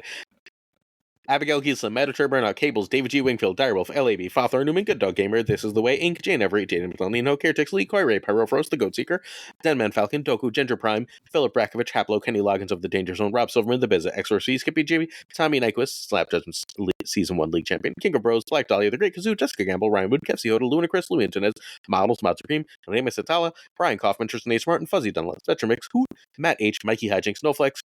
S2: Abigail Giesler, Meta Burnout, Cables, David G. Wingfield, Direwolf, LAB, Fothor Newman, Good Dog Gamer, This Is the Way, Inc., Jane Everett, Jaden McClellan, No Caretix, Lee, Koi Ray, Pyrofrost, The Goat Seeker, Denman Falcon, Doku, Ginger Prime, Philip Brakovich, Haplo, Kenny Loggins of the Danger Zone, Rob Silverman, The Bizza, XRC, Skippy Jimmy, Tommy Nyquist, Slap Judgements, Season 1 League Champion, King of Bros, Black Dahlia, The Great Kazoo, Jessica Gamble, Ryan Wood, Kevsey Hoda, Lunacris, Louis Antonez, Models, Mod Supreme, Naima Satala, Brian Kaufman, Tristan H. Martin, Fuzzy Dunlop, Vetromix, Hoot, Matt H., Mikey Hijinks, Snowflex,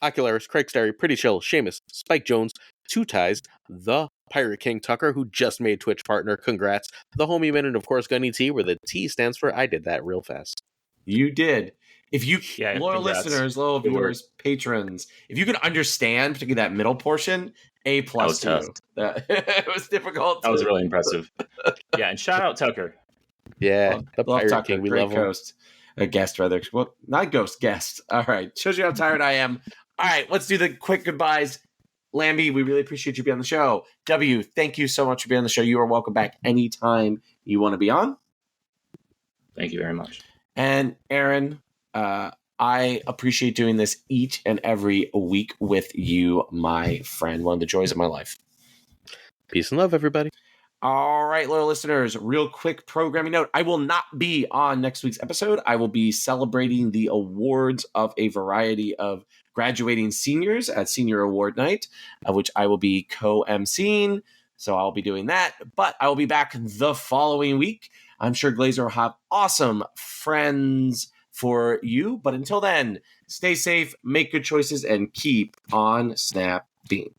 S2: Ocularis, Craig Starry, Pretty Chill, Seamus, Spike Jones, Two Ties, The Pirate King Tucker, who just made Twitch partner. Congrats. The Homie Min, and of course Gunny T, where the T stands for I did that real fast.
S1: You did. If you, loyal listeners, loyal viewers, patrons, if you can understand, particularly that middle portion, A+ to you. It was difficult.
S3: That was really impressive. Yeah, and shout out Tucker.
S2: Yeah, the Pirate
S1: Tucker,
S2: King. We
S1: great
S2: love him.
S1: Ghost. A guest, rather. Well, not ghost, guest. All right. Shows you how tired I am. All right, let's do the quick goodbyes. Lamby, we really appreciate you being on the show. W, thank you so much for being on the show. You are welcome back anytime you want to be on.
S3: Thank you very much.
S1: And Aaron, I appreciate doing this each and every week with you, my friend. One of the joys of my life.
S2: Peace and love, everybody.
S1: All right, loyal listeners, real quick programming note. I will not be on next week's episode. I will be celebrating the awards of a variety of graduating seniors at Senior Award Night, which I will be co-emceeing. So I'll be doing that. But I will be back the following week. I'm sure Glazer will have awesome friends for you. But until then, stay safe, make good choices, and keep on snapping.